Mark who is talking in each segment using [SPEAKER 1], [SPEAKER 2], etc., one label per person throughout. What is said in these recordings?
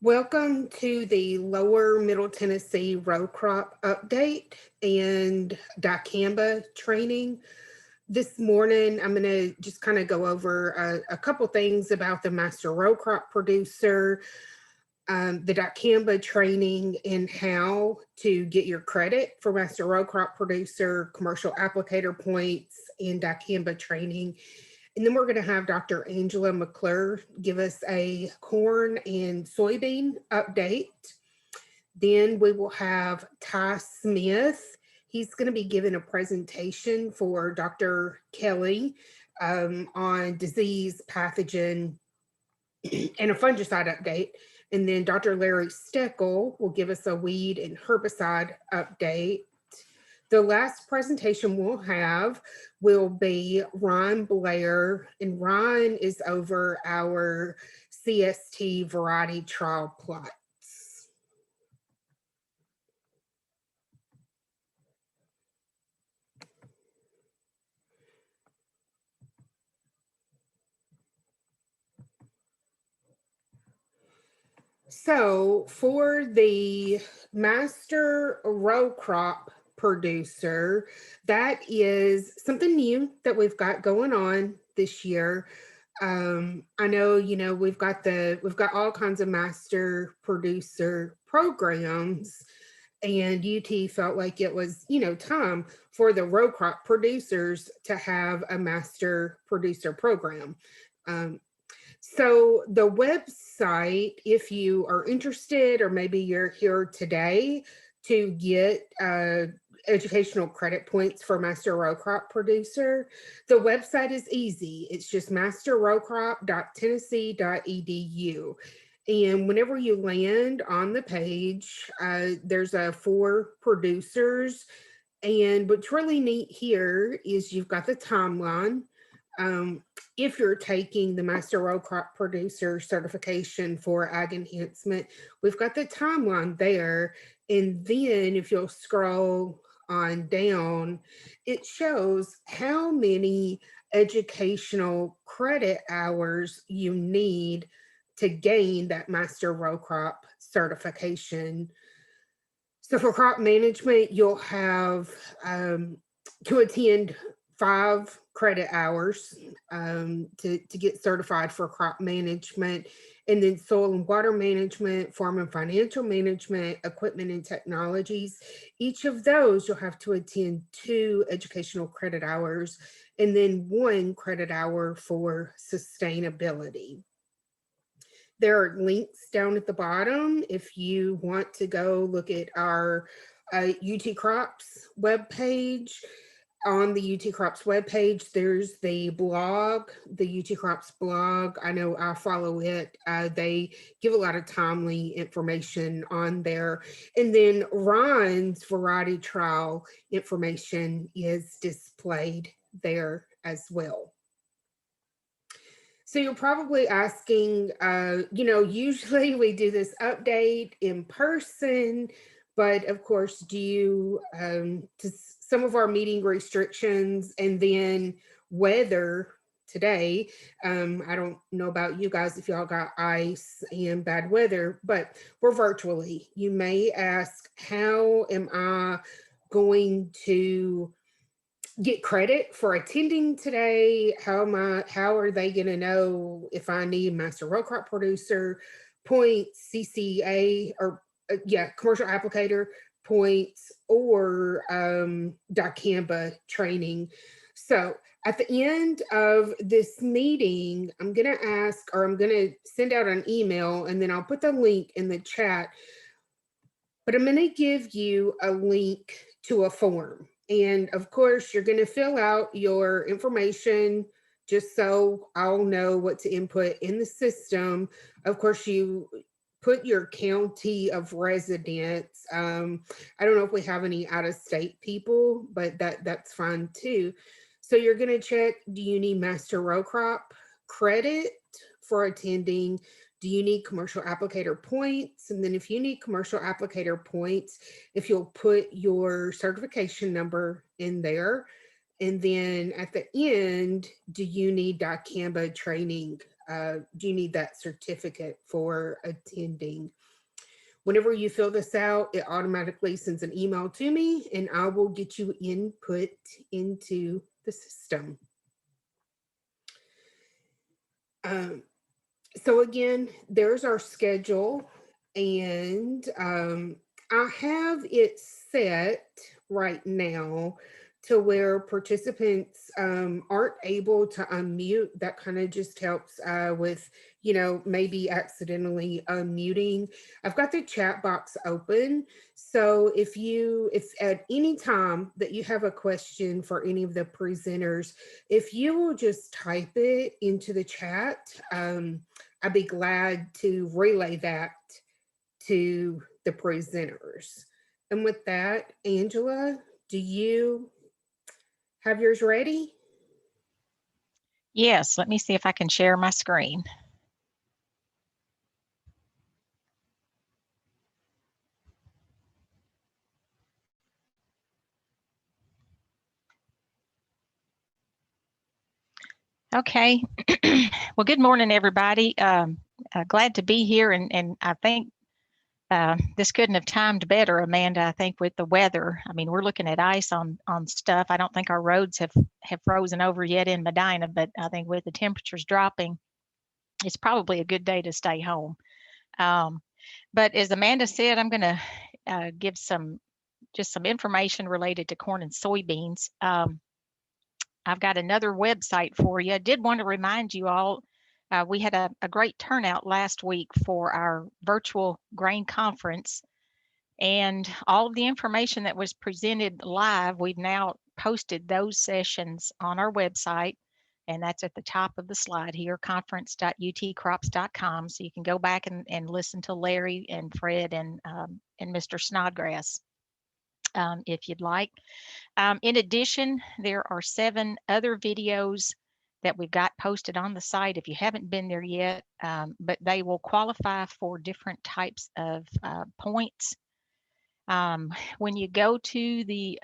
[SPEAKER 1] Welcome to the Lower Middle Tennessee row crop update and dicamba training. This morning, I'm going to just kind of go over a couple things about the master row crop producer, the dicamba training, and how to get your credit for master row crop producer, commercial applicator points, and dicamba training. And then we're going to have Dr. Angela McClure give us a corn and soybean update. Then we will have Ty Smith. He's going to be giving a presentation for Dr. Kelly on disease, pathogen, and a fungicide update. And then Dr. Larry Steckel will give us a weed and herbicide update. The last presentation we'll have will be Ron Blair, and Ron is over our CST variety trial plots. So for the master row crop producer, that is something new that we've got going on this year. I know, we've got all kinds of master producer programs, and UT felt like it was, time for the row crop producers to have a master producer program. So the website, if you are interested, or maybe you're here today to get educational credit points for master row crop producer, the website is easy. It's just masterrowcrop.tennessee.edu. And whenever you land on the page, there's 4 producers. And what's really neat here is you've got the timeline. If you're taking the Master Row Crop Producer certification for ag enhancement, we've got the timeline there. And then if you'll scroll on down, it shows how many educational credit hours you need to gain that Master Row Crop certification. So for crop management, you'll have to attend 5 credit hours to get certified for crop management, and then soil and water management, farm and financial management, equipment and technologies. Each of those you'll have to attend 2 educational credit hours, and then 1 credit hour for sustainability. There are links down at the bottom if you want to go look at our UT Crops webpage. On the UT Crops webpage, there's the blog, the UT Crops blog. I know I follow it. They give a lot of timely information on there. And then Ron's variety trial information is displayed there as well. So you're probably asking, usually we do this update in person, but of course, due to some of our meeting restrictions and then weather today, I don't know about you guys if y'all got ice and bad weather, but we're virtually. You may ask, how am I going to get credit for attending today? How are they going to know if I need master row crop producer points, CCA, or commercial applicator points, or dicamba training? So at the end of this meeting, I'm going to send out an email, and then I'll put the link in the chat, but I'm going to give you a link to a form. And of course, you're going to fill out your information just so I'll know what to input in the system. Of course, you put your county of residence. I don't know if we have any out-of-state people, but that's fine too. So you're going to check, do you need master row crop credit for attending? Do you need commercial applicator points? And then if you need commercial applicator points, if you'll put your certification number in there. And then at the end, do you need dicamba training do you need that certificate for attending? Whenever you fill this out, it automatically sends an email to me and I will get you input into the system. Um, so again, there's our schedule, and I have it set right now to where participants aren't able to unmute. That kind of just helps with, maybe accidentally unmuting. I've got the chat box open. So if at any time that you have a question for any of the presenters, if you will just type it into the chat, I'd be glad to relay that to the presenters. And with that, Angela, do you have yours ready?
[SPEAKER 2] Yes, let me see if I can share my screen. Okay. Well, good morning, everybody. Glad to be here, and I think this couldn't have timed better, Amanda. I think with the weather, I mean, we're looking at ice on stuff. I don't think our roads have frozen over yet in Medina, but I think with the temperatures dropping, it's probably a good day to stay home. But as Amanda said, I'm going to give just some information related to corn and soybeans. I've got another website for you. I did want to remind you all, we had a great turnout last week for our virtual grain conference, and all of the information that was presented live, we've now posted those sessions on our website, and that's at the top of the slide here, conference.utcrops.com. So you can go back and listen to Larry and Fred and Mr. Snodgrass if you'd like. In addition, there are 7 other videos that we've got posted on the site if you haven't been there yet, but they will qualify for different types of points. When you go to the,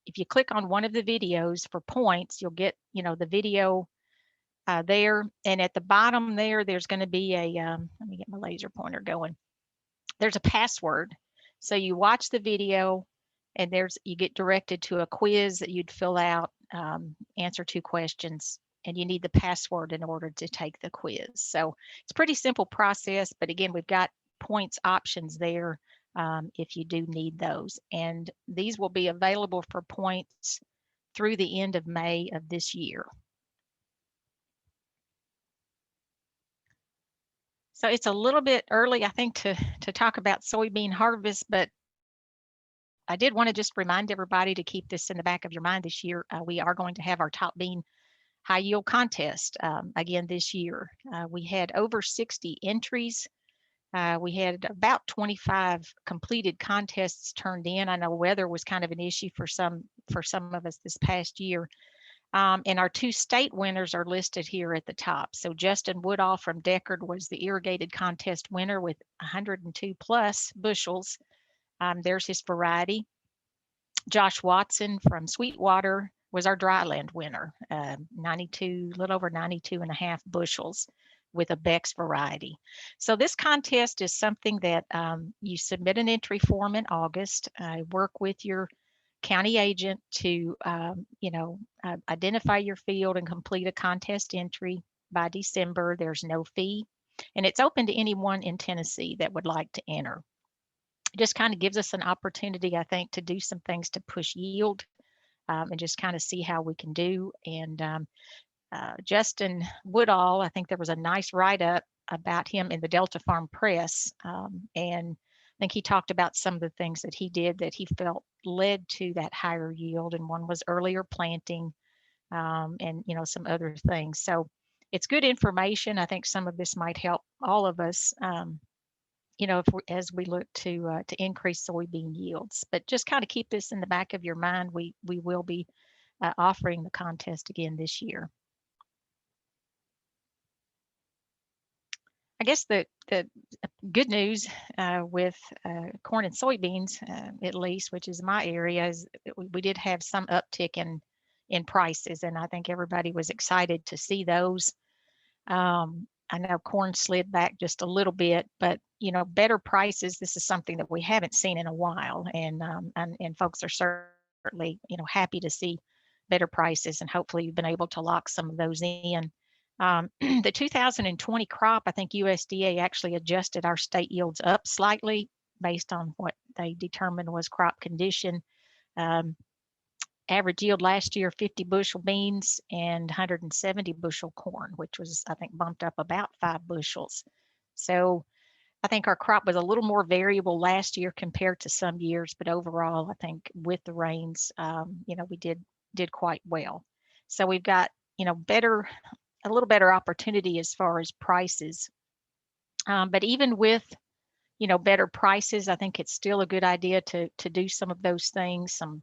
[SPEAKER 2] if you click on one of the videos for points, you'll get, the video there. And at the bottom there, there's going to be a, let me get my laser pointer going. There's a password. So you watch the video, and you get directed to a quiz that you'd fill out, answer 2 questions, and you need the password in order to take the quiz. So it's a pretty simple process, but again, we've got points options there if you do need those. And these will be available for points through the end of May of this year. So it's a little bit early, I think, to talk about soybean harvest, but I did want to just remind everybody to keep this in the back of your mind this year. We are going to have our top bean high yield contest again this year. We had over 60 entries. We had about 25 completed contests turned in. I know weather was kind of an issue for some of us this past year. And our 2 state winners are listed here at the top. So Justin Woodall from Deckard was the irrigated contest winner with 102 plus bushels. There's his variety. Josh Watson from Sweetwater was our dryland winner, 92, little over 92 and a half bushels with a Beck's variety. So this contest is something that you submit an entry form in August, work with your county agent to, identify your field and complete a contest entry by December. There's no fee, and it's open to anyone in Tennessee that would like to enter. It just kind of gives us an opportunity, I think, to do some things to push yield and just kind of see how we can do. And Justin Woodall, I think there was a nice write-up about him in the Delta Farm Press, and I think he talked about some of the things that he did that he felt led to that higher yield, and one was earlier planting, and some other things. So it's good information. I think some of this might help all of us, as we look to increase soybean yields. But just kind of keep this in the back of your mind. We will be offering the contest again this year. I guess the good news with corn and soybeans, at least, which is my area, is we did have some uptick in prices, and I think everybody was excited to see those. I know corn slid back just a little bit, but better prices. This is something that we haven't seen in a while, and folks are certainly happy to see better prices, and hopefully you've been able to lock some of those in. The 2020 crop, I think USDA actually adjusted our state yields up slightly based on what they determined was crop condition. Um, Average yield last year, 50 bushel beans and 170 bushel corn, which was, I think, bumped up about 5 bushels. So I think our crop was a little more variable last year compared to some years, but overall, I think with the rains, we did quite well. So we've got, a little better opportunity as far as prices. But even with better prices, I think it's still a good idea to do some of those things, some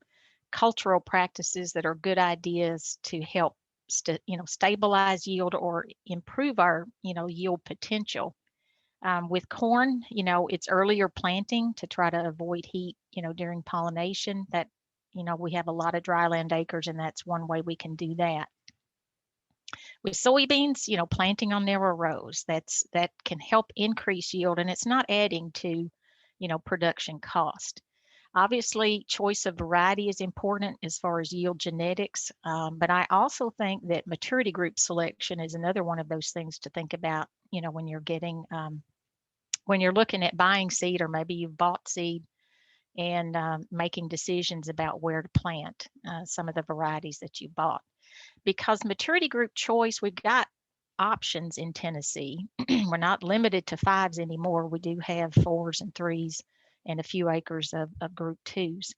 [SPEAKER 2] cultural practices that are good ideas to help stabilize yield or improve our yield potential. With corn, it's earlier planting to try to avoid heat during pollination. That we have a lot of dryland acres, and that's one way we can do that. With soybeans, planting on narrow rows, that can help increase yield, and it's not adding to production cost. Obviously, choice of variety is important as far as yield genetics, but I also think that maturity group selection is another one of those things to think about. When you're when you're looking at buying seed, or maybe you've bought seed and making decisions about where to plant some of the varieties that you bought. Because maturity group choice, we've got options in Tennessee. We're not limited to 5s anymore. We do have 4s and 3s and a few acres of group 2s.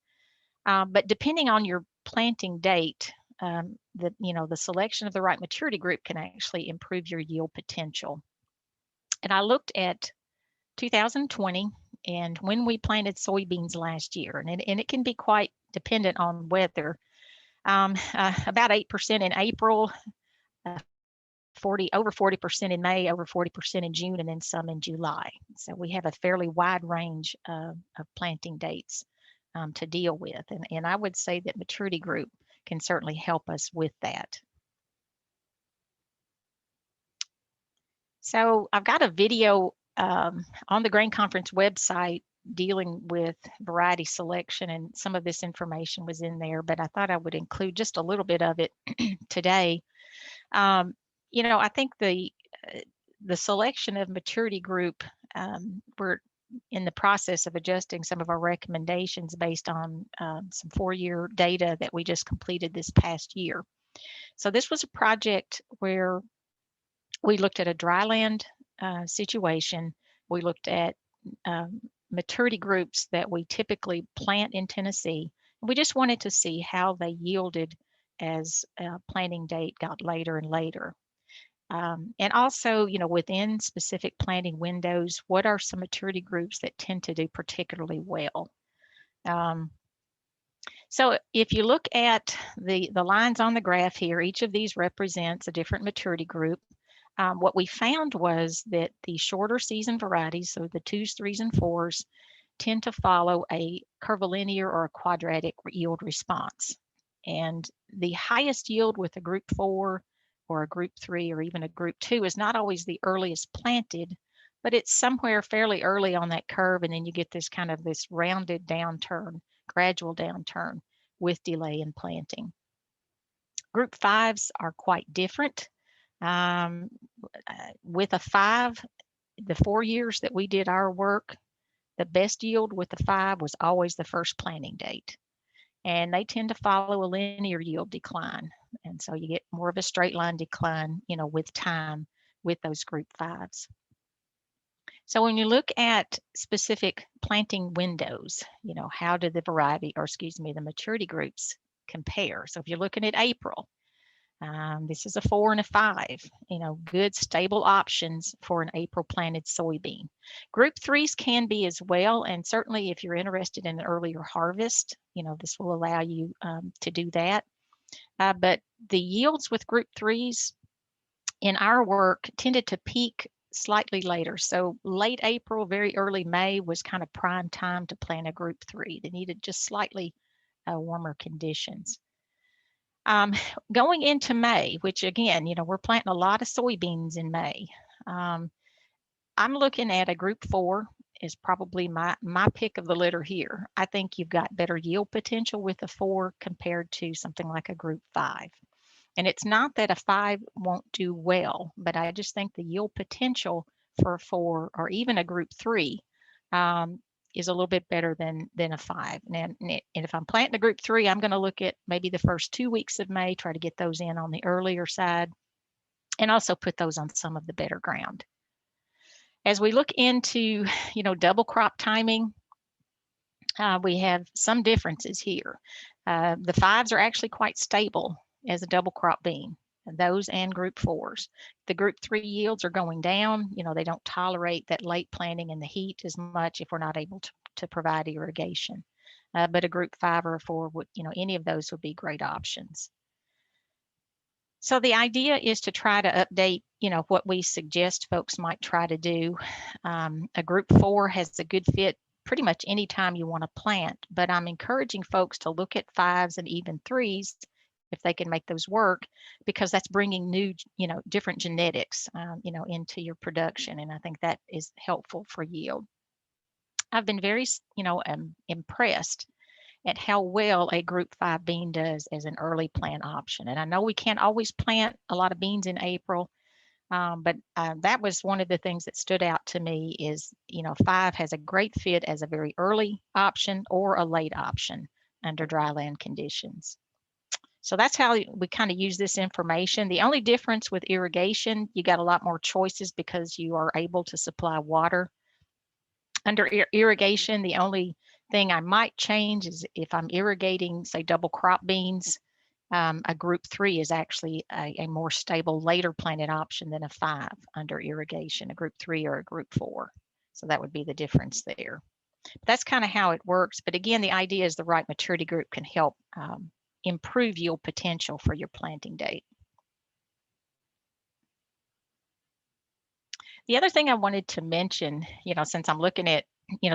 [SPEAKER 2] But depending on your planting date, the selection of the right maturity group can actually improve your yield potential. And I looked at 2020 and when we planted soybeans last year, and it can be quite dependent on weather. About 8% in April, over 40% in May, over 40% in June, and then some in July. So we have a fairly wide range of planting dates to deal with. And I would say that maturity group can certainly help us with that. So I've got a video on the Grain Conference website dealing with variety selection, and some of this information was in there, but I thought I would include just a little bit of it today. I think the selection of maturity group, we're in the process of adjusting some of our recommendations based on some 4-year data that we just completed this past year. So this was a project where we looked at a dryland situation. We looked at maturity groups that we typically plant in Tennessee. We just wanted to see how they yielded as planting date got later and later. And also, within specific planting windows, what are some maturity groups that tend to do particularly well? So if you look at the lines on the graph here, each of these represents a different maturity group. What we found was that the shorter season varieties, so the 2s, 3s, and 4s, tend to follow a curvilinear or a quadratic yield response. And the highest yield with a group 4 or a group 3 or even a group 2 is not always the earliest planted, but it's somewhere fairly early on that curve, and then you get this kind of this rounded downturn, gradual downturn with delay in planting. Group 5s are quite different. With a 5, the 4 years that we did our work, the best yield with the 5 was always the first planting date. And they tend to follow a linear yield decline. And so you get more of a straight line decline, with time with those group 5s. So when you look at specific planting windows, how do the the maturity groups compare? So if you're looking at April, this is a 4 and a 5, good stable options for an April planted soybean. Group 3s can be as well, and certainly if you're interested in an earlier harvest, this will allow you to do that. But the yields with group 3s in our work tended to peak slightly later. So late April, very early May was kind of prime time to plant a group 3. They needed just slightly warmer conditions. Um, Going into May, which again, we're planting a lot of soybeans in May. Um, I'm looking at a group 4 is probably my pick of the litter here. I think you've got better yield potential with a 4 compared to something like a group 5. And it's not that a 5 won't do well, but I just think the yield potential for a 4 or even a group 3 um, is a little bit better than a 5. And if I'm planting a group 3, I'm going to look at maybe the first 2 weeks of May, try to get those in on the earlier side, and also put those on some of the better ground. As we look into, double crop timing, we have some differences here. The 5s are actually quite stable as a double crop bean, those and group 4s. The group 3 yields are going down. They don't tolerate that late planting and the heat as much if we're not able to provide irrigation. But a group 5 or a 4 would, any of those would be great options. So the idea is to try to update, what we suggest folks might try to do. A group 4 has a good fit pretty much anytime you want to plant, but I'm encouraging folks to look at 5s and even 3s if they can make those work, because that's bringing new, different genetics, into your production. And I think that is helpful for yield. I've been very, impressed at how well a group 5 bean does as an early plant option. And I know we can't always plant a lot of beans in April, but that was one of the things that stood out to me is, 5 has a great fit as a very early option or a late option under dryland conditions. So that's how we kind of use this information. The only difference with irrigation, you got a lot more choices because you are able to supply water. Under irrigation, the only thing I might change is if I'm irrigating, say, double crop beans, a group 3 is actually a more stable later planted option than a 5 under irrigation, a group 3 or a group 4. So that would be the difference there. That's kind of how it works. But again, the idea is the right maturity group can help improve yield potential for your planting date. The other thing I wanted to mention, since I'm looking at,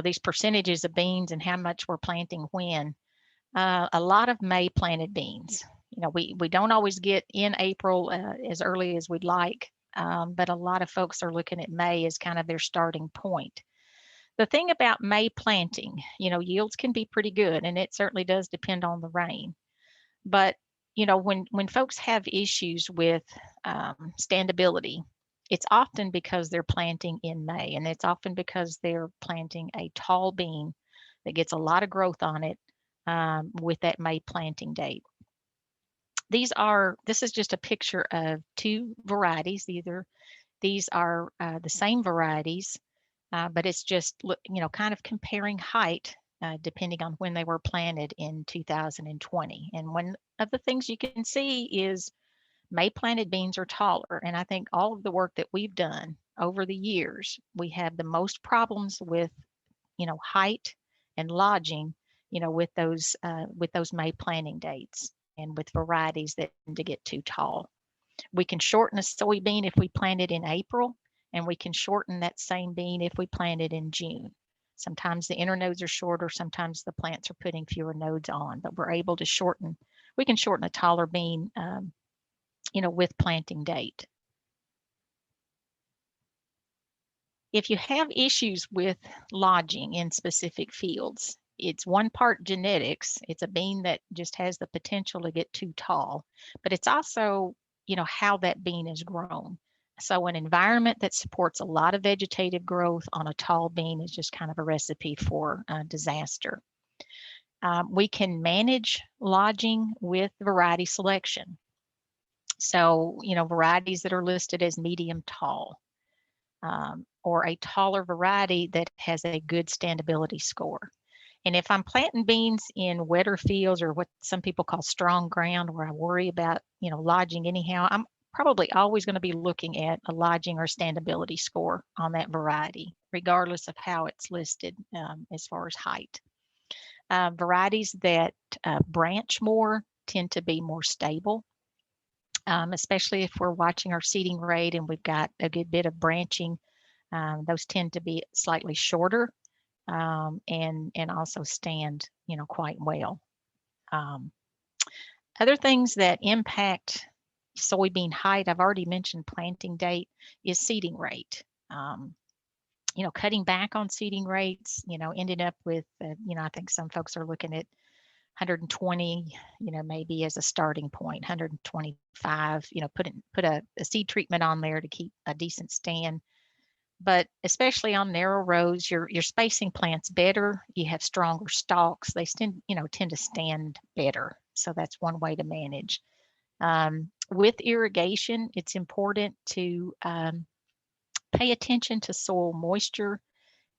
[SPEAKER 2] these percentages of beans and how much we're planting when, a lot of May planted beans. We don't always get in April as early as we'd like, but a lot of folks are looking at May as kind of their starting point. The thing about May planting, yields can be pretty good, and it certainly does depend on the rain. But when folks have issues with standability, it's often because they're planting in May, and it's often because they're planting a tall bean that gets a lot of growth on it with that May planting date. This is just a picture of 2 varieties. These are the same varieties, but it's just, kind of comparing height depending on when they were planted in 2020. And one of the things you can see is May planted beans are taller. And I think all of the work that we've done over the years, we have the most problems with, height and lodging, with those May planting dates and with varieties that tend to get too tall. We can shorten a soybean if we plant it in April, and we can shorten that same bean if we plant it in June. Sometimes the internodes are shorter, sometimes the plants are putting fewer nodes on, but we can shorten a taller bean, with planting date. If you have issues with lodging in specific fields, it's one part genetics. It's a bean that just has the potential to get too tall, but it's also, how that bean is grown. So an environment that supports a lot of vegetative growth on a tall bean is just kind of a recipe for disaster. We can manage lodging with variety selection. So, varieties that are listed as medium tall, or a taller variety that has a good standability score. And if I'm planting beans in wetter fields or what some people call strong ground where I worry about, lodging anyhow, I'm probably always going to be looking at a lodging or standability score on that variety, regardless of how it's listed as far as height. Varieties that branch more tend to be more stable, especially if we're watching our seeding rate and we've got a good bit of branching. Those tend to be slightly shorter and also stand, quite well. Other things that impact soybean height, I've already mentioned planting date, is seeding rate. Cutting back on seeding rates, ended up with, I think some folks are looking at 120, maybe as a starting point, 125, put a seed treatment on there to keep a decent stand. But especially on narrow rows, you're spacing plants better. You have stronger stalks. They tend to stand better. So that's one way to manage. With irrigation, it's important to pay attention to soil moisture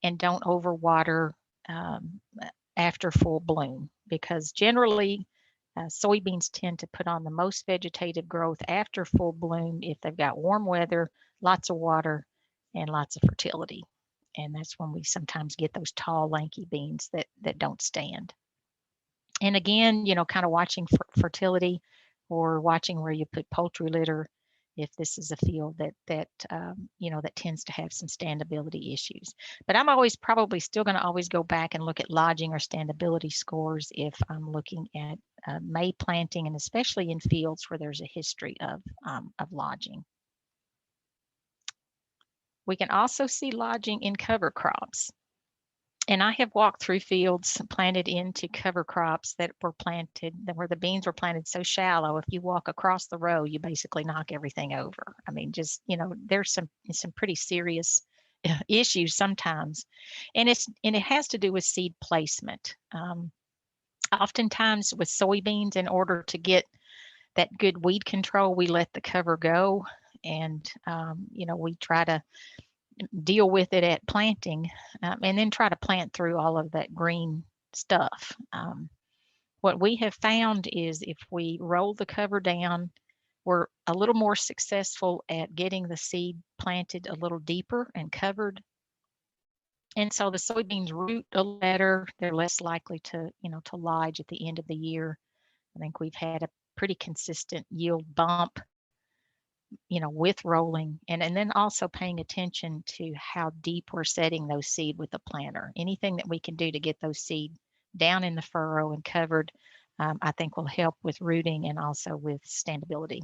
[SPEAKER 2] and don't overwater um, after full bloom, because generally soybeans tend to put on the most vegetative growth after full bloom if they've got warm weather, lots of water, and lots of fertility. And that's when we sometimes get those tall, lanky beans that don't stand. And again, kind of watching fertility, or watching where you put poultry litter if this is a field that tends to have some standability issues. But I'm always probably still going to always go back and look at lodging or standability scores if I'm looking at May planting, and especially in fields where there's a history of lodging. We can also see lodging in cover crops. And I have walked through fields planted into cover crops that were planted, where the beans were planted so shallow, if you walk across the row, you basically knock everything over. I mean, just, there's some pretty serious issues sometimes. And it has to do with seed placement. Oftentimes with soybeans, in order to get that good weed control, we let the cover go. And, we try to deal with it at planting, and then try to plant through all of that green stuff. What we have found is if we roll the cover down, we're a little more successful at getting the seed planted a little deeper and covered. And so the soybeans root a little better. They're less likely to lodge at the end of the year. I think we've had a pretty consistent yield bump with rolling, and then also paying attention to how deep we're setting those seed with the planter. Anything that we can do to get those seed down in the furrow and covered, I think will help with rooting and also with standability.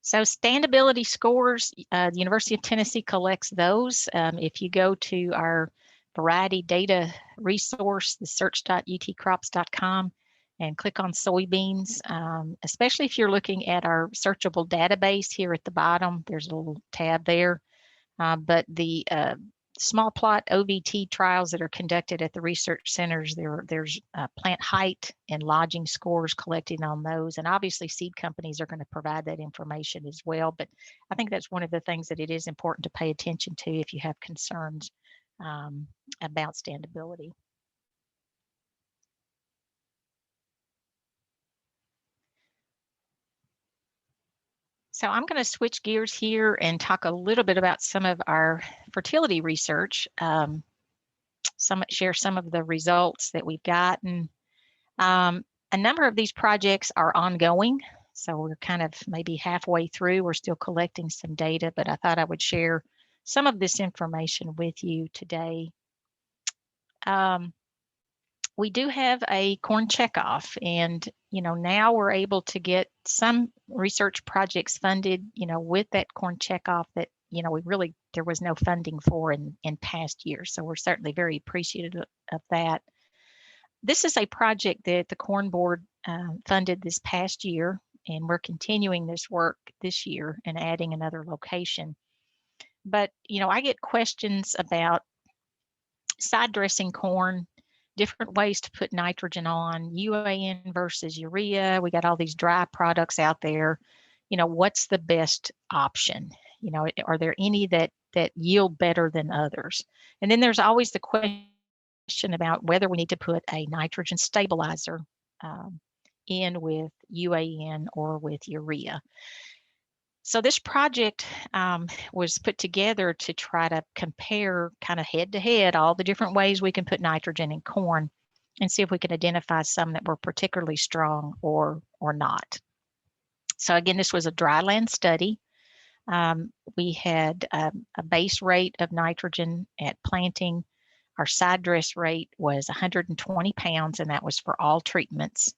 [SPEAKER 2] So standability scores, the University of Tennessee collects those. If you go to our variety data resource, the search.utcrops.com, and click on soybeans, especially if you're looking at our searchable database here at the bottom, there's a little tab there. But the small plot OVT trials that are conducted at the research centers, there's plant height and lodging scores collected on those. And obviously seed companies are going to provide that information as well. But I think that's one of the things that it is important to pay attention to if you have concerns about standability. So I'm going to switch gears here and talk a little bit about some of our fertility research, share some of the results that we've gotten. A number of these projects are ongoing, so we're kind of maybe halfway through. We're still collecting some data, but I thought I would share some of this information with you today. We do have a corn checkoff, and now we're able to get some research projects funded with that corn checkoff that there was no funding for in past years, so we're certainly very appreciative of that. This is a project that the Corn Board funded this past year, and we're continuing this work this year and adding another location. But I get questions about side dressing corn, different ways to put nitrogen on, UAN versus urea. We got all these dry products out there. What's the best option? Are there any that yield better than others? And then there's always the question about whether we need to put a nitrogen stabilizer in with UAN or with urea. So this project was put together to try to compare kind of head to head all the different ways we can put nitrogen in corn and see if we could identify some that were particularly strong or not. So again, this was a dryland study. We had a base rate of nitrogen at planting Our side dress rate was 120 pounds, and that was for all treatments.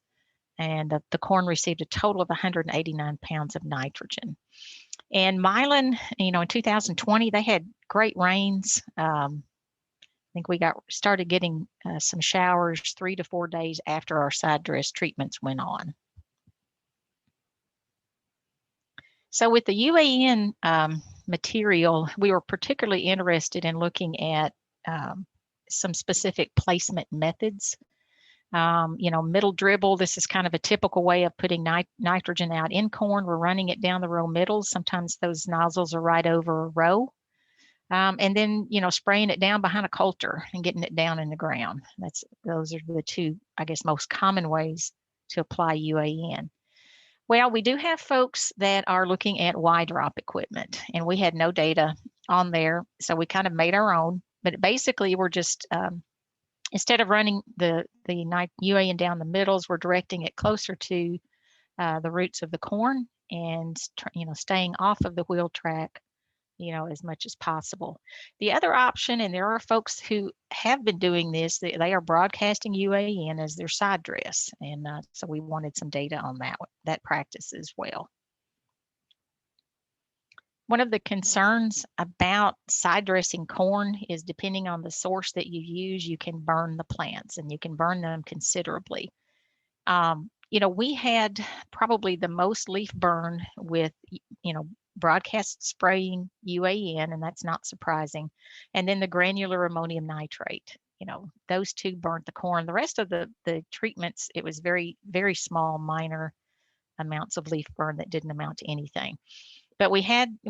[SPEAKER 2] And the corn received a total of 189 pounds of nitrogen. And Milan, in 2020, they had great rains. I think we started getting some showers 3 to 4 days after our side dress treatments went on. So with the UAN material, we were particularly interested in looking at some specific placement methods. Middle dribble, this is kind of a typical way of putting nitrogen out in corn. We're running it down the row middles. Sometimes those nozzles are right over a row. And then, spraying it down behind a coulter and getting it down in the ground. Those are the two, I guess, most common ways to apply UAN. Well, we do have folks that are looking at Y-drop equipment, and we had no data on there, so we kind of made our own. But basically, we're just instead of running the UAN down the middles, we're directing it closer to the roots of the corn and staying off of the wheel track, as much as possible. The other option, and there are folks who have been doing this, they are broadcasting UAN as their side dress, and so we wanted some data on that practice as well. One of the concerns about side dressing corn is, depending on the source that you use, you can burn the plants, and you can burn them considerably. We had probably the most leaf burn with, broadcast spraying UAN, and that's not surprising. And then the granular ammonium nitrate, those two burnt the corn. The rest of the treatments, it was very, very small, minor amounts of leaf burn that didn't amount to anything. But we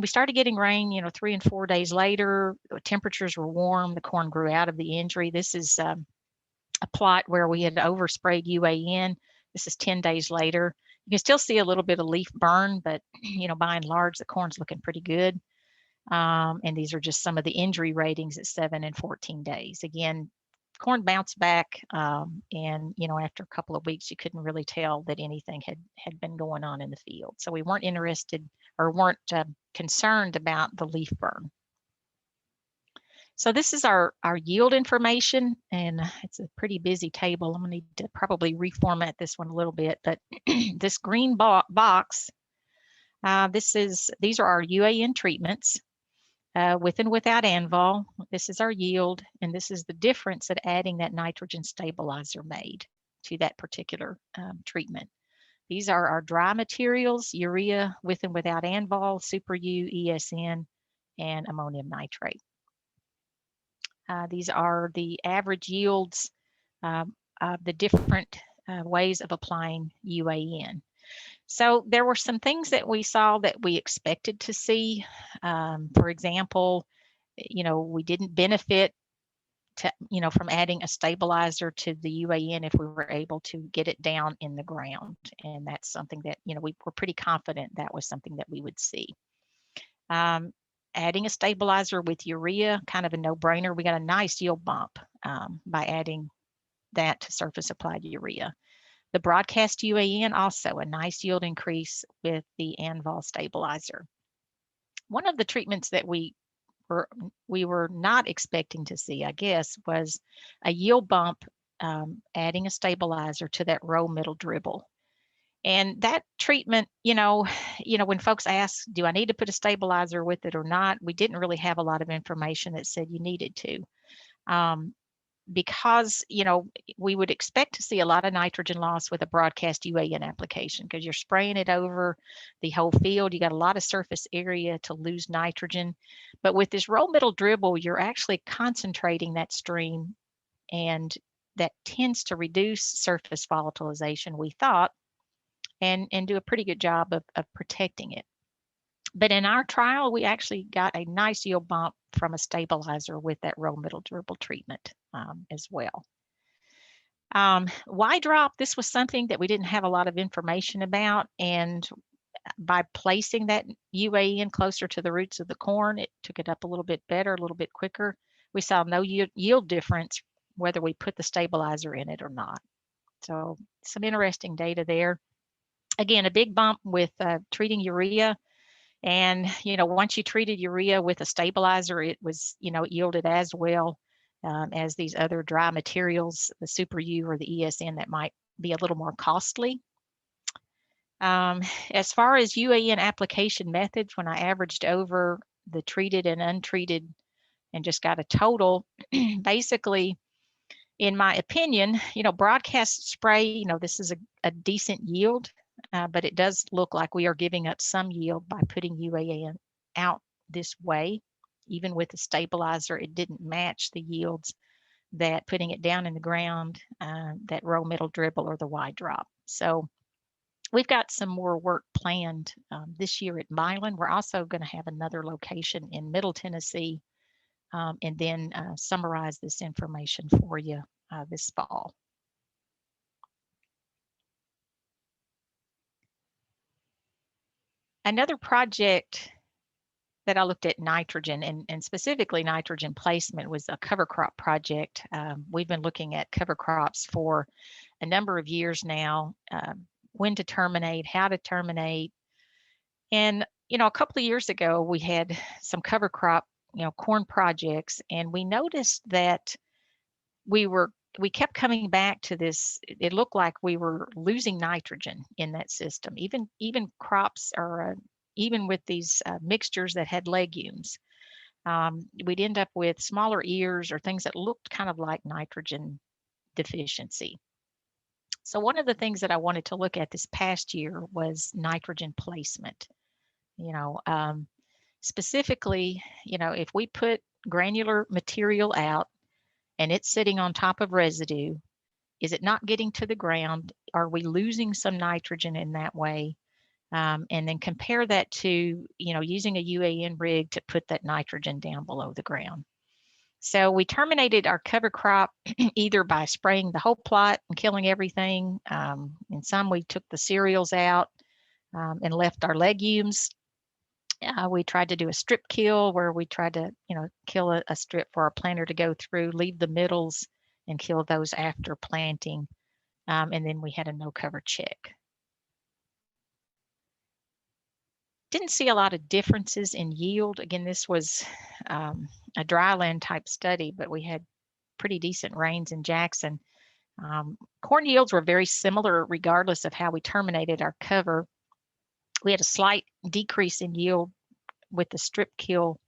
[SPEAKER 2] started getting rain, 3 and 4 days later. Temperatures were warm. The corn grew out of the injury. This is a plot where we had oversprayed UAN. This is 10 days later. You can still see a little bit of leaf burn, but by and large, the corn's looking pretty good. And these are just some of the injury ratings at 7 and 14 days. Again, corn bounced back, and after a couple of weeks, you couldn't really tell that anything had been going on in the field. So we weren't interested or weren't concerned about the leaf burn. So this is our yield information, and it's a pretty busy table. I'm going to need to probably reformat this one a little bit, but this green box, these are our UAN treatments with and without Anvol. This is our yield, and this is the difference that adding that nitrogen stabilizer made to that particular treatment. These are our dry materials: urea with and without Anvol, Super U, ESN, and ammonium nitrate. These are the average yields of the different ways of applying UAN. So there were some things that we saw that we expected to see. For example, we didn't benefit from adding a stabilizer to the UAN if we were able to get it down in the ground. And that's something that, we were pretty confident that was something that we would see. Adding a stabilizer with urea, kind of a no-brainer. We got a nice yield bump by adding that to surface applied urea. The broadcast UAN, also a nice yield increase with the Anvol stabilizer. One of the treatments that we were not expecting to see, I guess, was a yield bump adding a stabilizer to that row middle dribble. And that treatment, when folks ask, do I need to put a stabilizer with it or not? We didn't really have a lot of information that said you needed to. Because, we would expect to see a lot of nitrogen loss with a broadcast UAN application, because you're spraying it over the whole field. You got a lot of surface area to lose nitrogen. But with this row middle dribble, you're actually concentrating that stream, and that tends to reduce surface volatilization, we thought, and do a pretty good job of protecting it. But in our trial, we actually got a nice yield bump from a stabilizer with that row middle dribble treatment as well. Y-drop, this was something that we didn't have a lot of information about, and by placing that UAN closer to the roots of the corn, it took it up a little bit better, a little bit quicker. We saw no yield difference whether we put the stabilizer in it or not. So some interesting data there. Again, a big bump with treating urea. And, once you treated urea with a stabilizer, it was, it yielded as well. as these other dry materials, the Super U or the ESN, that might be a little more costly. As far as UAN application methods, when I averaged over the treated and untreated and just got a total, basically, in my opinion, broadcast spray, this is a decent yield, but it does look like we are giving up some yield by putting UAN out this way. Even with the stabilizer, it didn't match the yields that putting it down in the ground, that row, middle dribble, or the wide drop. So we've got some more work planned this year at Milan. We're also going to have another location in Middle Tennessee, and then summarize this information for you this fall. Another project that I looked at nitrogen and specifically nitrogen placement was a cover crop project. We've been looking at cover crops for a number of years now, when to terminate, how to terminate. And, a couple of years ago, we had some cover crop, corn projects, and we noticed that we kept coming back to this. It looked like we were losing nitrogen in that system, even crops or even with these mixtures that had legumes. We'd end up with smaller ears or things that looked kind of like nitrogen deficiency. So one of the things that I wanted to look at this past year was nitrogen placement. Specifically, if we put granular material out and it's sitting on top of residue, is it not getting to the ground? Are we losing some nitrogen in that way? And then compare that to, using a UAN rig to put that nitrogen down below the ground. So we terminated our cover crop either by spraying the whole plot and killing everything. In some, we took the cereals out and left our legumes. We tried to do a strip kill where we tried to, kill a strip for our planter to go through, leave the middles and kill those after planting. And then we had a no cover check. Didn't see a lot of differences in yield. Again, this was a dryland type study, but we had pretty decent rains in Jackson. Corn yields were very similar regardless of how we terminated our cover. We had a slight decrease in yield with the strip kill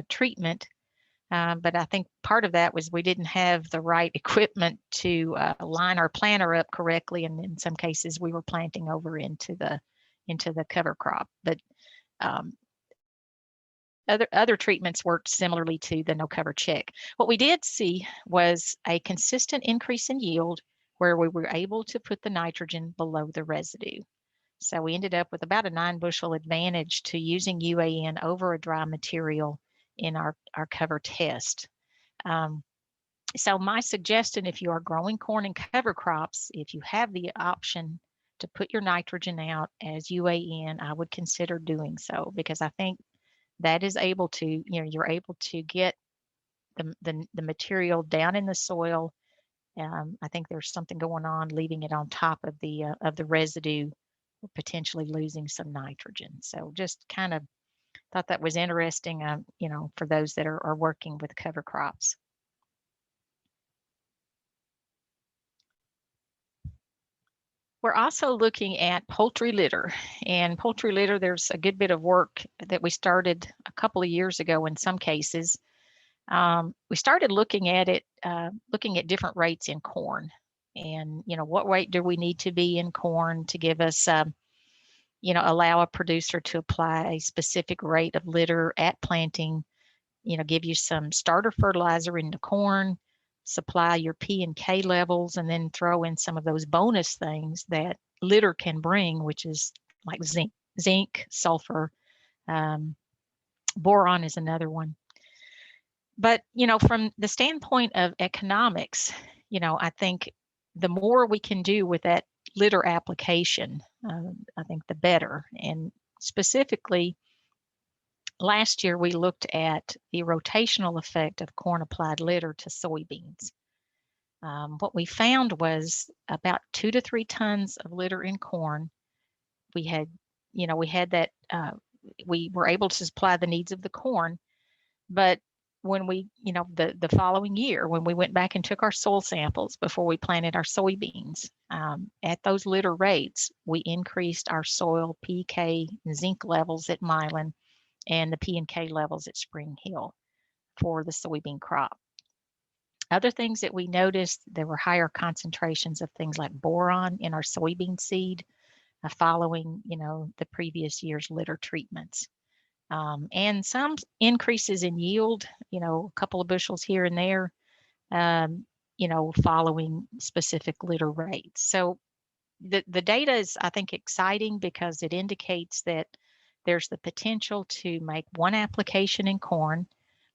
[SPEAKER 2] treatment, but I think part of that was we didn't have the right equipment to line our planter up correctly, and in some cases we were planting over into the cover crop. But other treatments worked similarly to the no cover check. What we did see was a consistent increase in yield where we were able to put the nitrogen below the residue. So we ended up with about a 9 bushel advantage to using UAN over a dry material in our cover test. So my suggestion, if you are growing corn and cover crops, if you have the option to put your nitrogen out as UAN, I would consider doing so, because I think that is able to, you're able to get the material down in the soil. I think there's something going on leaving it on top of the residue, potentially losing some nitrogen. So just kind of thought that was interesting, for those that are working with cover crops. We're also looking at poultry litter, and poultry litter, there's a good bit of work that we started a couple of years ago in some cases. We started looking at it, looking at different rates in corn, and what rate do we need to be in corn to give us, allow a producer to apply a specific rate of litter at planting, give you some starter fertilizer into corn, supply your P and K levels, and then throw in some of those bonus things that litter can bring, which is like zinc, sulfur, boron is another one. But, from the standpoint of economics, I think the more we can do with that litter application, I think the better. And specifically, last year we looked at the rotational effect of corn applied litter to soybeans. What we found was about 2 to 3 tons of litter in corn. We had that, we were able to supply the needs of the corn, but when we, the following year, when we went back and took our soil samples before we planted our soybeans, at those litter rates, we increased our soil PK and zinc levels at Milan and the P and K levels at Spring Hill for the soybean crop. Other things that we noticed, there were higher concentrations of things like boron in our soybean seed following, the previous year's litter treatments. And some increases in yield, a couple of bushels here and there, following specific litter rates. So the data is, I think, exciting because it indicates that there's the potential to make one application in corn,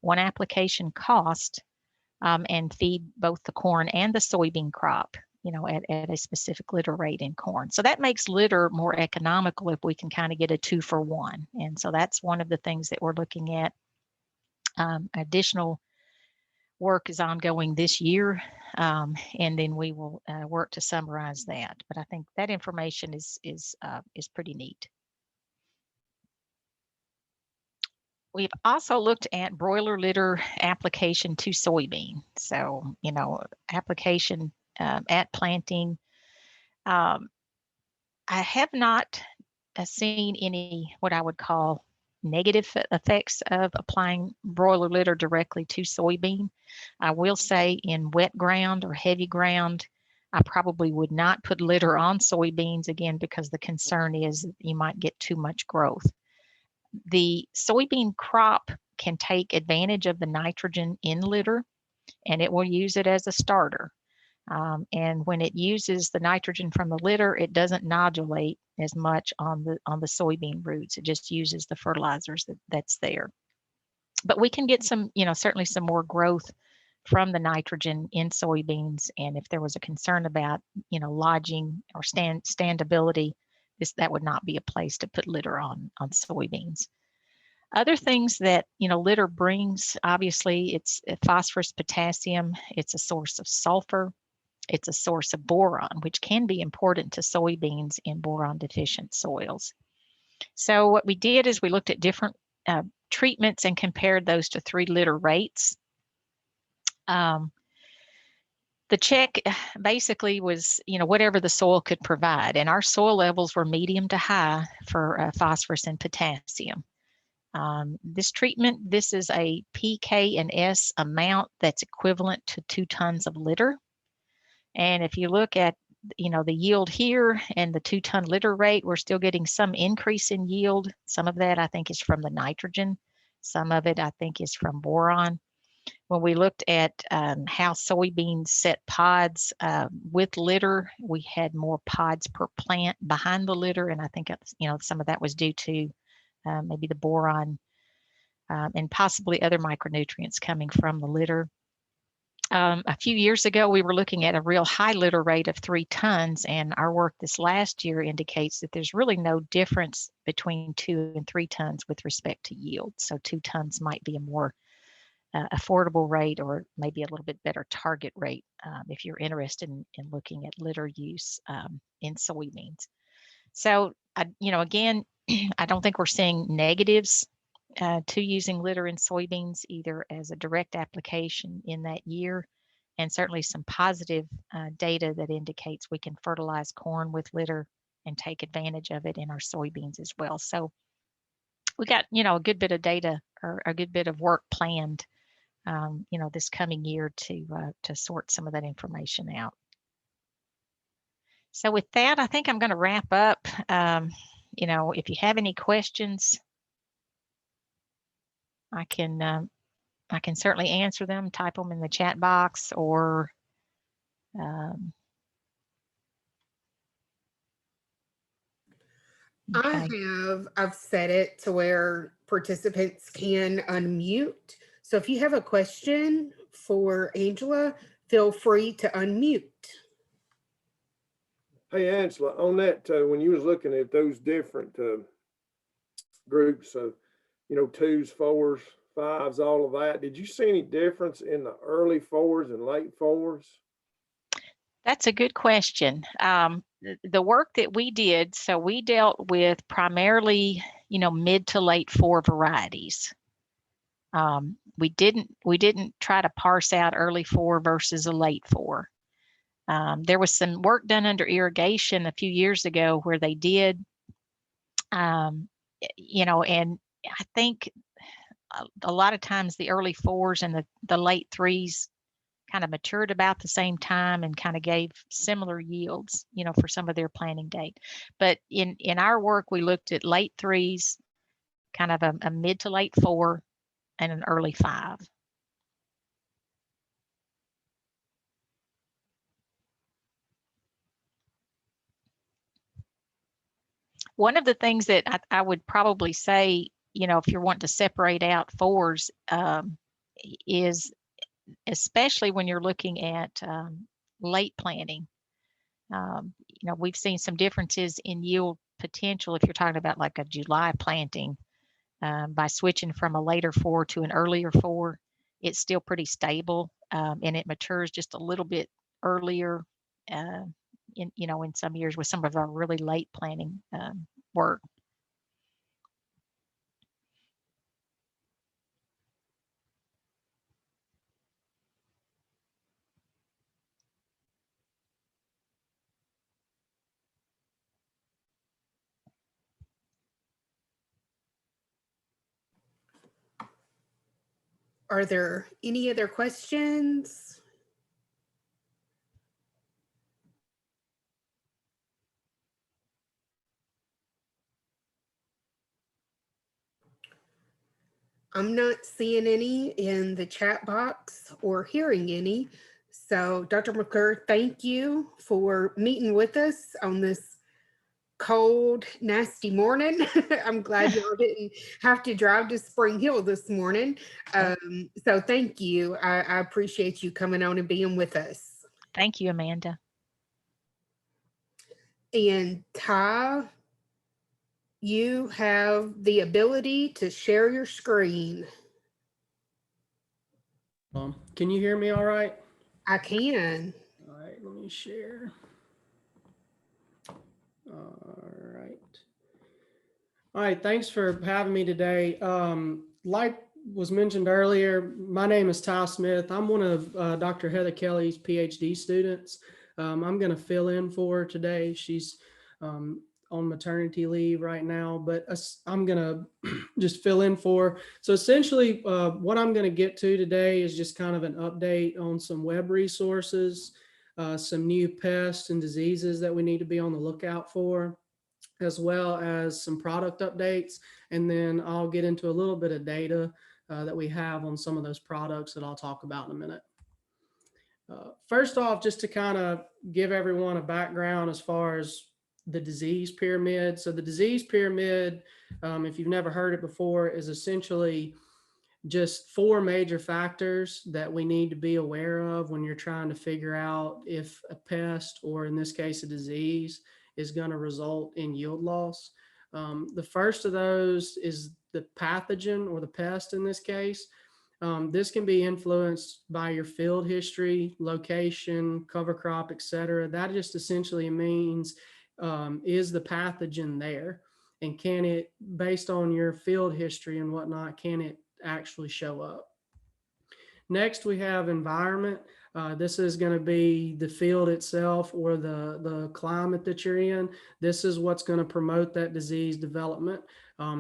[SPEAKER 2] one application cost, and feed both the corn and the soybean crop, at a specific litter rate in corn. So that makes litter more economical if we can kind of get a 2-for-1. And so that's one of the things that we're looking at. Additional work is ongoing this year, and then we will work to summarize that. But I think that information is pretty neat. We've also looked at broiler litter application to soybean. So, application at planting. I have not seen any what I would call negative effects of applying broiler litter directly to soybean. I will say in wet ground or heavy ground, I probably would not put litter on soybeans again because the concern is you might get too much growth. The soybean crop can take advantage of the nitrogen in litter, and it will use it as a starter. And when it uses the nitrogen from the litter, it doesn't nodulate as much on the soybean roots. It just uses the fertilizers that's there. But we can get some, certainly some more growth from the nitrogen in soybeans. And if there was a concern about, lodging or standability, that would not be a place to put litter on soybeans. Other things that, litter brings, obviously, it's phosphorus, potassium. It's a source of sulfur. It's a source of boron, which can be important to soybeans in boron deficient soils. So what we did is we looked at different treatments and compared those to 3 litter rates. The check basically was, whatever the soil could provide. And our soil levels were medium to high for phosphorus and potassium. This treatment, this is a PK and S amount that's equivalent to 2 tons of litter. And if you look at, the yield here and the 2-ton litter rate, we're still getting some increase in yield. Some of that I think is from the nitrogen. Some of it I think is from boron. When we looked at how soybeans set pods with litter, we had more pods per plant behind the litter. And I think, some of that was due to maybe the boron and possibly other micronutrients coming from the litter. A few years ago, we were looking at a real high litter rate of 3 tons, and our work this last year indicates that there's really no difference between 2 and 3 tons with respect to yield. So 2 tons might be a more affordable rate or maybe a little bit better target rate if you're interested in looking at litter use in soybeans. So, again, I don't think we're seeing negatives to using litter in soybeans, either as a direct application in that year, and certainly some positive data that indicates we can fertilize corn with litter and take advantage of it in our soybeans as well. So we got, a good bit of data or a good bit of work planned, this coming year to sort some of that information out. So with that, I think I'm going to wrap up. If you have any questions, I can certainly answer them, type them in the chat box, or okay.
[SPEAKER 1] I've set it to where participants can unmute. So if you have a question for Angela, feel free to unmute.
[SPEAKER 3] Hey, Angela, on that, when you was looking at those different groups of, 2s, 4s, 5s, all of that, did you see any difference in the early 4s and late 4s?
[SPEAKER 2] That's a good question. The work that we did, so we dealt with primarily, mid to late 4 varieties. We didn't try to parse out early 4 versus a late 4. There was some work done under irrigation a few years ago where they did, and I think a lot of times the early 4s and the late 3s kind of matured about the same time and kind of gave similar yields, for some of their planting date. But in our work, we looked at late 3s, kind of a mid to late 4, and an early 5. One of the things that I would probably say, if you're wanting to separate out 4s, is especially when you're looking at late planting. We've seen some differences in yield potential if you're talking about like a July planting. By switching from a later 4 to an earlier 4, it's still pretty stable, and it matures just a little bit earlier in some years with some of our really late planting work.
[SPEAKER 1] Are there any other questions? I'm not seeing any in the chat box or hearing any. So, Dr. McClure, thank you for meeting with us on this cold, nasty morning. I'm glad y'all didn't have to drive to Spring Hill this morning. So thank you. I appreciate you coming on and being with us.
[SPEAKER 2] Thank you, Amanda.
[SPEAKER 1] And Ty, you have the ability to share your screen.
[SPEAKER 4] Can you hear me all right?
[SPEAKER 1] I can.
[SPEAKER 4] All right, let me share. All right, thanks for having me today. Like was mentioned earlier, my name is Ty Smith. I'm one of Dr. Heather Kelly's PhD students. I'm going to fill in for her today. She's on maternity leave right now, but I'm going to just fill in for her. So essentially what I'm going to get to today is just kind of an update on some web resources, some new pests and diseases that we need to be on the lookout for, as well as some product updates. And then I'll get into a little bit of data that we have on some of those products that I'll talk about in a minute. First off, just to kind of give everyone a background as far as the disease pyramid. So the disease pyramid, if you've never heard it before, is essentially just 4 major factors that we need to be aware of when you're trying to figure out if a pest, or in this case, a disease, is going to result in yield loss. The first of those is the pathogen, or the pest in this case. This can be influenced by your field history, location, cover crop, etc. That just essentially means, is the pathogen there? And can it, based on your field history and whatnot, can it actually show up? Next, we have environment. This is going to be the field itself, or the climate that you're in. This is what's going to promote that disease development.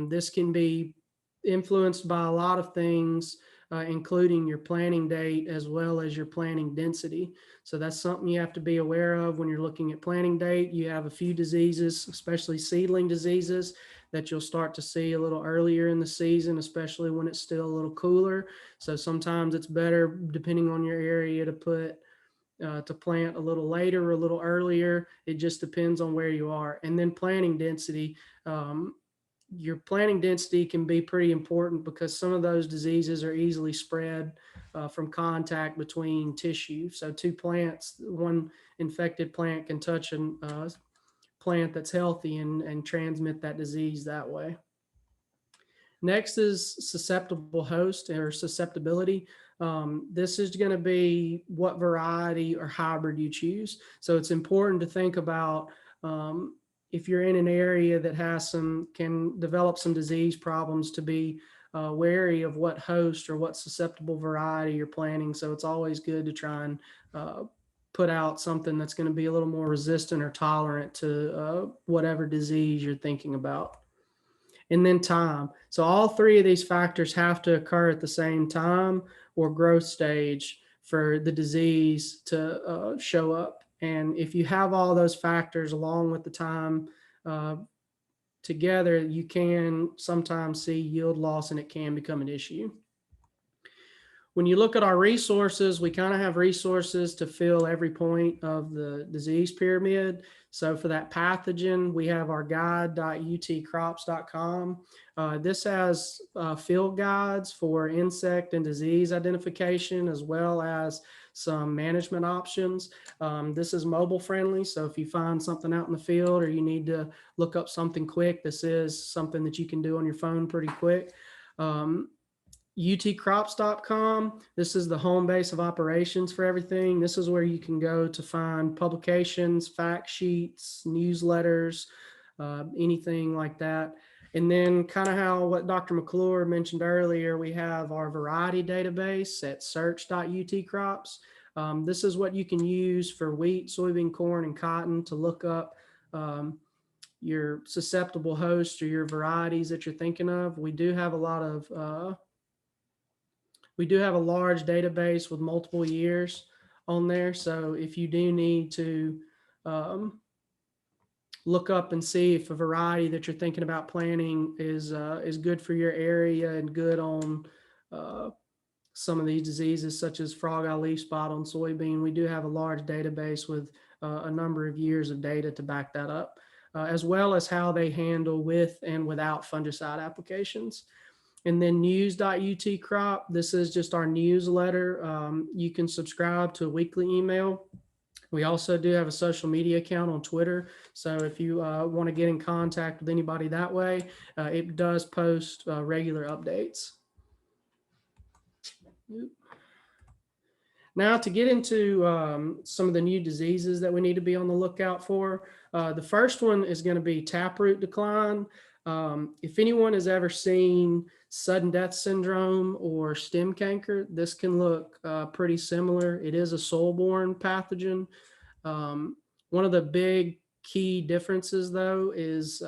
[SPEAKER 4] This can be influenced by a lot of things, including your planting date as well as your planting density. So that's something you have to be aware of when you're looking at planting date. You have a few diseases, especially seedling diseases, that you'll start to see a little earlier in the season, especially when it's still a little cooler. So sometimes it's better, depending on your area, to plant a little later or a little earlier. It just depends on where you are. And then planting density. Your planting density can be pretty important because some of those diseases are easily spread from contact between tissue. So 2 plants, one infected plant can touch a plant that's healthy and transmit that disease that way. Next is susceptible host, or susceptibility. This is going to be what variety or hybrid you choose. So it's important to think about if you're in an area that has can develop some disease problems, to be wary of what host or what susceptible variety you're planting. So it's always good to try and put out something that's going to be a little more resistant or tolerant to whatever disease you're thinking about. And then time. So all three of these factors have to occur at the same time or growth stage for the disease to show up. And if you have all those factors along with the time together, you can sometimes see yield loss and it can become an issue. When you look at our resources, we kind of have resources to fill every point of the disease pyramid. So for that pathogen, we have our guide.utcrops.com. This has field guides for insect and disease identification, as well as some management options. This is mobile friendly. So if you find something out in the field or you need to look up something quick, this is something that you can do on your phone pretty quick. utcrops.com. This is the home base of operations for everything. This is where you can go to find publications, fact sheets, newsletters, anything like that. And then kind of how what Dr. McClure mentioned earlier, we have our variety database at search.utcrops. This is what you can use for wheat, soybean, corn, and cotton to look up your susceptible hosts or your varieties that you're thinking of. We do have a lot of we do have a large database with multiple years on there. So if you do need to look up and see if a variety that you're thinking about planting is good for your area and good on some of these diseases such as frog eye leaf spot on soybean, we do have a large database with a number of years of data to back that up, as well as how they handle with and without fungicide applications. And then news.utcrop, this is just our newsletter. You can subscribe to a weekly email. We also do have a social media account on Twitter. So if you want to get in contact with anybody that way, it does post regular updates. Now to get into some of the new diseases that we need to be on the lookout for. The first one is going to be taproot decline. If anyone has ever seen sudden death syndrome or stem canker, this can look pretty similar. It is a soil-borne pathogen. One of the big key differences, though, is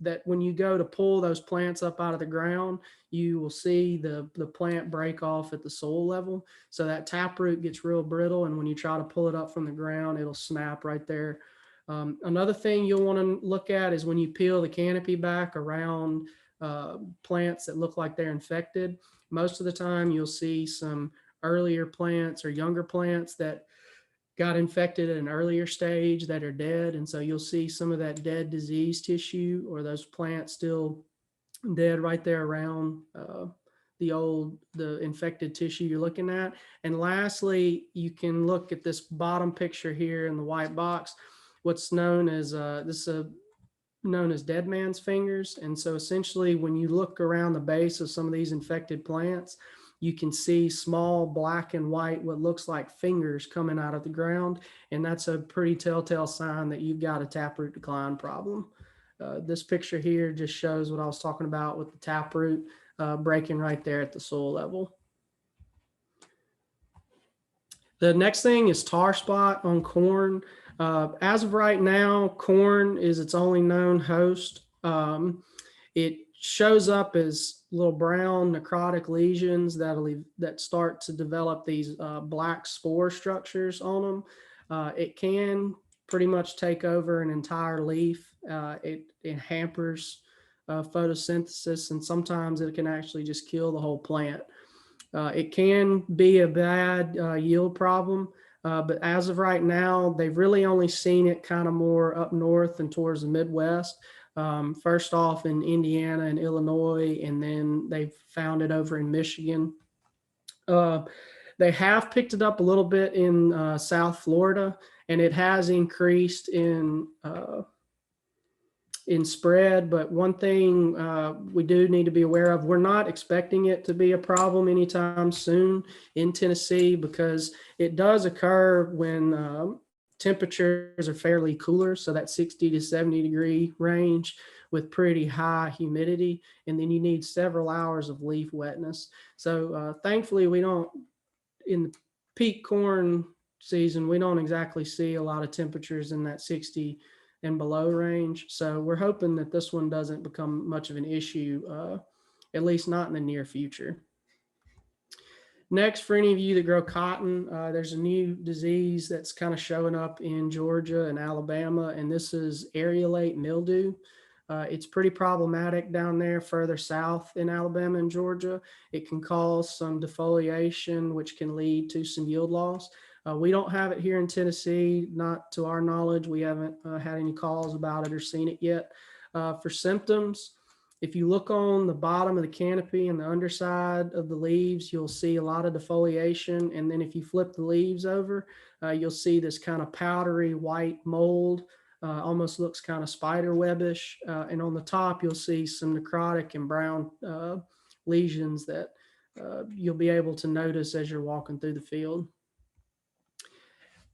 [SPEAKER 4] that when you go to pull those plants up out of the ground, you will see the plant break off at the soil level. So that taproot gets real brittle, and when you try to pull it up from the ground, it'll snap right there. Another thing you'll want to look at is when you peel the canopy back around plants that look like they're infected. Most of the time you'll see some earlier plants or younger plants that got infected at an earlier stage that are dead. And so you'll see some of that dead disease tissue or those plants still dead right there around the infected tissue you're looking at. And lastly, you can look at this bottom picture here in the white box, what's known as known as dead man's fingers. And so essentially when you look around the base of some of these infected plants, you can see small black and white, what looks like fingers coming out of the ground. And that's a pretty telltale sign that you've got a taproot decline problem. This picture here just shows what I was talking about with the taproot breaking right there at the soil level. The next thing is tar spot on corn. As of right now, corn is its only known host. It shows up as little brown necrotic lesions that start to develop these black spore structures on them. It can pretty much take over an entire leaf. It hampers photosynthesis, and sometimes it can actually just kill the whole plant. It can be a bad yield problem, but as of right now, they've really only seen it kind of more up north and towards the Midwest. First off in Indiana and Illinois, and then they've found it over in Michigan. They have picked it up a little bit in South Florida, and it has increased in spread. But one thing we do need to be aware of, we're not expecting it to be a problem anytime soon in Tennessee, because it does occur when temperatures are fairly cooler, so that 60 to 70 degree range, with pretty high humidity, and then you need several hours of leaf wetness. So thankfully, we don't, in the peak corn season, we don't exactly see a lot of temperatures in that 60 and below range. So we're hoping that this one doesn't become much of an issue, at least not in the near future. Next, for any of you that grow cotton, there's a new disease that's kind of showing up in Georgia and Alabama, and this is areolate mildew. It's pretty problematic down there further south in Alabama and Georgia. It can cause some defoliation, which can lead to some yield loss. We don't have it here in Tennessee, not to our knowledge. We haven't had any calls about it or seen it yet. For symptoms, if you look on the bottom of the canopy and the underside of the leaves, you'll see a lot of defoliation. And then if you flip the leaves over, you'll see this kind of powdery white mold, almost looks kind of spider webbish. And on the top, you'll see some necrotic and brown lesions that you'll be able to notice as you're walking through the field.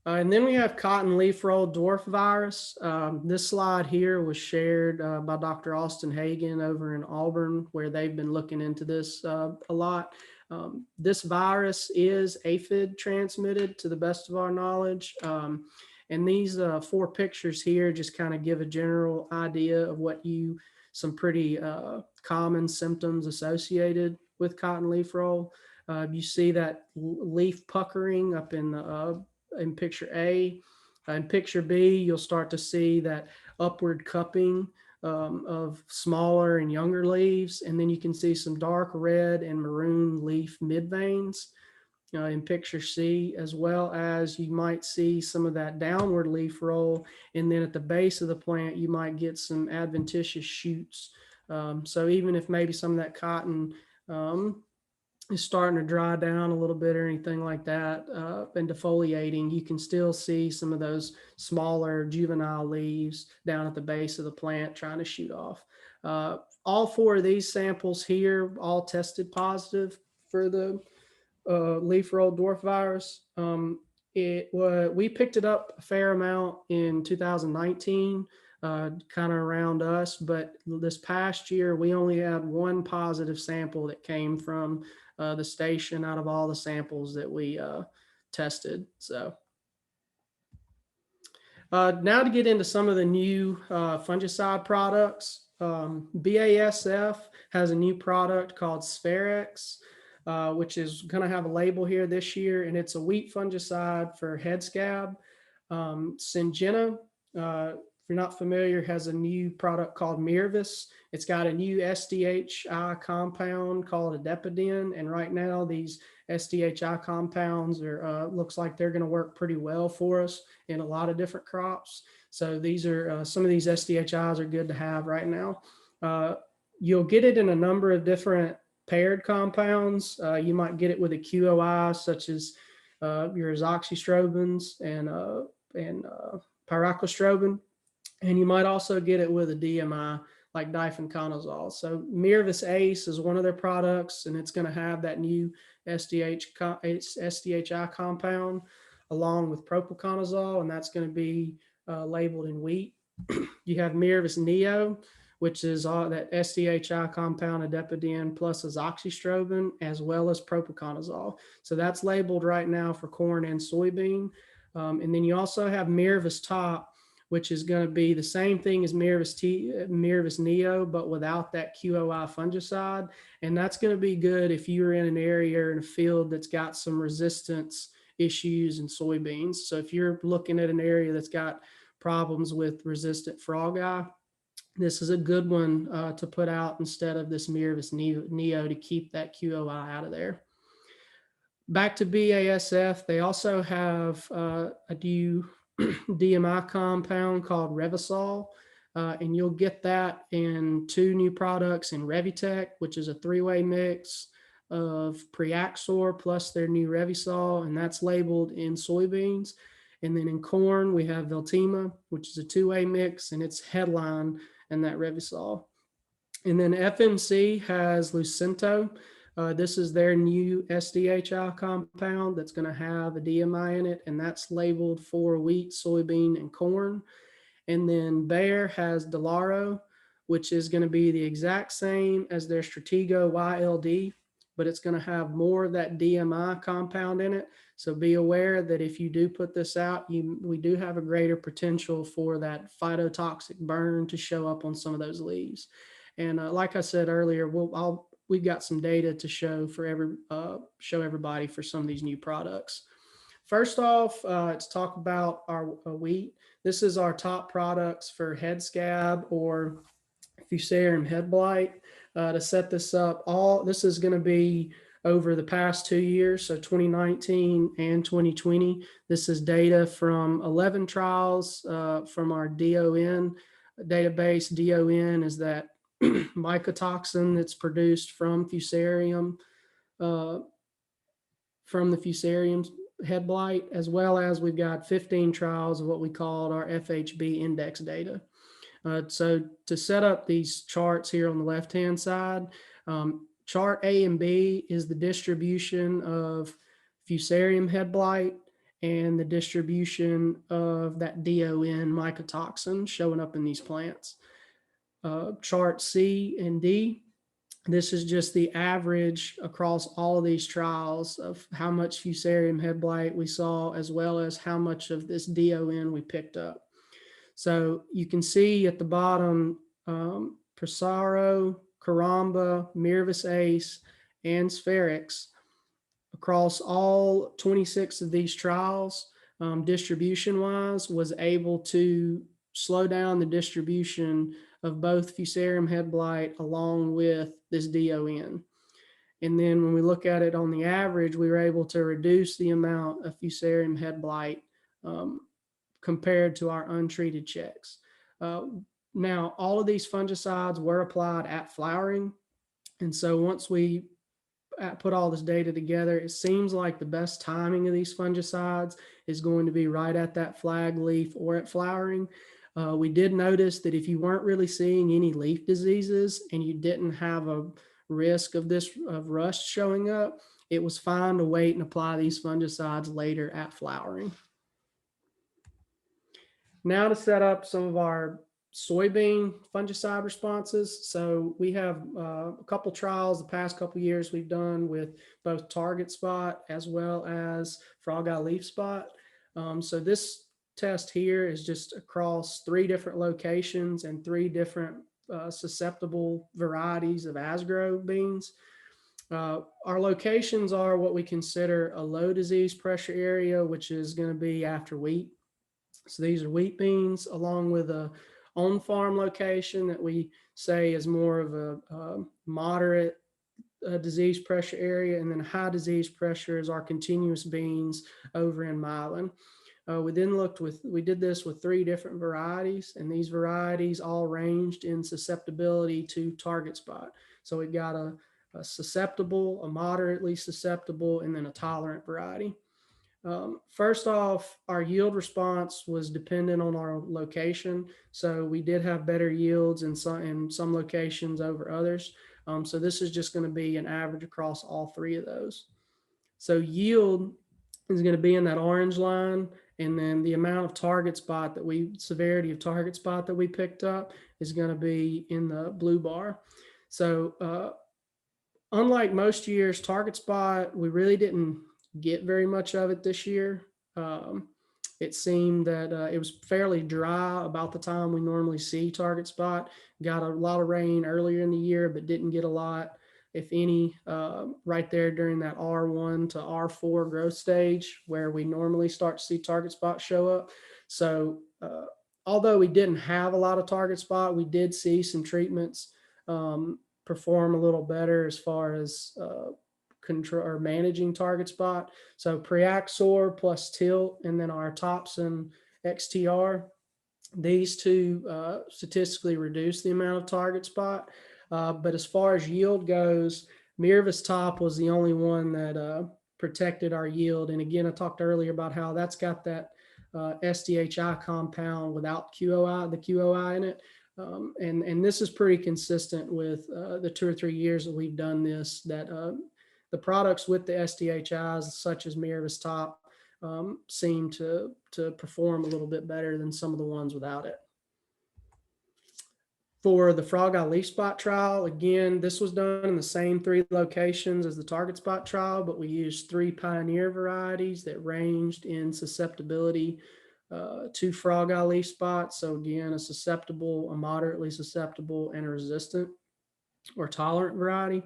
[SPEAKER 4] And then we have cotton leaf roll dwarf virus. This slide here was shared by Dr. Austin Hagen over in Auburn, where they've been looking into this a lot. This virus is aphid transmitted to the best of our knowledge. And these 4 pictures here just kind of give a general idea of some pretty common symptoms associated with cotton leaf roll. You see that leaf puckering up in picture A. In picture B, you'll start to see that upward cupping of smaller and younger leaves. And then you can see some dark red and maroon leaf midveins in picture C, as well as you might see some of that downward leaf roll. And then at the base of the plant, you might get some adventitious shoots. So even if maybe some of that cotton is starting to dry down a little bit or anything like that, and defoliating, you can still see some of those smaller juvenile leaves down at the base of the plant trying to shoot off. All 4 of these samples here all tested positive for the leaf roll dwarf virus. We picked it up a fair amount in 2019, kind of around us, but this past year we only had 1 positive sample that came from the station out of all the samples that we tested. So now to get into some of the new fungicide products. BASF has a new product called Spherex, which is going to have a label here this year, and it's a wheat fungicide for head scab. Syngenta, if you're not familiar, has a new product called Mirvis. It's got a new SDHI compound called adepidin, and right now these SDHI compounds are looks like they're going to work pretty well for us in a lot of different crops. So these are some of these SDHIs are good to have right now. You'll get it in a number of different paired compounds. You might get it with a QOI, such as your azoxystrobins and pyroxastrobin. And you might also get it with a DMI like difenconazole. So Mirvis Ace is one of their products, and it's going to have that new SDHI compound along with propiconazole, and that's going to be labeled in wheat. You have Mirvis Neo, which is that SDHI compound adepidin plus azoxystrobin, as well as propiconazole. So that's labeled right now for corn and soybean. And then you also have Mirvis Top, which is going to be the same thing as Mirvis Neo, but without that QOI fungicide. And that's going to be good if you're in an area or in a field that's got some resistance issues in soybeans. So if you're looking at an area that's got problems with resistant frog eye, this is a good one to put out instead of this Mirvis Neo to keep that QOI out of there. Back to BASF, they also have a new DMI compound called Revysol, and you'll get that in 2 new products in Revitec, which is a 3-way mix of Preaxor plus their new Revysol, and that's labeled in soybeans. And then in corn, we have Veltima, which is a 2-way mix, and it's Headline and that Revysol. And then FMC has Lucento. This is their new SDHI compound that's going to have a DMI in it, and that's labeled for wheat, soybean, and corn. And then Bayer has Delaro, which is going to be the exact same as their Stratego YLD, but it's going to have more of that DMI compound in it. So be aware that if you do put this out, we do have a greater potential for that phytotoxic burn to show up on some of those leaves. And like I said earlier, we've got some data to show for show everybody for some of these new products. First off, let's talk about our wheat. This is our top products for head scab or Fusarium head blight. To set this up, this is going to be over the past 2 years, so 2019 and 2020. This is data from 11 trials from our DON database. DON is that mycotoxin that's produced from Fusarium, from the Fusarium head blight, as well as we've got 15 trials of what we called our FHB index data. So to set up these charts here on the left-hand side, chart A and B is the distribution of Fusarium head blight and the distribution of that DON mycotoxin showing up in these plants. Chart C and D, this is just the average across all of these trials of how much Fusarium head blight we saw, as well as how much of this DON we picked up. So you can see at the bottom, Presaro, Caramba, Mirvis Ace, and Spherix, across all 26 of these trials, distribution-wise, was able to slow down the distribution of both Fusarium head blight along with this DON. And then when we look at it on the average, we were able to reduce the amount of Fusarium head blight compared to our untreated checks. Now, all of these fungicides were applied at flowering. And so once we put all this data together, it seems like the best timing of these fungicides is going to be right at that flag leaf or at flowering. We did notice that if you weren't really seeing any leaf diseases and you didn't have a risk of rust showing up, it was fine to wait and apply these fungicides later at flowering. Now to set up some of our soybean fungicide responses. So we have a couple trials the past couple years we've done with both target spot as well as frog eye leaf spot. So this test here is just across 3 different locations and 3 different susceptible varieties of Asgrow beans. Our locations are what we consider a low disease pressure area, which is going to be after wheat. So these are wheat beans, along with a on-farm location that we say is more of a moderate disease pressure area, and then high disease pressure is our continuous beans over in Milan. We did this with 3 different varieties, and these varieties all ranged in susceptibility to target spot. So we've got a susceptible, a moderately susceptible, and then a tolerant variety. First off, our yield response was dependent on our location. So we did have better yields in some locations over others. So this is just going to be an average across all 3 of those. So yield is going to be in that orange line. And then the amount of target spot severity of target spot that we picked up is going to be in the blue bar. So unlike most years, target spot, we really didn't get very much of it this year. It seemed that it was fairly dry about the time we normally see target spot. Got a lot of rain earlier in the year, but didn't get a lot, if any, right there during that R1 to R4 growth stage where we normally start to see target spot show up. So although we didn't have a lot of target spot, we did see some treatments perform a little better as far as control or managing target spot. So Preaxor plus Tilt, and then our Topsin XTR, these 2 statistically reduce the amount of target spot. But as far as yield goes, Mirvis Top was the only one that protected our yield. And again, I talked earlier about how that's got that SDHI compound without the QOI in it. And this is pretty consistent with the 2 or 3 years that we've done this, that the products with the SDHIs, such as Mirvis Top, seem to perform a little bit better than some of the ones without it. For the frog eye leaf spot trial, again, this was done in the same 3 locations as the target spot trial, but we used 3 pioneer varieties that ranged in susceptibility to frog eye leaf spot. So again, a susceptible, a moderately susceptible, and a resistant or tolerant variety.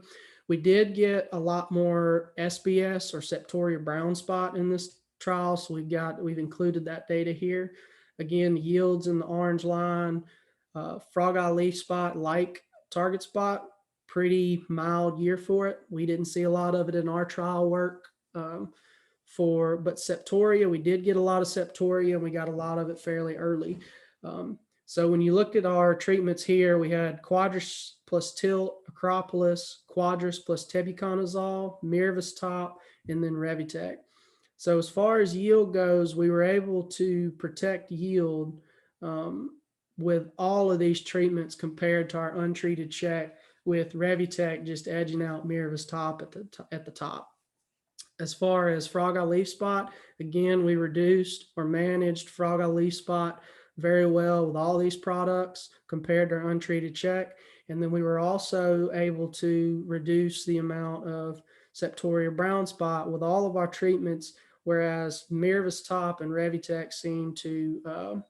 [SPEAKER 4] We did get a lot more SBS or Septoria brown spot in this trial, so we've included that data here. Again, the yields in the orange line. Frog eye leaf spot, like target spot, pretty mild year for it. We didn't see a lot of it in our trial work. But Septoria, we did get a lot of Septoria, and we got a lot of it fairly early. So when you look at our treatments here, we had Quadris plus Tilt, Acropolis, Quadris plus Tebuconazole, Mirvis Top, and then Revitec. So as far as yield goes, we were able to protect yield with all of these treatments compared to our untreated check, with Revitec just edging out Mirvis Top at the top. As far as frog eye leaf spot, again, we reduced or managed frog eye leaf spot very well with all these products compared to our untreated check. And then we were also able to reduce the amount of Septoria brown spot with all of our treatments, whereas Mirvis Top and Revitec seem to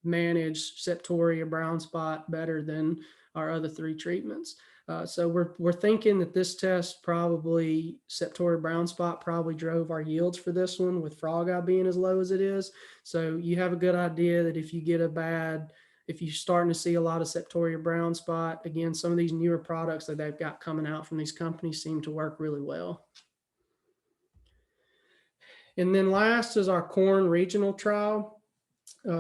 [SPEAKER 4] manage Septoria brown spot better than our other 3 treatments. So we're thinking that this test probably, Septoria brown spot probably drove our yields for this one, with frog eye being as low as it is. So you have a good idea that if you're starting to see a lot of Septoria brown spot, again, some of these newer products that they've got coming out from these companies seem to work really well. And then last is our corn regional trial.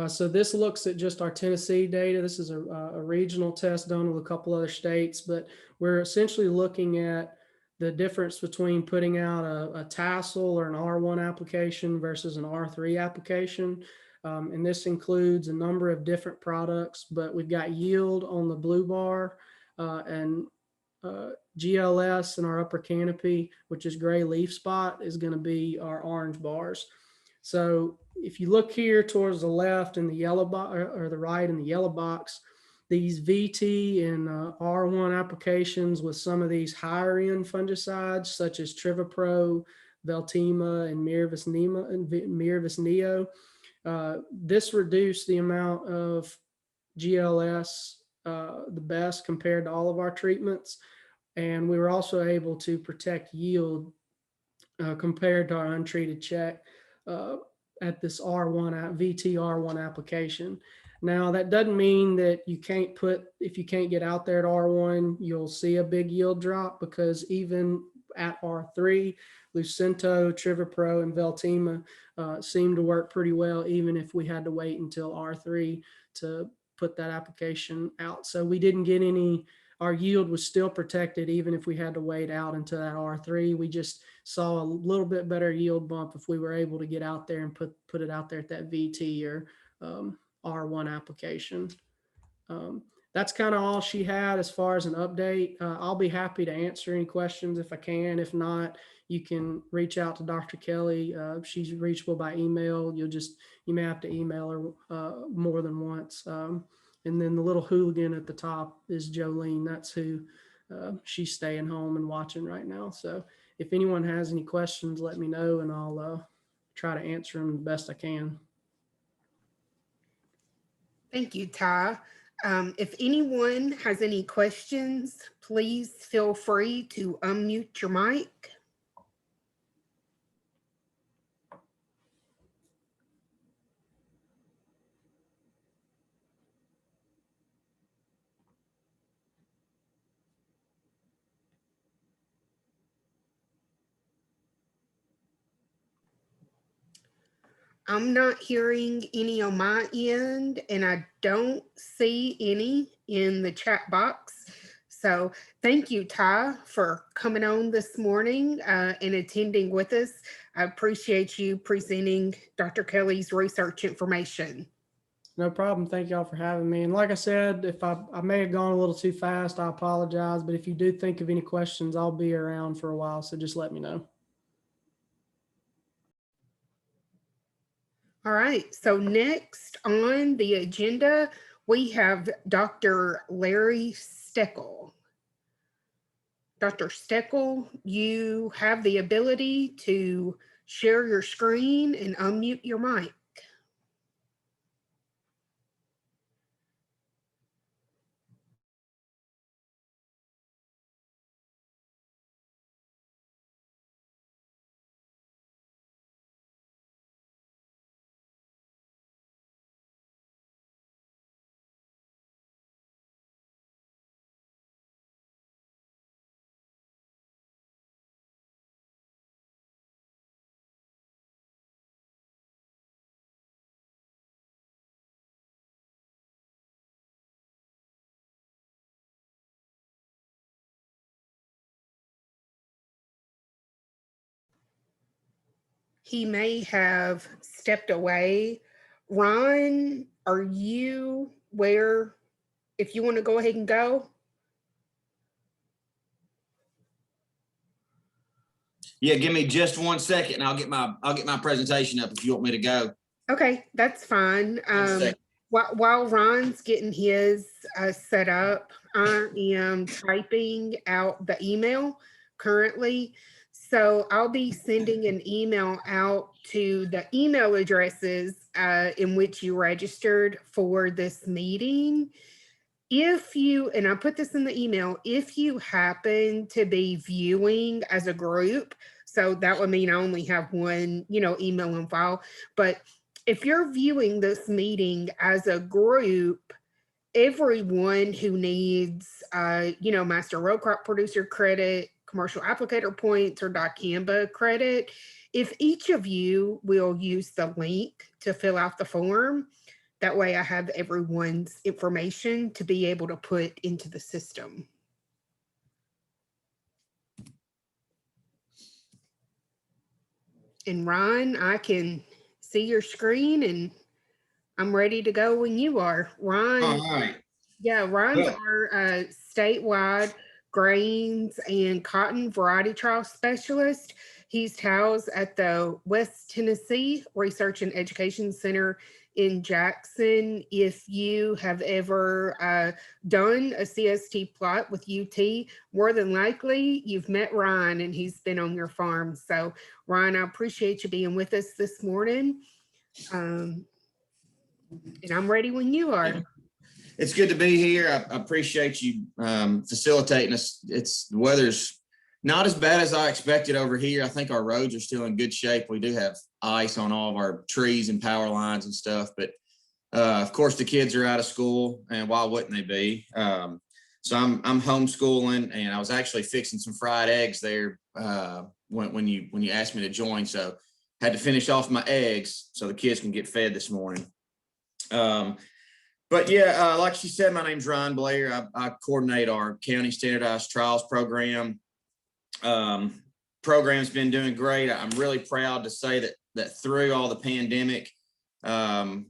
[SPEAKER 4] So this looks at just our Tennessee data. This is a regional test done with a couple other states, but we're essentially looking at the difference between putting out a tassel or an R1 application versus an R3 application. And this includes a number of different products, but we've got yield on the blue bar and GLS in our upper canopy, which is gray leaf spot, is going to be our orange bars. So if you look here towards the left in the yellow box, or the right in the yellow box, these VT and R1 applications with some of these higher end fungicides such as Trivapro, Veltima, and Mirvis Neo, this reduced the amount of GLS the best compared to all of our treatments. And we were also able to protect yield compared to our untreated check at this VT R1 application. Now, that doesn't mean that if you can't get out there at R1, you'll see a big yield drop, because even at R3, Lucento, Trivapro, and Veltima seem to work pretty well, even if we had to wait until R3 to put that application out. So we didn't get our yield was still protected even if we had to wait out until that R3. We just saw a little bit better yield bump if we were able to get out there and put it out there at that VT or R1 application. That's kind of all she had as far as an update. I'll be happy to answer any questions if I can. If not, you can reach out to Dr. Kelly. She's reachable by email. You may have to email her more than once. And then the little hooligan at the top is Jolene. That's who she's staying home and watching right now. So if anyone has any questions, let me know, and I'll try to answer them the best I can.
[SPEAKER 1] Thank you, Ty. If anyone has any questions, please feel free to unmute your mic. I'm not hearing any on my end, and I don't see any in the chat box. So thank you, Ty, for coming on this morning and attending with us. I appreciate you presenting Dr. Kelly's research information.
[SPEAKER 4] No problem. Thank y'all for having me. And like I said, if I may have gone a little too fast, I apologize. But if you do think of any questions, I'll be around for a while. So just let me know. All
[SPEAKER 1] right. So next on the agenda, we have Dr. Larry Steckel. Dr. Steckel, you have the ability to share your screen and unmute your mic. He may have stepped away. Ron, are you where, if you want to go ahead and go?
[SPEAKER 5] Yeah, give me just 1 second and I'll get my presentation up if you want me to go.
[SPEAKER 1] Okay, that's fine.
[SPEAKER 5] 1 second.
[SPEAKER 1] While Ron's getting his set up, I am typing out the email currently. So I'll be sending an email out to the email addresses in which you registered for this meeting. If you, and I put this in the email, if you happen to be viewing as a group, so that would mean I only have one, email on file, but if you're viewing this meeting as a group, everyone who needs, master row crop producer credit, commercial applicator points, or dicamba credit, if each of you will use the link to fill out the form, that way I have everyone's information to be able to put into the system. And Ron, I can see your screen and I'm ready to go when you are. Ron,
[SPEAKER 5] All right.
[SPEAKER 1] yeah, Ron's our statewide grains and cotton variety trial specialist. He's housed at the West Tennessee Research and Education Center in Jackson. If you have ever done a CST plot with UT, more than likely you've met Ryan and he's been on your farm. So Ryan, I appreciate you being with us this morning. And I'm ready when you are.
[SPEAKER 5] It's good to be here. I appreciate you facilitating us. The weather's not as bad as I expected over here. I think our roads are still in good shape. We do have ice on all of our trees and power lines and stuff, but of course the kids are out of school, and why wouldn't they be? So I'm homeschooling, and I was actually fixing some fried eggs there when you asked me to join. So had to finish off my eggs so the kids can get fed this morning. But yeah, like she said, my name's Ryan Blair. I coordinate our county standardized trials program. Program's been doing great. I'm really proud to say that through all the pandemic,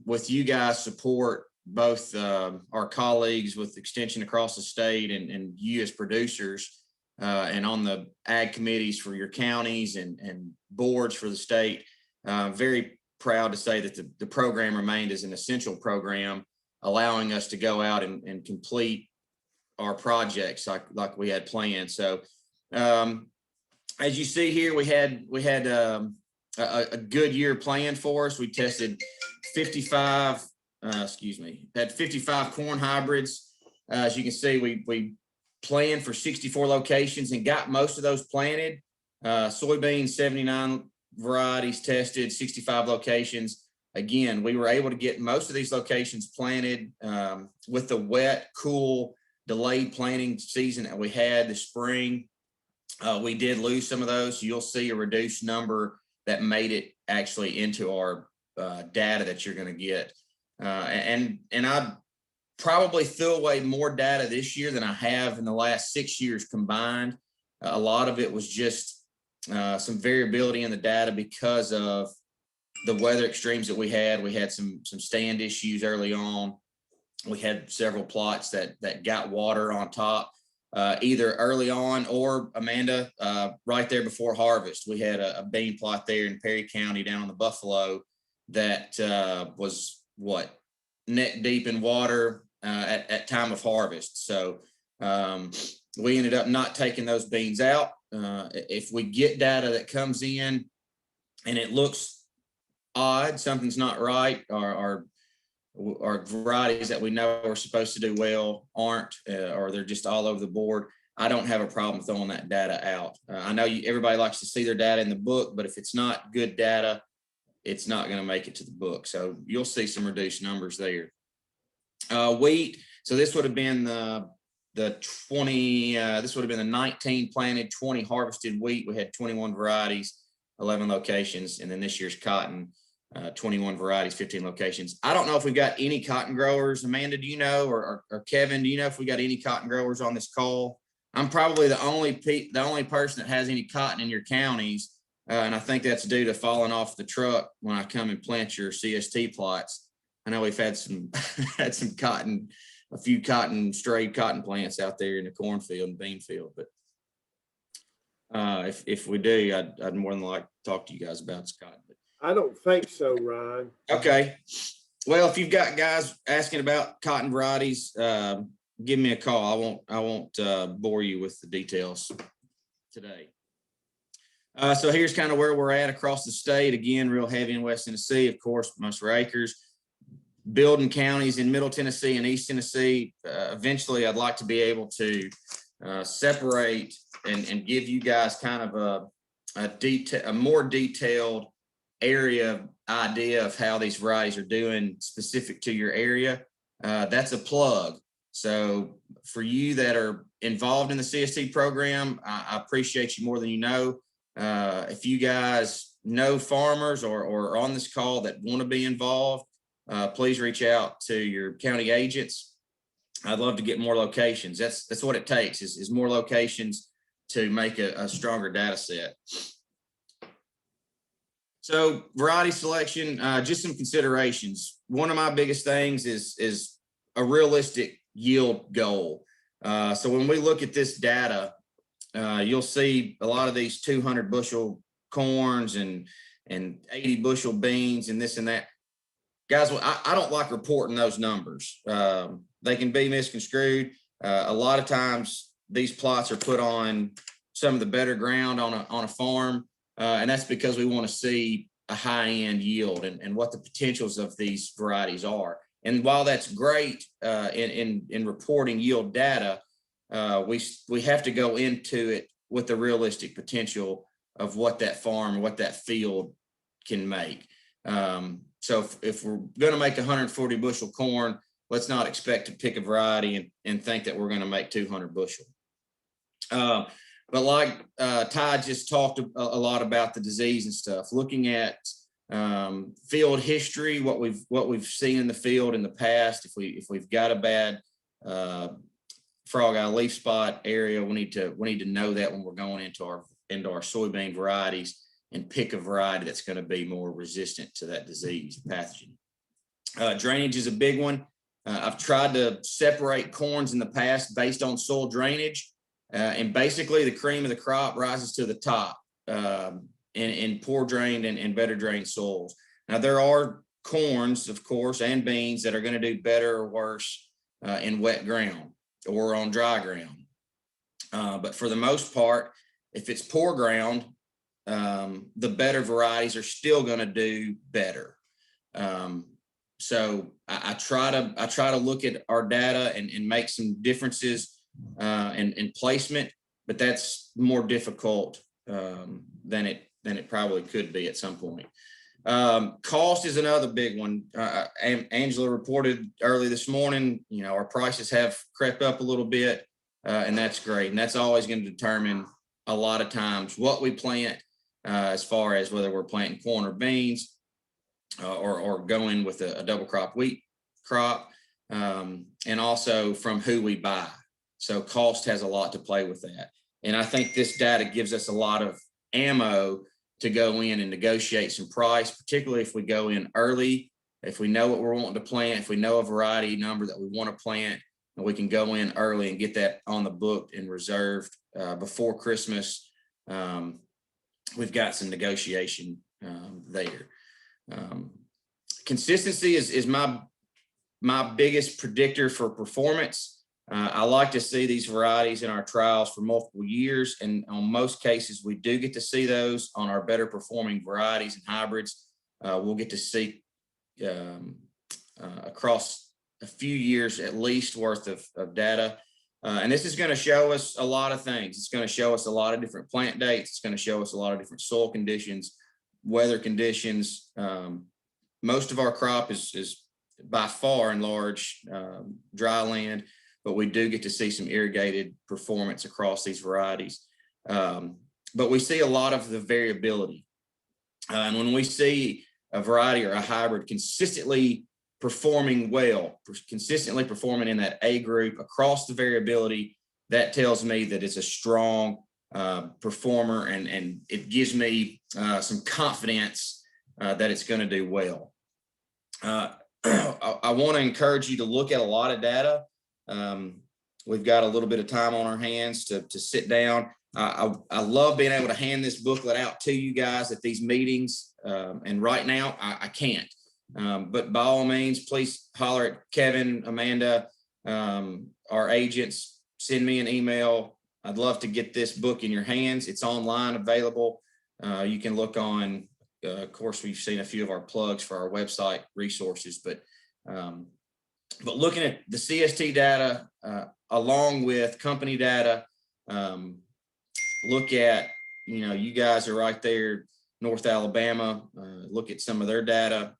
[SPEAKER 5] with you guys' support, both our colleagues with extension across the state and you as producers, and on the ag committees for your counties and boards for the state, very proud to say that the program remained as an essential program, allowing us to go out and complete our projects like we had planned. So as you see here, we had a good year planned for us. We tested 55 corn hybrids. As you can see, we planned for 64 locations and got most of those planted. Soybean, 79 varieties tested, 65 locations. Again, we were able to get most of these locations planted with the wet, cool, delayed planting season that we had this spring. We did lose some of those. So you'll see a reduced number that made it actually into our data that you're going to get. And I probably threw away more data this year than I have in the last 6 years combined. A lot of it was just some variability in the data because of the weather extremes that we had. We had some stand issues early on. We had several plots that got water on top, either early on or, Amanda, right there before harvest. We had a bean plot there in Perry County down on the Buffalo that was neck deep in water at time of harvest. So we ended up not taking those beans out. If we get data that comes in and it looks odd, something's not right, or varieties that we know are supposed to do well aren't, or they're just all over the board, I don't have a problem throwing that data out. I know everybody likes to see their data in the book, but if it's not good data, it's not going to make it to the book. So you'll see some reduced numbers there. Wheat. So this would have been the 20, this would have been the 19 planted, 20 harvested wheat. We had 21 varieties, 11 locations. And then this year's cotton, 21 varieties, 15 locations. I don't know if we've got any cotton growers. Amanda, do you know, or Kevin, do you know if we got any cotton growers on this call? I'm probably the only person that has any cotton in your counties. And I think that's due to falling off the truck when I come and plant your CST plots. I know we've had some cotton, a few strayed cotton plants out there in the cornfield and bean field. But if we do, I'd more than like to talk to you guys about this cotton.
[SPEAKER 3] I don't think so, Ryan.
[SPEAKER 5] Okay. Well, if you've got guys asking about cotton varieties, give me a call. I won't bore you with the details today. So here's kind of where we're at across the state. Again, real heavy in West Tennessee, of course, most of our acres. Building counties in Middle Tennessee and East Tennessee. Eventually, I'd like to be able to separate and give you guys kind of a more detailed area idea of how these varieties are doing specific to your area. That's a plug. So for you that are involved in the CST program, I appreciate you more than you know. If you guys know farmers or are on this call that want to be involved, please reach out to your county agents. I'd love to get more locations. That's what it takes is more locations to make a stronger data set. So variety selection, just some considerations. One of my biggest things is a realistic yield goal. So when we look at this data, you'll see a lot of these 200 bushel corns and 80 bushel beans and this and that. Guys, I don't like reporting those numbers. They can be misconstrued. A lot of times these plots are put on some of the better ground on a farm. And that's because we want to see a high-end yield and what the potentials of these varieties are. And while that's great in reporting yield data, we have to go into it with the realistic potential of what that farm, what that field can make. So if we're going to make 140 bushel corn, let's not expect to pick a variety and think that we're going to make 200 bushel. But like Ty just talked a lot about the disease and stuff, looking at field history, what we've seen in the field in the past. If we've got a bad frog eye leaf spot area, we need to know that when we're going into our soybean varieties and pick a variety that's going to be more resistant to that disease pathogen. Drainage is a big one. I've tried to separate corns in the past based on soil drainage. And basically the cream of the crop rises to the top in poor drained and better drained soils. Now there are corns, of course, and beans that are going to do better or worse in wet ground or on dry ground. But for the most part, if it's poor ground, the better varieties are still going to do better. So I try to look at our data and make some differences in placement, but that's more difficult than it probably could be at some point. Cost is another big one. Angela reported early this morning, our prices have crept up a little bit, and that's great. And that's always going to determine a lot of times what we plant, as far as whether we're planting corn or beans, or going with a double crop wheat crop, and also from who we buy. So cost has a lot to play with that. And I think this data gives us a lot of ammo to go in and negotiate some price, particularly if we go in early, if we know what we're wanting to plant, if we know a variety number that we want to plant, and we can go in early and get that on the book and reserved before Christmas. We've got some negotiation there. Consistency is my my biggest predictor for performance. I like to see these varieties in our trials for multiple years, and on most cases, we do get to see those on our better performing varieties and hybrids. We'll get to see across a few years at least worth of data. And this is going to show us a lot of things. It's going to show us a lot of different plant dates. It's going to show us a lot of different soil conditions, weather conditions. Most of our crop is by far and large dry land, but we do get to see some irrigated performance across these varieties. But we see a lot of the variability. And when we see a variety or a hybrid consistently performing well, consistently performing in that A group across the variability, that tells me that it's a strong performer, and it gives me some confidence that it's going to do well. I want to encourage you to look at a lot of data. We've got a little bit of time on our hands to sit down. I love being able to hand this booklet out to you guys at these meetings. And right now I can't. But by all means, please holler at Kevin, Amanda, our agents, send me an email. I'd love to get this book in your hands. It's online available. You can look on, of course, we've seen a few of our plugs for our website resources, but looking at the CST data along with company data, look at, you guys are right there, North Alabama, look at some of their data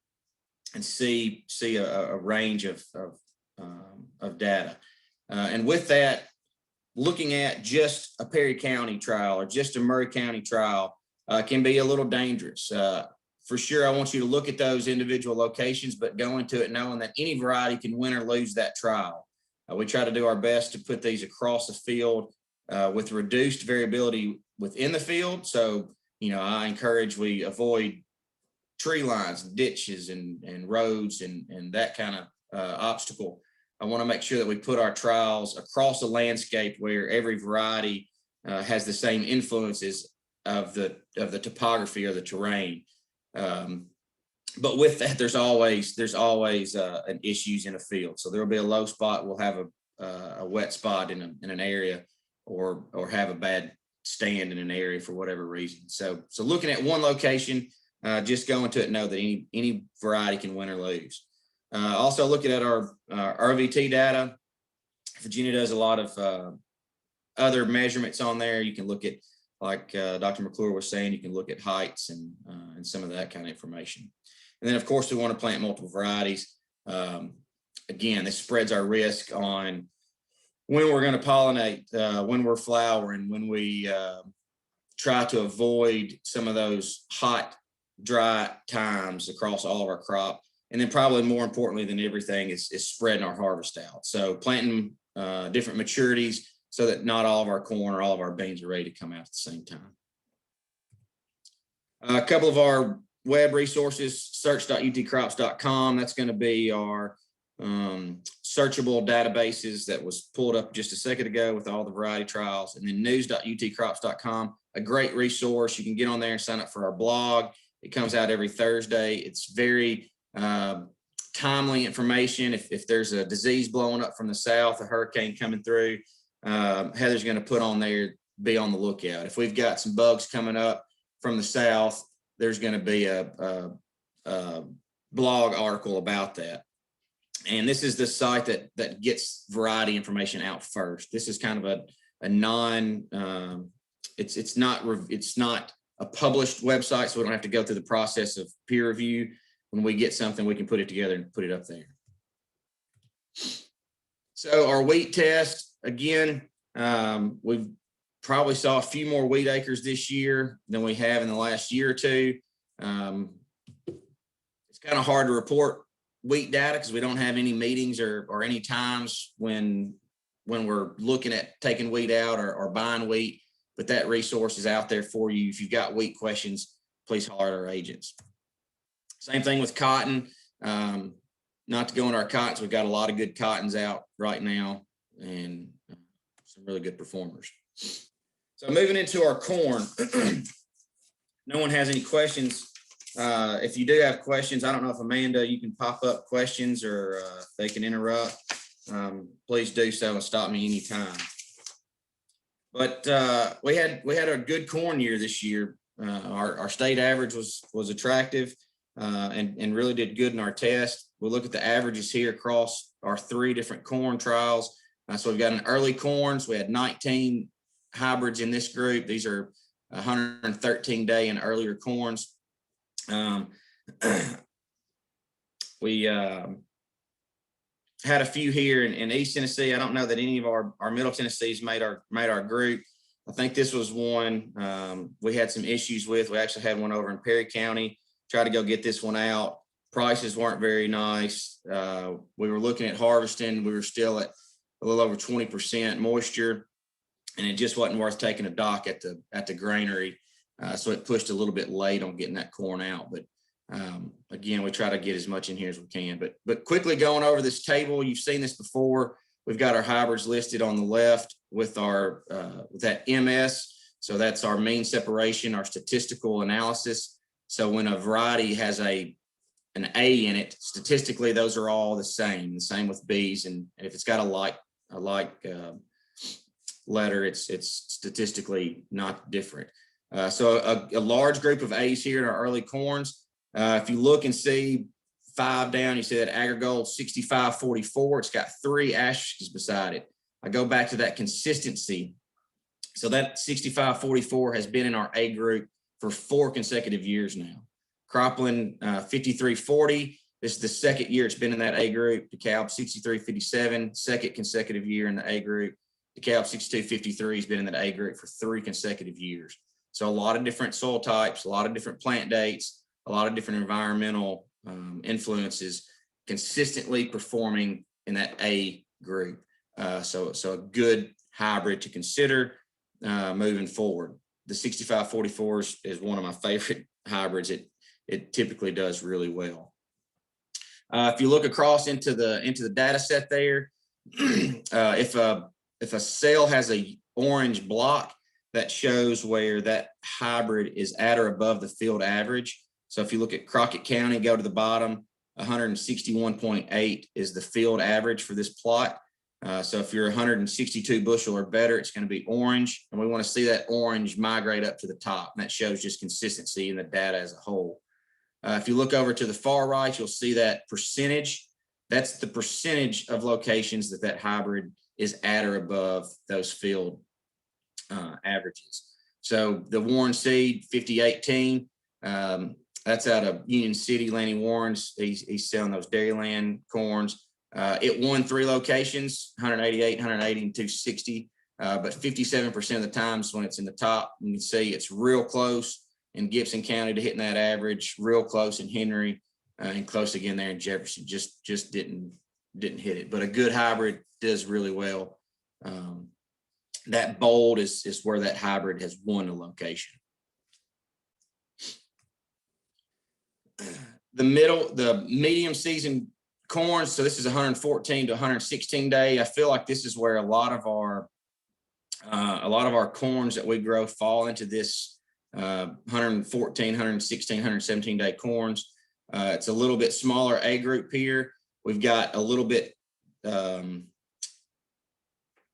[SPEAKER 5] and see a range of data. And with that, looking at just a Perry County trial or just a Murray County trial can be a little dangerous. For sure, I want you to look at those individual locations, but go into it knowing that any variety can win or lose that trial. We try to do our best to put these across the field with reduced variability within the field. So, I encourage we avoid tree lines, ditches, and roads and that kind of obstacle. I want to make sure that we put our trials across a landscape where every variety has the same influences of the topography or the terrain. But with that, there's always an issues in a field. So there'll be a low spot. We'll have a wet spot in an area, or have a bad stand in an area for whatever reason. So looking at one location, just go into it, know that any variety can win or lose. Also looking at our RVT data, Virginia does a lot of other measurements on there. You can look at, like Dr. McClure was saying, you can look at heights and some of that kind of information. And then of course we want to plant multiple varieties. Again, this spreads our risk on when we're going to pollinate, when we're flowering, when we try to avoid some of those hot, dry times across all of our crop. And then probably more importantly than everything is spreading our harvest out. So planting different maturities so that not all of our corn or all of our beans are ready to come out at the same time. A couple of our web resources, search.utcrops.com. That's going to be our searchable databases that was pulled up just a second ago with all the variety trials. And then news.utcrops.com, a great resource. You can get on there and sign up for our blog. It comes out every Thursday. It's very timely information. If there's a disease blowing up from the south, a hurricane coming through, Heather's going to put on there, be on the lookout. If we've got some bugs coming up from the south, there's going to be a blog article about that. And this is the site that gets variety information out first. This is kind of a non, it's not a published website, so we don't have to go through the process of peer review. When we get something, we can put it together and put it up there. So our wheat test, again, we've probably saw a few more wheat acres this year than we have in the last year or two. It's kind of hard to report wheat data because we don't have any meetings or any times when we're looking at taking wheat out or buying wheat, but that resource is out there for you. If you've got wheat questions, please holler at our agents. Same thing with cotton. Not to go into our cottons, we've got a lot of good cottons out right now and some really good performers. So moving into our corn, no one has any questions If you do have questions, I don't know if Amanda, you can pop up questions or they can interrupt. Please do so and stop me anytime. But we had a good corn year this year. Our state average was attractive and really did good in our test. We look at the averages here across our 3 different corn trials. So we've got an early corns. We had 19 hybrids in this group. These are 113 day and earlier corns. We had a few here in East Tennessee. I don't know that any of our Middle Tennessee's made our group. I think this was one we had some issues with. We actually had one over in Perry County. Tried to go get this one out. Prices weren't very nice. We were looking at harvesting. We were still at a little over 20% moisture, and it just wasn't worth taking a dock at the granary. So it pushed a little bit late on getting that corn out. But again, we try to get as much in here as we can. But quickly going over this table, you've seen this before. We've got our hybrids listed on the left with our with that MS. So that's our mean separation, our statistical analysis. So when a variety has an A in it, statistically, those are all the same with B's. And if it's got a like letter, it's statistically not different. So a large group of A's here in our early corns. If you look and see 5 down, you see that aggregate 6544. It's got 3 asterisks beside it. I go back to that consistency. So that 6544 has been in our A group for 4 consecutive years now. Cropland 5340. This is the second year it's been in that A group. DeKalb 6357, second consecutive year in the A group. DeKalb 6253 has been in that A group for 3 consecutive years. So a lot of different soil types, a lot of different plant dates, a lot of different environmental influences consistently performing in that A group. So a good hybrid to consider moving forward. The 6544 is one of my favorite hybrids. It typically does really well. If you look across into the data set there, if a cell has a orange block, that shows where that hybrid is at or above the field average. So if you look at Crockett County, go to the bottom, 161.8 is the field average for this plot. So if you're 162 bushel or better, it's going to be orange. And we want to see that orange migrate up to the top. And that shows just consistency in the data as a whole. If you look over to the far right, you'll see that percentage. That's the percentage of locations that hybrid is at or above those field averages. So the Warren seed 5018, that's out of Union City. Lanny Warren's, he's selling those Dairyland corns. It won 3 locations, 188, 180, and 260. But 57% of the times when it's in the top, you can see it's real close in Gibson County to hitting that average, real close in Henry, and close again there in Jefferson. Just didn't hit it. But a good hybrid does really well. That bold is where that hybrid has won a location. The medium season corn. So this is 114 to 116 day. I feel like this is where a lot of our corns that we grow fall into this 114, 116, 117 day corns. It's a little bit smaller A group here. We've got a little bit,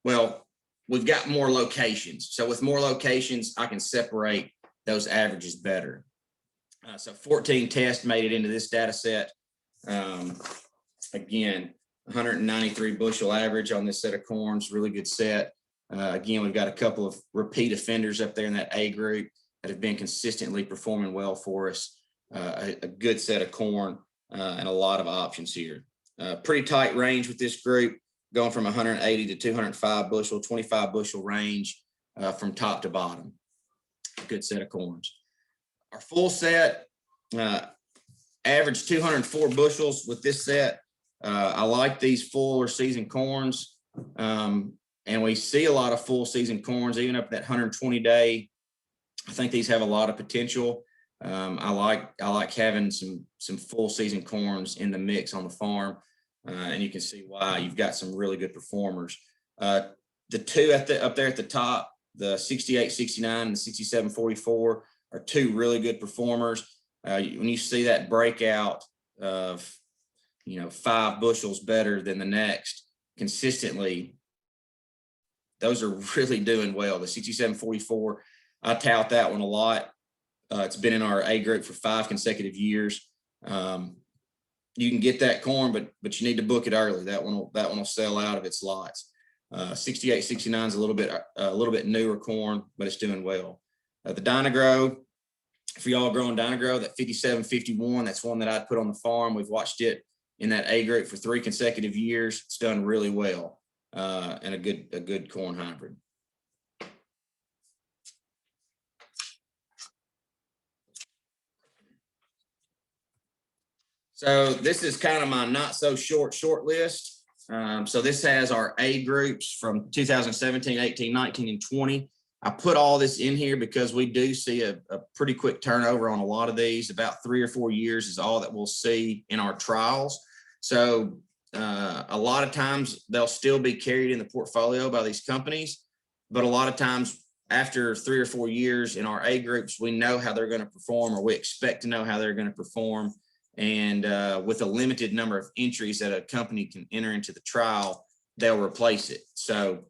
[SPEAKER 5] we've got more locations. So with more locations, I can separate those averages better. So 14 tests made it into this data set. Again, 193 bushel average on this set of corns, really good set. Again, we've got a couple of repeat offenders up there in that A group that have been consistently performing well for us. A good set of corn and a lot of options here. Pretty tight range with this group, going from 180 to 205 bushel, 25 bushel range from top to bottom. Good set of corns. Our full set averaged 204 bushels with this set. I like these fuller season corns, and we see a lot of full season corns, even up that 120 day. I think these have a lot of potential. I like having some full season corns in the mix on the farm, and you can see why. You've got some really good performers. The two up there at the top, the 6869 and the 6744 are 2 really good performers. When you see that breakout of, 5 bushels better than the next consistently, those are really doing well. The 6744, I tout that one a lot. It's been in our A group for 5 consecutive years. You can get that corn, but you need to book it early. That one will sell out of its lots. 6869 is a little bit newer corn, but it's doing well. The Dynagrow, for y'all growing Dynagrow, that 5751, that's one that I'd put on the farm. We've watched it in that A group for 3 consecutive years. It's done really well, and a good corn hybrid. So this is kind of my not so short list. So this has our A groups from 2017, 18, 19, and 20. I put all this in here because we do see a pretty quick turnover on a lot of these. About 3 or 4 years is all that we'll see in our trials. So a lot of times they'll still be carried in the portfolio by these companies, but a lot of times after 3 or 4 years in our A groups, we know how they're going to perform, or we expect to know how they're going to perform. And with a limited number of entries that a company can enter into the trial, they'll replace it. So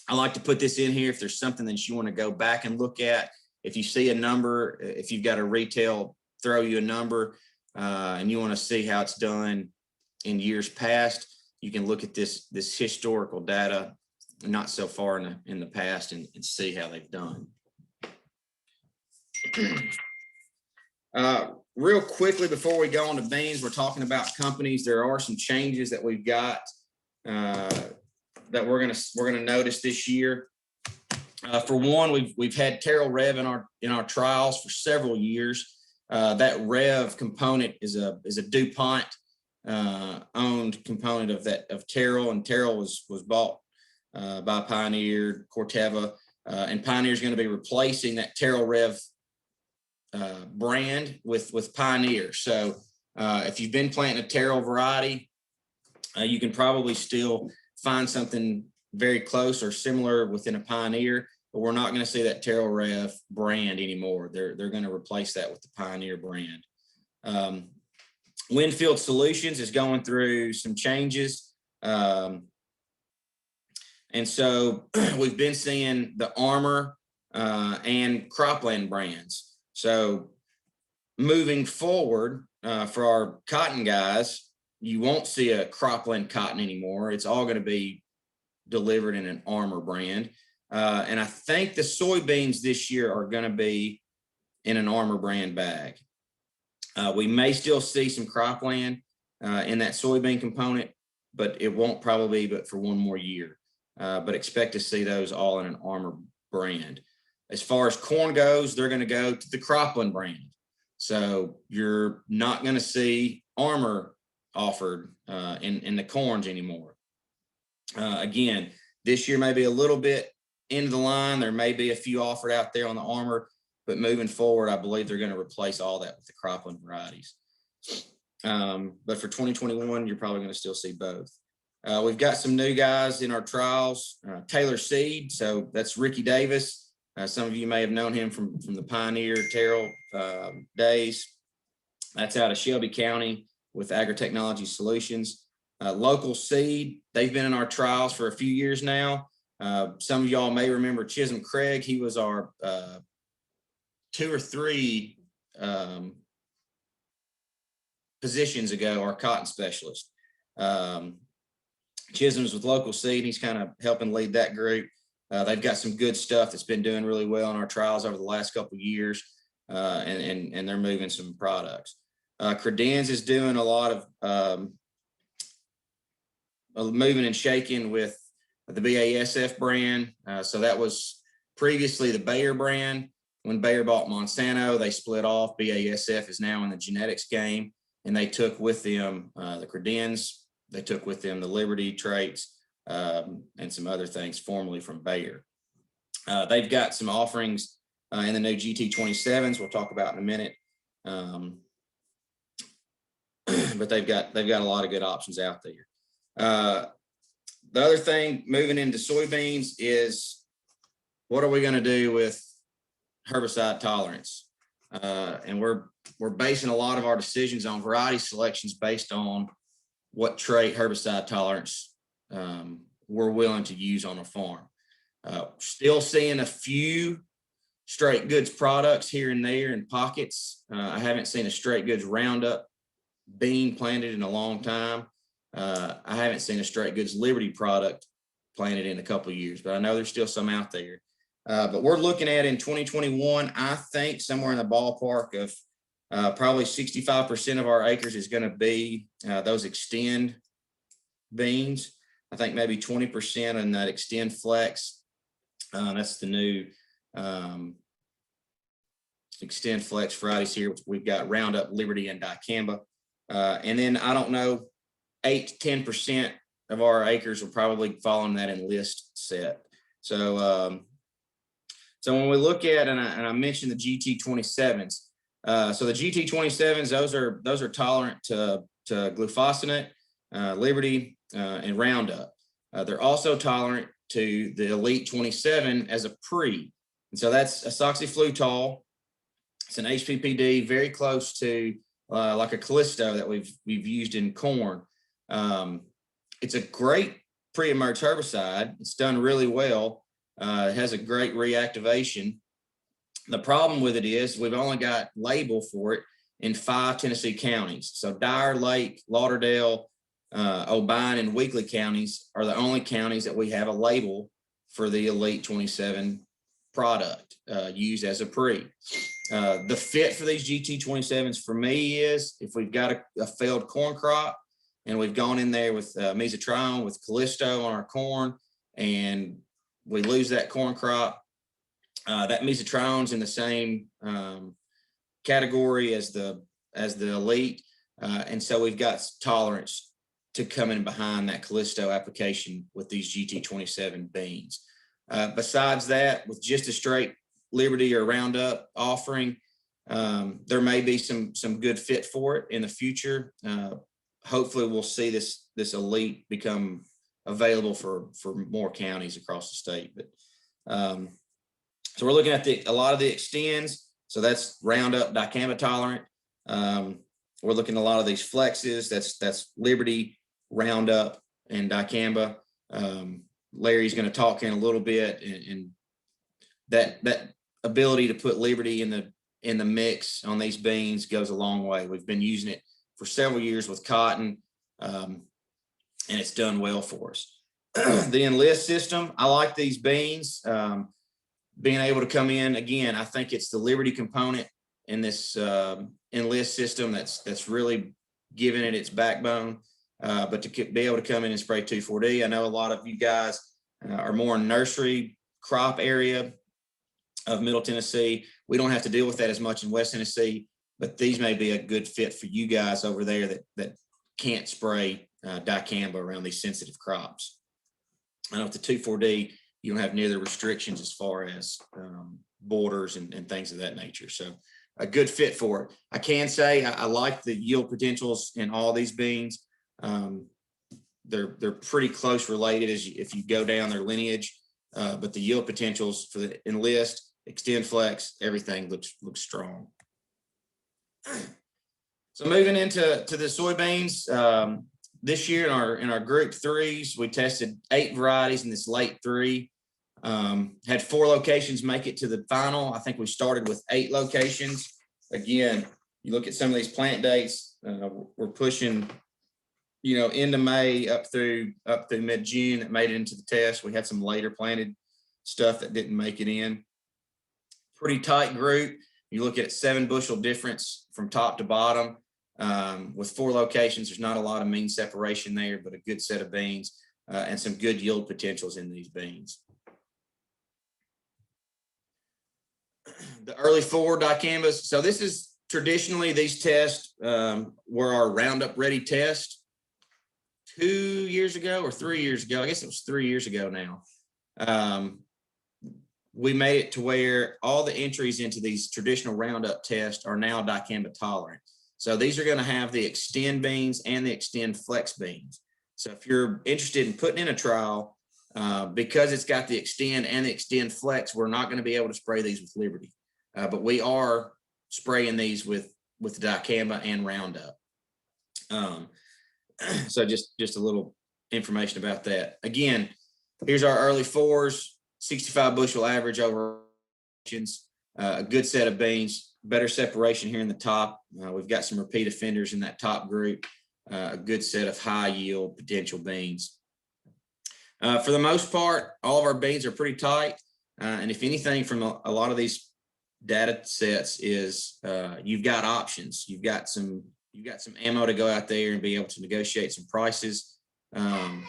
[SPEAKER 5] I like to put this in here if there's something that you want to go back and look at. If you see a number, if you've got a retail throw you a number and you want to see how it's done in years past, you can look at this historical data, not so far in the past, and see how they've done. Real quickly, before we go on to beans, we're talking about companies. There are some changes that we've got that we're gonna notice this year. For one, we've had Terrell Rev in our trials for several years. That Rev component is a DuPont owned component of Terrell, and Terrell was bought by Pioneer, Corteva, and Pioneer is going to be replacing that Terrell Rev brand with Pioneer. So if you've been planting a Terrell variety, you can probably still find something very close or similar within a Pioneer, but we're not going to see that Terrell Rev brand anymore. They're going to replace that with the Pioneer brand. Winfield Solutions is going through some changes. And so we've been seeing the Armor and Cropland brands. So moving forward for our cotton guys, you won't see a Cropland cotton anymore. It's all going to be delivered in an Armor brand. And I think the soybeans this year are going to be in an Armor brand bag. We may still see some Cropland in that soybean component, but it won't probably be but for one more year. But expect to see those all in an Armor brand. As far as corn goes, they're going to go to the Cropland brand. So you're not going to see Armor offered in the corns anymore. Again, this year may be a little bit into the line. There may be a few offered out there on the Armor, but moving forward, I believe they're going to replace all that with the Cropland varieties. But for 2021, you're probably going to still see both. We've got some new guys in our trials, Taylor Seed. So that's Ricky Davis. Some of you may have known him from the Pioneer Terrell days. That's out of Shelby County with Agri-Technology Solutions. Local Seed, they've been in our trials for a few years now. Some of y'all may remember Chisholm Craig. He was our 2 or 3 positions ago, our cotton specialist. Chisholm's with Local Seed. He's kind of helping lead that group. They've got some good stuff that's been doing really well in our trials over the last couple of years, and they're moving some products. Credenz is doing a lot of moving and shaking with the BASF brand. So that was previously the Bayer brand. When Bayer bought Monsanto, they split off. BASF is now in the genetics game, and they took with them the Credenz. They took with them the Liberty traits and some other things formerly from Bayer. They've got some offerings in the new GT27s we'll talk about in a minute. But they've got a lot of good options out there. The other thing moving into soybeans is, what are we going to do with herbicide tolerance? And we're basing a lot of our decisions on variety selections based on what trait herbicide tolerance we're willing to use on a farm. Still seeing a few straight goods products here and there in pockets. I haven't seen a straight goods Roundup bean planted in a long time. I haven't seen a straight goods Liberty product planted in a couple of years, but I know there's still some out there. But we're looking at in 2021, I think somewhere in the ballpark of probably 65% of our acres is going to be those Extend beans. I think maybe 20% in that Extend Flex. That's the new Extend Flex varieties here. We've got Roundup, Liberty, and Dicamba. And then I don't know, 8 to 10% of our acres will probably fall in that Enlist set. So so when we look at, and I mentioned the GT27s. So the GT27s, those are tolerant to glufosinate, Liberty, and Roundup. They're also tolerant to the Elite 27 as a pre. And so that's azoxyflutol. It's an HPPD, very close to like a Callisto that we've used in corn. It's a great pre-emerge herbicide. It's done really well. It has a great reactivation. The problem with it is we've only got label for it in 5 Tennessee counties. So Dyer, Lake, Lauderdale, O'Bine, and Weakley counties are the only counties that we have a label for the Elite 27 product used as a pre. The fit for these GT27s for me is if we've got a failed corn crop and we've gone in there with mesotrione, with Callisto on our corn, and we lose that corn crop, that mesotrione's in the same category as the Elite, and so we've got tolerance to come in behind that Callisto application with these GT27 beans. Besides that, with just a straight Liberty or Roundup offering, there may be some good fit for it in the future. Hopefully we'll see this Elite become available for more counties across the state. But so we're looking at a lot of the Extends. So that's Roundup, Dicamba tolerant. We're looking at a lot of these flexes. That's Liberty, Roundup, and Dicamba. Larry's going to talk in a little bit, and that ability to put Liberty in the mix on these beans goes a long way. We've been using it for several years with cotton, and it's done well for us. The Enlist system, I like these beans. Being able to come in, again, I think it's the Liberty component in this Enlist system that's really giving it its backbone. But to be able to come in and spray 2,4-D, I know a lot of you guys are more in nursery crop area of Middle Tennessee. We don't have to deal with that as much in West Tennessee, but these may be a good fit for you guys over there that can't spray dicamba around these sensitive crops. I know with the 2,4-D, you don't have near the restrictions as far as borders and things of that nature. So a good fit for it. I can say I like the yield potentials in all these beans. They're pretty close related if you go down their lineage, but the yield potentials for the Enlist, Extend Flex, everything looks strong. So moving into the soybeans, this year in our group 3s, we tested 8 varieties in this late 3. Had 4 locations make it to the final. I think we started with 8 locations. Again, you look at some of these plant dates, we're pushing, into May up through mid-June that made it into the test. We had some later planted stuff that didn't make it in. Pretty tight group. You look at 7 bushel difference from top to bottom. With 4 locations, there's not a lot of mean separation there, but a good set of beans and some good yield potentials in these beans. The early 4 dicambas. So this is traditionally these tests were our Roundup Ready test 2 years ago or 3 years ago. I guess it was 3 years ago now. We made it to where all the entries into these traditional Roundup tests are now dicamba tolerant. So these are going to have the Extend beans and the Extend Flex beans. So if you're interested in putting in a trial, because it's got the Extend and the Extend Flex, we're not going to be able to spray these with Liberty. But we are spraying these with dicamba and Roundup. So just a little information about that. Again, here's our early fours, 65 bushel average over a good set of beans, better separation here in the top. We've got some repeat offenders in that top group, a good set of high yield potential beans. For the most part, all of our beans are pretty tight. And if anything from a lot of these data sets is you've got options. You've got some ammo to go out there and be able to negotiate some prices and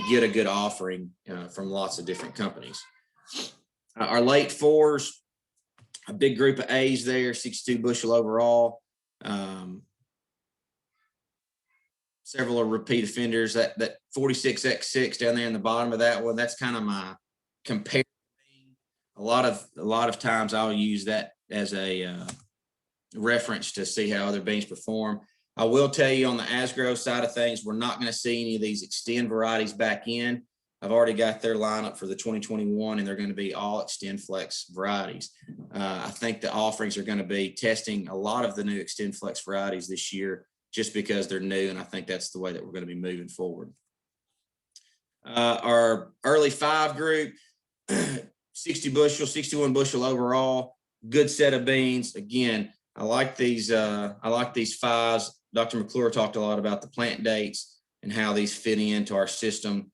[SPEAKER 5] get a good offering from lots of different companies. Our late fours, a big group of A's there, 62 bushel overall. Several are repeat offenders. That 46X6 down there in the bottom of that one, that's kind of my compare. A lot of times I'll use that as a reference to see how other beans perform. I will tell you on the Asgrow side of things, we're not going to see any of these Extend varieties back in. I've already got their lineup for the 2021, and they're going to be all Extend Flex varieties. I think the offerings are going to be testing a lot of the new Extend Flex varieties this year just because they're new, and I think that's the way that we're going to be moving forward. Our early 5 group, 60 bushel, 61 bushel overall, good set of beans. Again, I like these 5s. Dr. McClure talked a lot about the plant dates and how these fit into our system.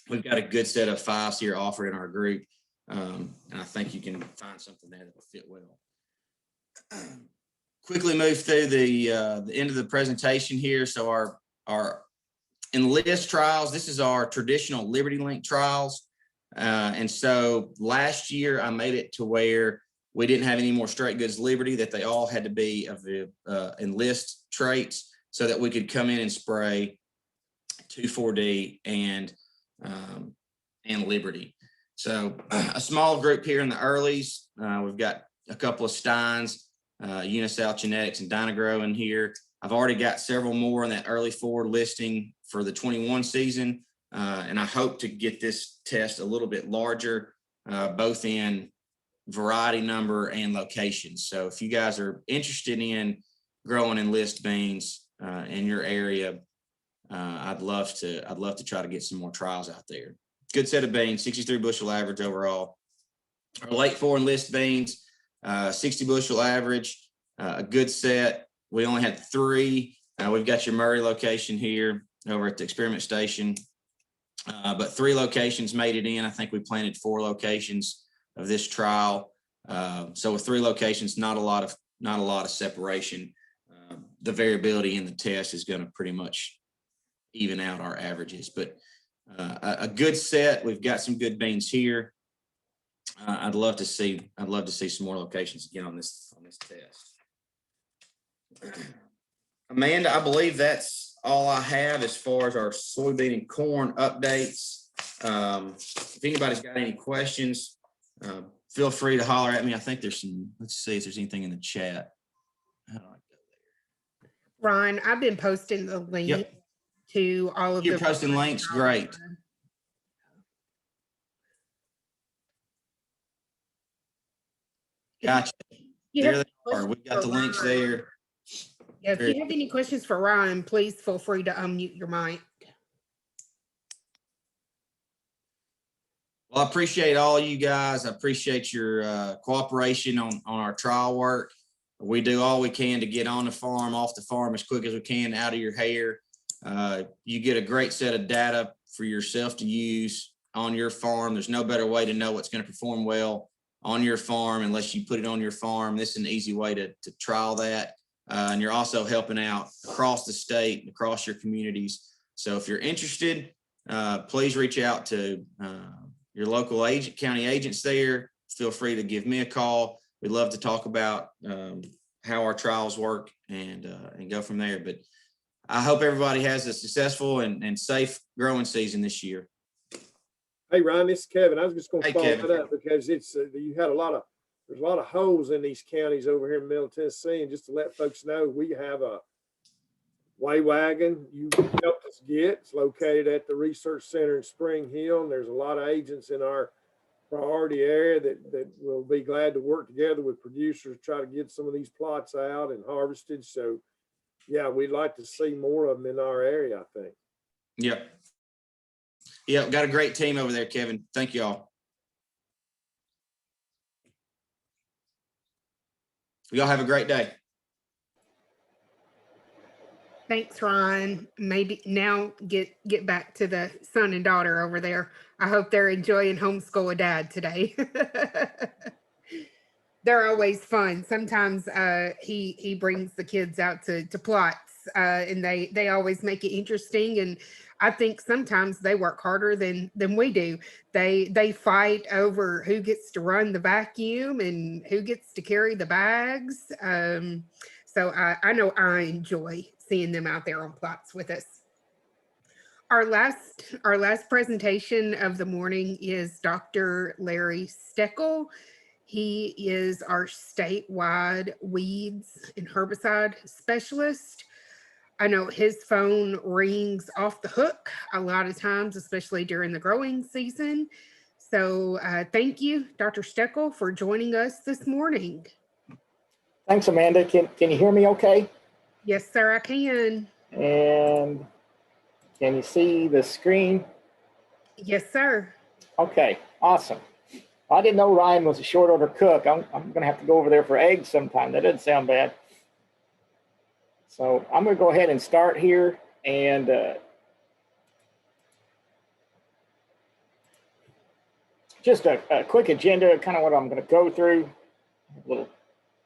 [SPEAKER 5] We've got a good set of 5s here offered in our group. And I think you can find something there that will fit well. Quickly move through the end of the presentation here. So our Enlist trials, this is our traditional Liberty Link trials. And so last year I made it to where we didn't have any more straight goods Liberty, that they all had to be of the Enlist traits so that we could come in and spray 2,4-D and Liberty. So a small group here in the earlies. We've got a couple of Steins, Unisal Genetics and Dynagrow in here. I've already got several more in that early forward listing for the 21 season. And I hope to get this test a little bit larger, both in variety number and locations. So if you guys are interested in growing Enlist beans in your area, I'd love to try to get some more trials out there. Good set of beans, 63 bushel average overall. Our late 4 Enlist beans, 60 bushel average, a good set. We only had 3. We've got your Murray location here over at the experiment station, but 3 locations made it in. I think we planted 4 locations of this trial. So with 3 locations, not a lot of separation. The variability in the test is going to pretty much even out our averages, but a good set. We've got some good beans here. I'd love to see some more locations again on this test. Amanda, I believe that's all I have as far as our soybean and corn updates. If anybody's got any questions, feel free to holler at me. I think there's some, let's see if there's anything in the chat. How do I go there?
[SPEAKER 1] Ron, I've been posting the link to all of
[SPEAKER 5] You're posting links, great. Gotcha. There they are. We've got the links there.
[SPEAKER 1] Yeah, if you have any questions for Ryan, please feel free to unmute your mic.
[SPEAKER 5] Well, I appreciate all you guys. I appreciate your cooperation on our trial work. We do all we can to get on the farm, off the farm as quick as we can, out of your hair. You get a great set of data for yourself to use on your farm. There's no better way to know what's going to perform well on your farm unless you put it on your farm. This is an easy way to trial that. And you're also helping out across the state and across your communities. So if you're interested, please reach out to your local county agents there. Feel free to give me a call. We'd love to talk about how our trials work and go from there. But I hope everybody has a successful and safe growing season this year.
[SPEAKER 3] Hey, Ryan, this is Kevin. I was just going to follow that up because it's there's a lot of holes in these counties over here in Middle Tennessee. And just to let folks know, we have a way wagon you helped us get. It's located at the Research Center in Spring Hill. And there's a lot of agents in our priority area that will be glad to work together with producers, try to get some of these plots out and harvested. So yeah, we'd like to see more of them in our area, I think.
[SPEAKER 5] Yep. Yep. Got a great team over there, Kevin. Thank you all. Y'all have a great day.
[SPEAKER 1] Thanks, Ron. Maybe now get back to the son and daughter over there. I hope they're enjoying homeschool with dad today. They're always fun. Sometimes he brings the kids out to plots, and they always make it interesting. And I think sometimes they work harder than we do. They fight over who gets to run the vacuum and who gets to carry the bags. So I know I enjoy seeing them out there on plots with us. Our last presentation of the morning is Dr. Larry Steckel. He is our statewide weeds and herbicide specialist. I know his phone rings off the hook a lot of times, especially during the growing season. So thank you, Dr. Steckel, for joining us this morning.
[SPEAKER 6] Thanks, Amanda. Can you hear me okay?
[SPEAKER 1] Yes, sir, I can.
[SPEAKER 6] And can you see the screen?
[SPEAKER 1] Yes, sir.
[SPEAKER 6] Okay, awesome. I didn't know Ryan was a short order cook. I'm going to have to go over there for eggs sometime. That doesn't sound bad. So I'm going to go ahead and start here. And just a quick agenda, kind of what I'm going to go through. A little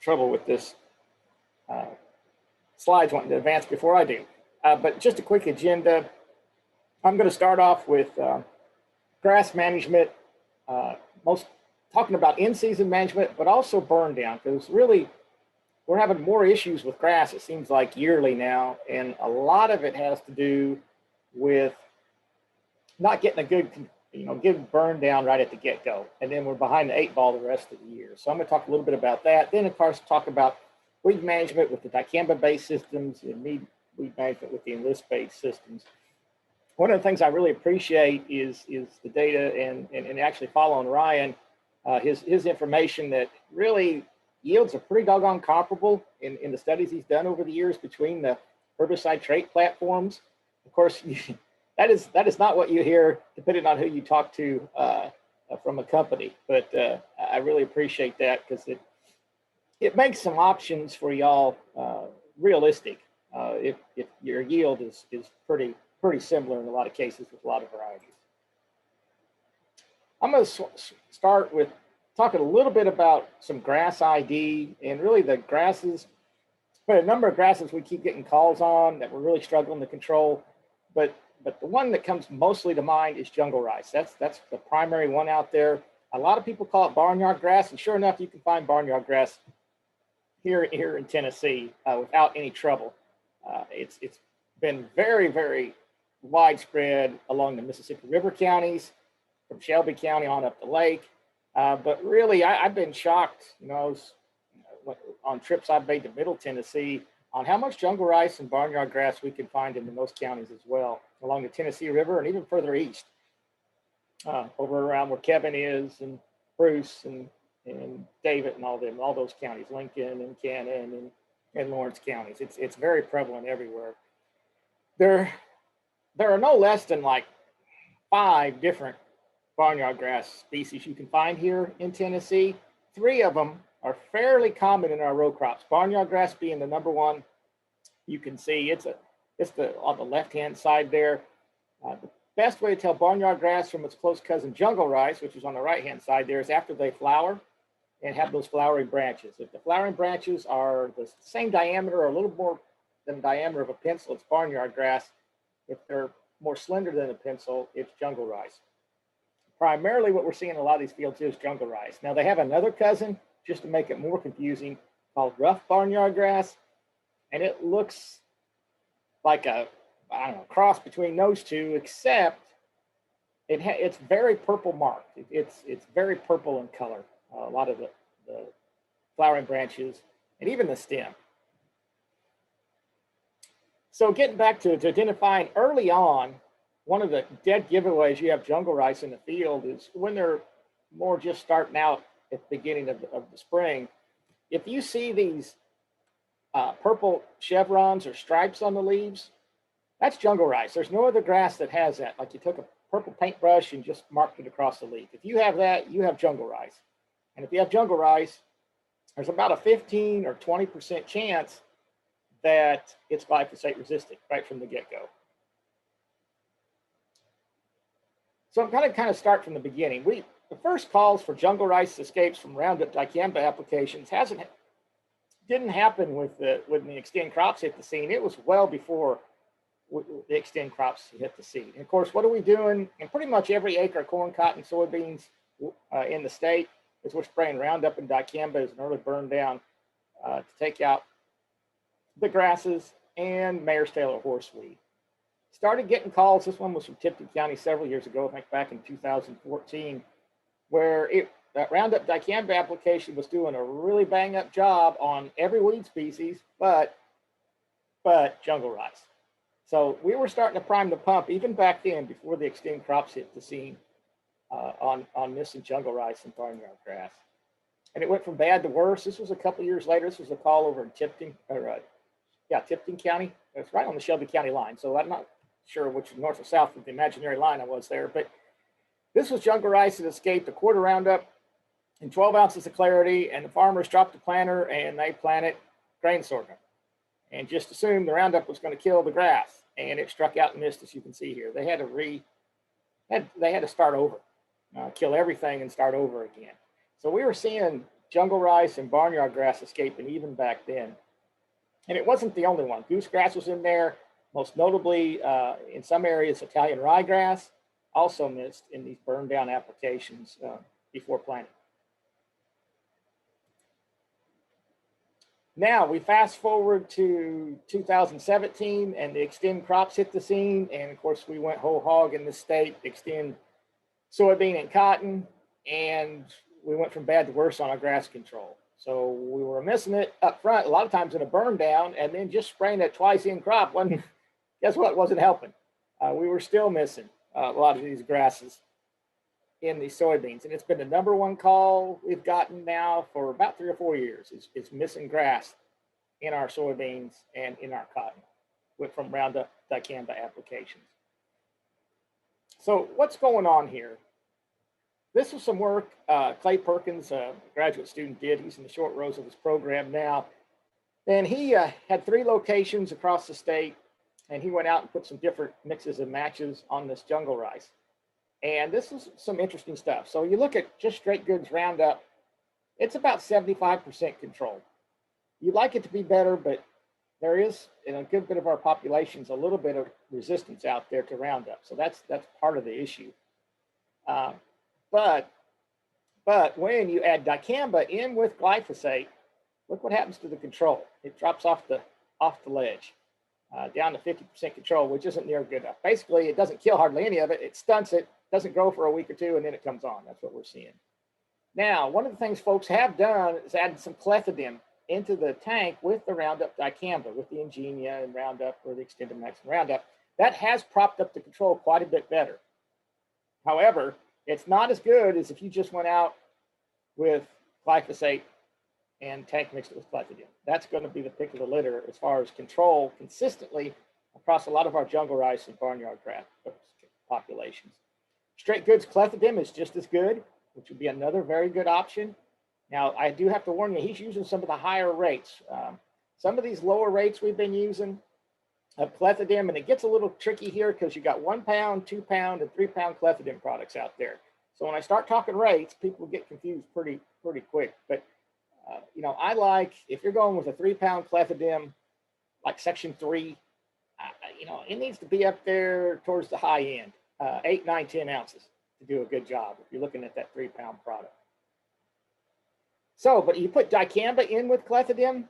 [SPEAKER 6] trouble with this slides wanting to advance before I do. But just a quick agenda. I'm going to start off with grass management, talking about in-season management, but also burn down, because really we're having more issues with grass, it seems like, yearly now. And a lot of it has to do with not getting a good burn down right at the get-go. And then we're behind the 8 ball the rest of the year. So I'm going to talk a little bit about that. Then, of course, talk about weed management with the dicamba-based systems and weed management with the enlist-based systems. One of the things I really appreciate is the data and actually following Ryan, his information that really yields are pretty doggone comparable in the studies he's done over the years between the herbicide trait platforms. Of course, that is not what you hear depending on who you talk to from a company, but I really appreciate that because it makes some options for y'all realistic if your yield is pretty similar in a lot of cases with a lot of varieties. I'm going to start with talking a little bit about some grass ID and really the grasses, but a number of grasses we keep getting calls on that we're really struggling to control. But the one that comes mostly to mind is jungle rice. That's the primary one out there. A lot of people call it barnyard grass, and sure enough, you can find barnyard grass here in Tennessee without any trouble. It's been very widespread along the Mississippi River counties, from Shelby County on up the lake. But really, I've been shocked, on trips I've made to Middle Tennessee on how much jungle rice and barnyard grass we can find in those counties as well, along the Tennessee River and even further east, over around where Kevin is and Bruce and David and all those counties, Lincoln and Cannon and Lawrence counties. It's very prevalent everywhere. There are no less than like 5 different barnyard grass species you can find here in Tennessee. 3 of them are fairly common in our row crops. Barnyard grass being the number one. You can see it's on the left-hand side there. The best way to tell barnyard grass from its close cousin jungle rice, which is on the right-hand side there, is after they flower and have those flowering branches. If the flowering branches are the same diameter or a little more than the diameter of a pencil, it's barnyard grass. If they're more slender than a pencil, it's jungle rice. Primarily what we're seeing in a lot of these fields is jungle rice. Now they have another cousin, just to make it more confusing, called rough barnyard grass. And it looks like a, cross between those two, except it's very purple marked. It's very purple in color. A lot of the flowering branches and even the stem. So getting back to identifying early on, one of the dead giveaways you have jungle rice in the field is when they're more just starting out at the beginning of the spring, if you see these purple chevrons or stripes on the leaves, that's jungle rice. There's no other grass that has that. Like you took a purple paintbrush and just marked it across the leaf. If you have that, you have jungle rice. And if you have jungle rice, there's about a 15 or 20% chance that it's glyphosate resistant right from the get-go. So I'm going to kind of start from the beginning. The first calls for jungle rice escapes from Roundup dicamba applications didn't happen when the Extend crops hit the scene. It was well before the Extend crops hit the scene. And of course, what are we doing? In pretty much every acre of corn, cotton, soybeans in the state is we're spraying Roundup and dicamba as an early burn down to take out the grasses and mare's tail or horseweed. Started getting calls. This one was from Tipton County several years ago, I think back in 2014, where that Roundup dicamba application was doing a really bang up job on every weed species, but jungle rice. So we were starting to prime the pump even back then before the Extend crops hit the scene on missing jungle rice and barnyard grass. And it went from bad to worse. This was a couple years later. This was a call over in Tipton County. It's right on the Shelby County line. So I'm not sure which north or south of the imaginary line I was there, but this was jungle rice that escaped a quarter Roundup and 12 ounces of clarity, and the farmers dropped the planter and they planted grain sorghum and just assumed the Roundup was going to kill the grass, and it struck out and missed, as you can see here. They had to start over, kill everything and start over again. So we were seeing jungle rice and barnyard grass escaping even back then. And it wasn't the only one. Goosegrass was in there, most notably in some areas, Italian ryegrass also missed in these burn down applications before planting. Now we fast forward to 2017 and the Extend crops hit the scene. And of course we went whole hog in the state, Extend soybean and cotton, and we went from bad to worse on our grass control. So we were missing it up front, a lot of times in a burn down, and then just spraying it twice in crop wasn't, guess what, wasn't helping. We were still missing a lot of these grasses in these soybeans. And it's been the #1 call we've gotten now for about 3 or 4 years. It's missing grass in our soybeans and in our cotton from Roundup dicamba applications. So what's going on here? This was some work Clay Perkins, a graduate student, did. He's in the short rows of his program now. And he had 3 locations across the state, and he went out and put some different mixes and matches on this jungle rice. And this is some interesting stuff. So you look at just straight goods Roundup, it's about 75% control. You'd like it to be better, but there is, in a good bit of our populations, a little bit of resistance out there to Roundup. So that's part of the issue. But when you add dicamba in with glyphosate, look what happens to the control. It drops off the ledge down to 50% control, which isn't near good enough. Basically, it doesn't kill hardly any of it. It stunts it, doesn't grow for a week or 2, and then it comes on. That's what we're seeing. Now, one of the things folks have done is added some clethodim into the tank with the Roundup dicamba, with the Ingenia and Roundup or the Extended Max and Roundup. That has propped up the control quite a bit better. However, it's not as good as if you just went out with glyphosate and tank mixed it with clethodim. That's going to be the pick of the litter as far as control consistently across a lot of our jungle rice and barnyard grass populations. Straight goods clethodim is just as good, which would be another very good option. Now, I do have to warn you, he's using some of the higher rates. Some of these lower rates we've been using of clethodim, and it gets a little tricky here because you got 1 pound, 2 pound, and 3 pound clethodim products out there. So when I start talking rates, people get confused pretty quick. But you know, I like, if you're going with a 3 pound clethodim, like section 3, you know, it needs to be up there towards the high end, 8, 9, 10 ounces to do a good job if you're looking at that 3 pound product. So, but you put dicamba in with clethodim,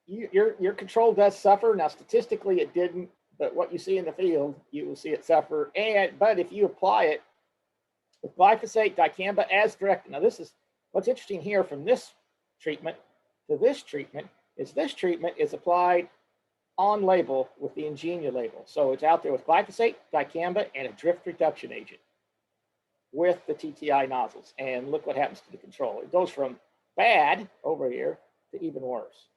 [SPEAKER 6] your control does suffer. Now, statistically, it didn't, but what you see in the field, you will see it suffer. But if you apply it with glyphosate, dicamba as directed. Now, this is what's interesting here from this treatment to this treatment is applied on label with the Ingenia label. So it's out there with glyphosate, dicamba, and a drift reduction agent. with the TTI nozzles. And look what happens to the control. It goes from bad over here to even worse.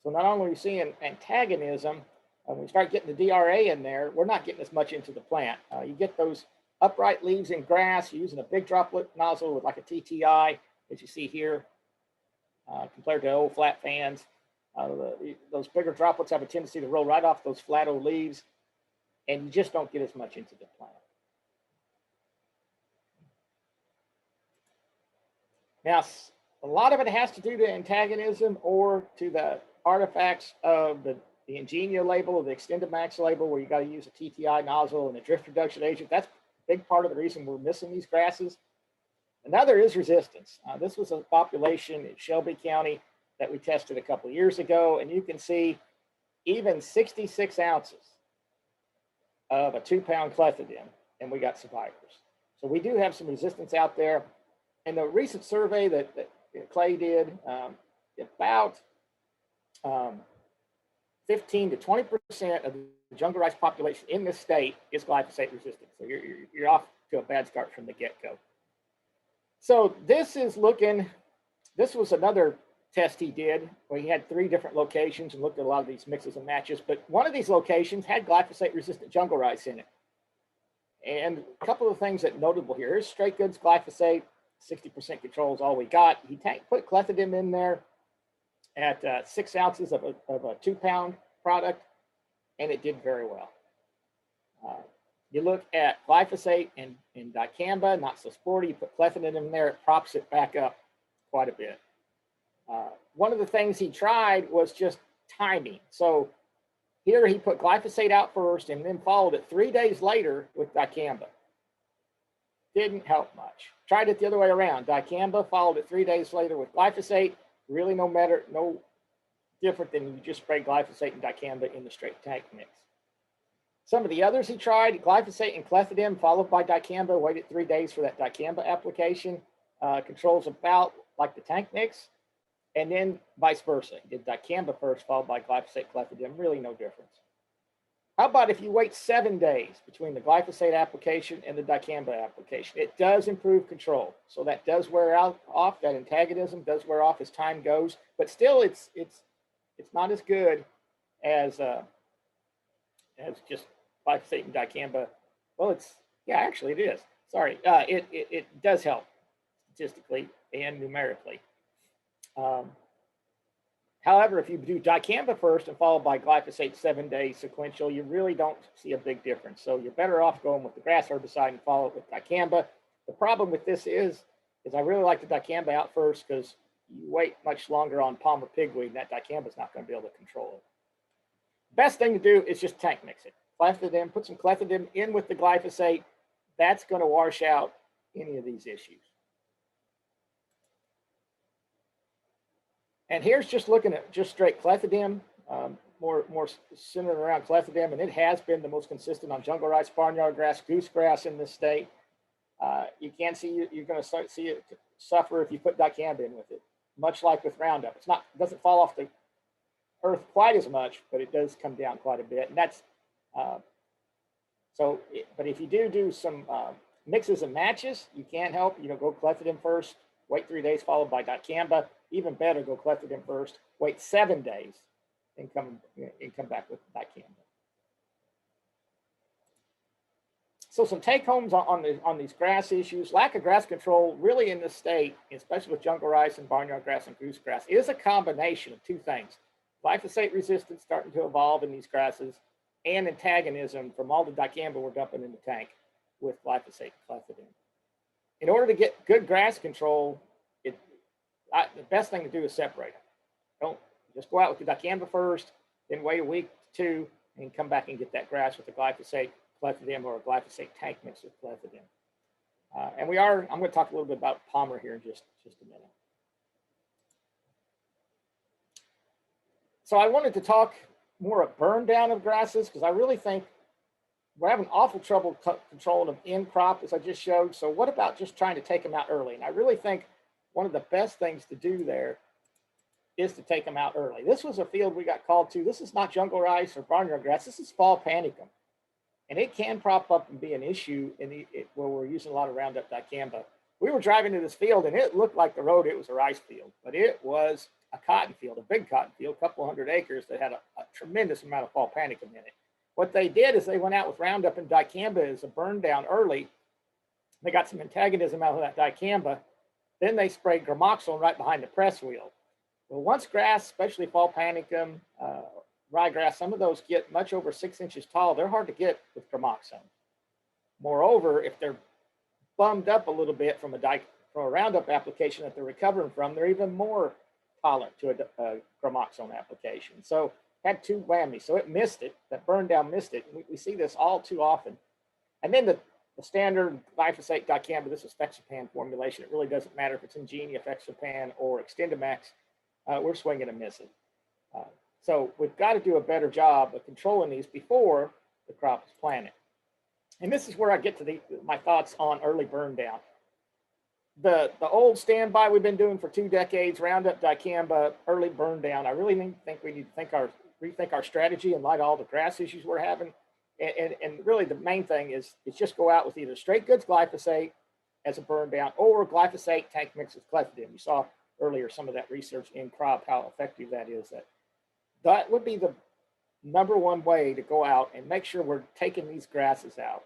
[SPEAKER 6] So not only are we seeing antagonism, when we start getting the DRA in there, we're not getting as much into the plant. You get those upright leaves in grass, you're using a big droplet nozzle with like a TTI, as you see here, compared to old flat fans. Those bigger droplets have a tendency to roll right off those flat old leaves, and you just don't get as much into the plant. Now, a lot of it has to do to antagonism or to the artifacts of the Ingenia label or the Extended Max label, where you got to use a TTI nozzle and a drift reduction agent. That's a big part of the reason we're missing these grasses. Another is resistance. This was a population in Shelby County that we tested a couple of years ago, and you can see even 66 ounces of a 2-pound clethodim, and we got survivors. So we do have some resistance out there. And the recent survey that Clay did, about 15 to 20% of the jungle rice population in this state is glyphosate resistant. So you're off to a bad start from the get-go. So this was another test he did where he had 3 different locations and looked at a lot of these mixes and matches. But one of these locations had glyphosate resistant jungle rice in it. And a couple of things that notable here is straight goods glyphosate, 60% control is all we got. He put clethodim in there at 6 ounces of a 2-pound product, and it did very well. You look at glyphosate and dicamba, not so sporty. You put clethodim in there, it props it back up quite a bit. One of the things he tried was just timing. So here he put glyphosate out first and then followed it 3 days later with dicamba. Didn't help much. Tried it the other way around. Dicamba, followed it 3 days later with glyphosate. Really no different than you just spray glyphosate and dicamba in the straight tank mix. Some of the others he tried, glyphosate and clethodim followed by dicamba, waited 3 days for that dicamba application. Controls about like the tank mix, and then vice versa. He did dicamba first, followed by glyphosate, clethodim, really no difference. How about if you wait 7 days between the glyphosate application and the dicamba application? It does improve control. So that does wear off, that antagonism does wear off as time goes, but still it's not as good as just glyphosate and dicamba. Well, actually it is. Sorry, it does help statistically and numerically. However, if you do dicamba first and followed by glyphosate 7 days sequential, you really don't see a big difference. So you're better off going with the grass herbicide and follow it with dicamba. The problem with this is I really like the dicamba out first because you wait much longer on palmer pigweed and that dicamba is not going to be able to control it. Best thing to do is just tank mix it. Clethodim, put some clethodim in with the glyphosate. That's going to wash out any of these issues. And here's just looking at just straight clethodim, more centered around clethodim, and it has been the most consistent on jungle rice, barnyard grass, goosegrass in this state. You can see you're going to see it suffer if you put dicamba in with it, much like with Roundup. It doesn't fall off the earth quite as much, but it does come down quite a bit. And that's but if you do some mixes and matches, you can't help. Go clethodim first, wait 3 days, followed by dicamba. Even better, go clethodim first, wait 7 days, and come back with dicamba. So some take homes on these grass issues. Lack of grass control really in this state, especially with jungle rice and barnyard grass and goosegrass, is a combination of 2 things. Glyphosate resistance starting to evolve in these grasses, and antagonism from all the dicamba we're dumping in the tank with glyphosate and clethodim. In order to get good grass control, the best thing to do is separate them. Don't just go out with the dicamba first, then wait a week, 2, and come back and get that grass with the glyphosate, clethodim, or a glyphosate tank mix with clethodim. I'm going to talk a little bit about palmer here in just a minute. So I wanted to talk more of burn down of grasses because I really think we're having awful trouble controlling them in crop, as I just showed. So what about just trying to take them out early? And I really think one of the best things to do there is to take them out early. This was a field we got called to. This is not jungle rice or barnyard grass. This is fall panicum. And it can prop up and be an issue where we're using a lot of Roundup dicamba. We were driving to this field and it looked like the road, it was a rice field, but it was a cotton field, a big cotton field, a couple hundred acres that had a tremendous amount of fall panicum in it. What they did is they went out with Roundup and dicamba as a burn down early. They got some antagonism out of that dicamba. Then they sprayed gramoxone right behind the press wheel. Well, once grass, especially fall panicum, ryegrass, some of those get much over 6 inches tall. They're hard to get with gramoxone. Moreover, if they're bummed up a little bit from a Roundup application that they're recovering from, they're even more tolerant to a gramoxone application. So had two whammies. So it missed it. That burn down missed it. We see this all too often. And then the standard glyphosate dicamba, this is Fexapan formulation. It really doesn't matter if it's Ingenia, Fexapan, or Extendamax. We're swinging and missing. So we've got to do a better job of controlling these before the crop is planted. And this is where I get to my thoughts on early burn down. The old standby we've been doing for 2 decades, Roundup dicamba, early burn down. I really think we need to rethink our strategy in light of all the grass issues we're having. And really the main thing is just go out with either straight goods glyphosate as a burn down or glyphosate tank mix with clethodim. You saw earlier some of that research in crop, how effective that is. That would be the #1 way to go out and make sure we're taking these grasses out.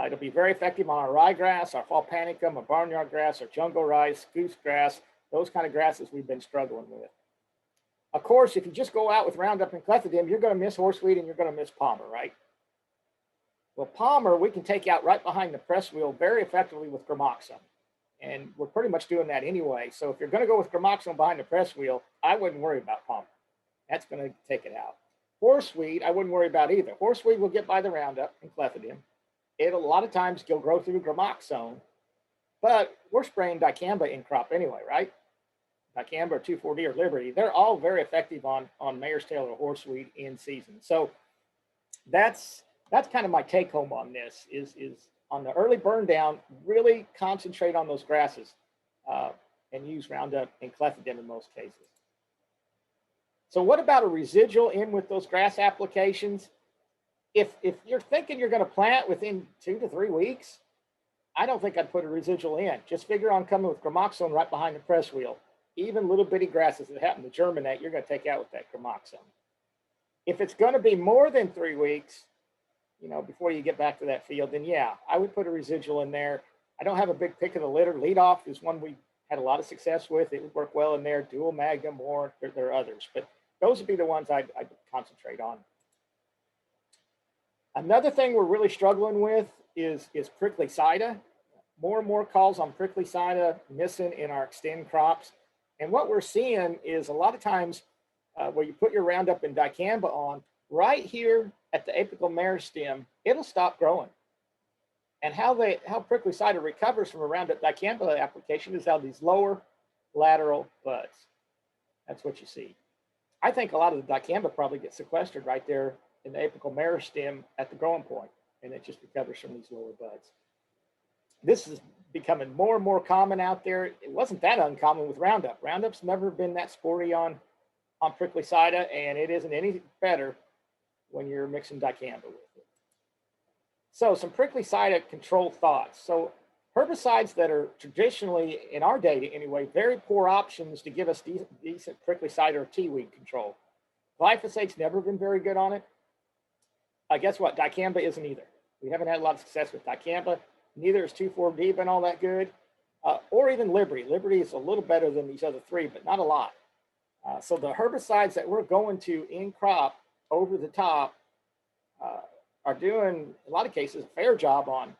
[SPEAKER 6] It'll be very effective on our ryegrass, our fall panicum, our barnyard grass, our jungle rice, goose grass, those kind of grasses we've been struggling with. Of course, if you just go out with Roundup and clethodim, you're going to miss horseweed and you're going to miss palmer, right? Well, palmer we can take out right behind the press wheel very effectively with gramoxone. And we're pretty much doing that anyway. So if you're going to go with gramoxone behind the press wheel, I wouldn't worry about palmer. That's going to take it out. Horseweed, I wouldn't worry about either. Horseweed will get by the Roundup and clethodim. It'll a lot of times you'll grow through gramoxone, but we're spraying dicamba in crop anyway, right? Dicamba or 2,4-D or Liberty, they're all very effective on mare's tail or horseweed in season. So that's kind of my take home on this is on the early burn down, really concentrate on those grasses and use Roundup and clethodim in most cases. So what about a residual in with those grass applications? If you're thinking you're going to plant within 2 to 3 weeks, I don't think I'd put a residual in. Just figure on coming with gramoxone right behind the press wheel. Even little bitty grasses that happen to germinate, you're going to take out with that gramoxone. If it's going to be more than 3 weeks, before you get back to that field, then yeah, I would put a residual in there. I don't have a big pick of the litter. Lead off is one we had a lot of success with. It would work well in there. Dual magnum, or there are others, but those would be the ones I'd concentrate on. Another thing we're really struggling with is prickly sida. More and more calls on prickly sida missing in our extend crops. And what we're seeing is a lot of times where you put your Roundup and dicamba on, right here at the apical meristem, it'll stop growing. And how prickly sida recovers from a Roundup dicamba application is out of these lower lateral buds. That's what you see. I think a lot of the dicamba probably gets sequestered right there in the apical meristem at the growing point, and it just recovers from these lower buds. This is becoming more and more common out there. It wasn't that uncommon with Roundup. Roundup's never been that sporty on prickly sida, and it isn't any better when you're mixing dicamba with it. So some prickly sida control thoughts. So herbicides that are traditionally, in our data anyway, very poor options to give us decent prickly sida or tea-weed control. Glyphosate's never been very good on it. Guess what? Dicamba isn't either. We haven't had a lot of success with dicamba. Neither is 2,4-D been all that good, or even Liberty. Liberty is a little better than these other three, but not a lot. So the herbicides that we're going to in crop over the top are doing, in a lot of cases, a fair job on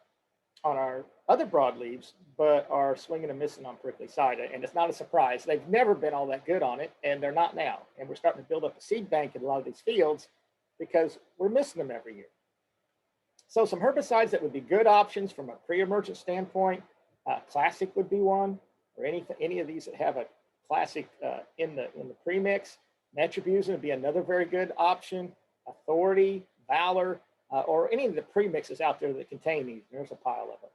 [SPEAKER 6] our other broadleaves, but are swinging and missing on prickly sida. And it's not a surprise. They've never been all that good on it, and they're not now. And we're starting to build up a seed bank in a lot of these fields because we're missing them every year. So some herbicides that would be good options from a pre-emergent standpoint, Classic would be one, or any of these that have a Classic in the premix. Metribuzin would be another very good option. Authority, Valor, or any of the premixes out there that contain these. There's a pile of them.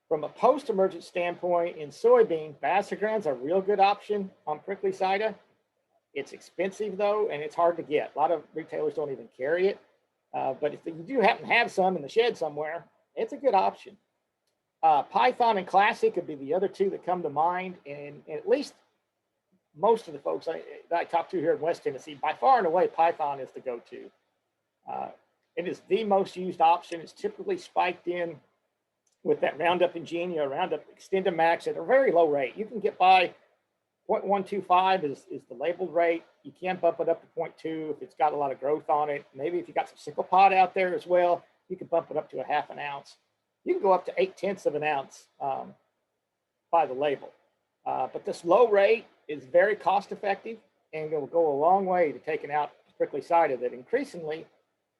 [SPEAKER 6] From a post-emergent standpoint, in soybean, Basagran's a real good option on prickly sida. It's expensive though, and it's hard to get. A lot of retailers don't even carry it. But if you do happen to have some in the shed somewhere, it's a good option. Python and Classic would be the other two that come to mind. And at least most of the folks that I talk to here in West Tennessee, by far and away, Python is the go-to. It is the most used option. It's typically spiked in with that Roundup Ingenia, Roundup XtendiMax at a very low rate. You can get by 0.125 is the labeled rate. You can bump it up to 0.2 if it's got a lot of growth on it. Maybe if you got some sickle pod out there as well, you can bump it up to a 1/2 ounce. You can go up to 0.8 ounces by the label. But this low rate is very cost effective and it will go a long way to taking out prickly cider that increasingly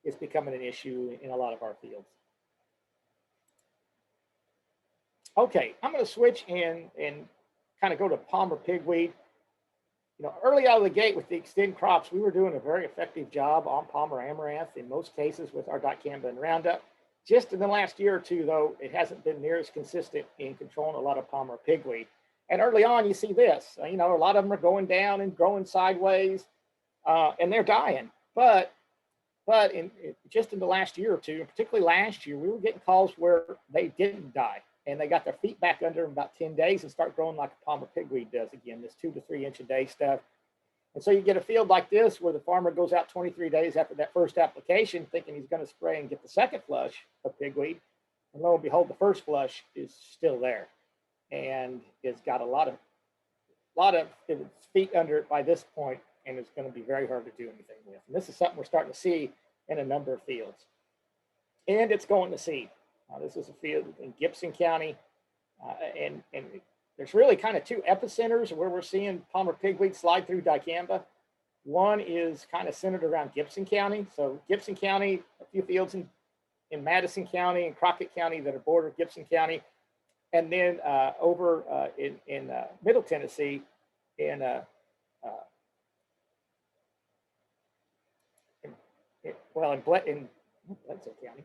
[SPEAKER 6] is becoming an issue in a lot of our fields. Okay, I'm going to switch and kind of go to Palmer pigweed. You know, early out of the gate with the Xtend crops, we were doing a very effective job on Palmer amaranth in most cases with our dicamba and Roundup. Just in the last year or two, though, it hasn't been near as consistent in controlling a lot of Palmer pigweed. And early on, you see this. You know, a lot of them are going down and growing sideways, and they're dying. But just in the last year or two, and particularly last year, we were getting calls where they didn't die. And they got their feet back under them about 10 days and start growing like a Palmer pigweed does again, this 2 to 3 inch a day stuff. And so you get a field like this where the farmer goes out 23 days after that first application thinking he's going to spray and get the second flush of pigweed. And lo and behold, the first flush is still there. And it's got a lot of its feet under it by this point, and it's going to be very hard to do anything with. And this is something we're starting to see in a number of fields. And it's going to seed. This is a field in Gibson County, and there's really kind of two epicenters where we're seeing Palmer pigweed slide through dicamba. One is kind of centered around Gibson County. So Gibson County, a few fields in Madison County and Crockett County that are border Gibson County, and then over in Middle Tennessee in Bledsoe County.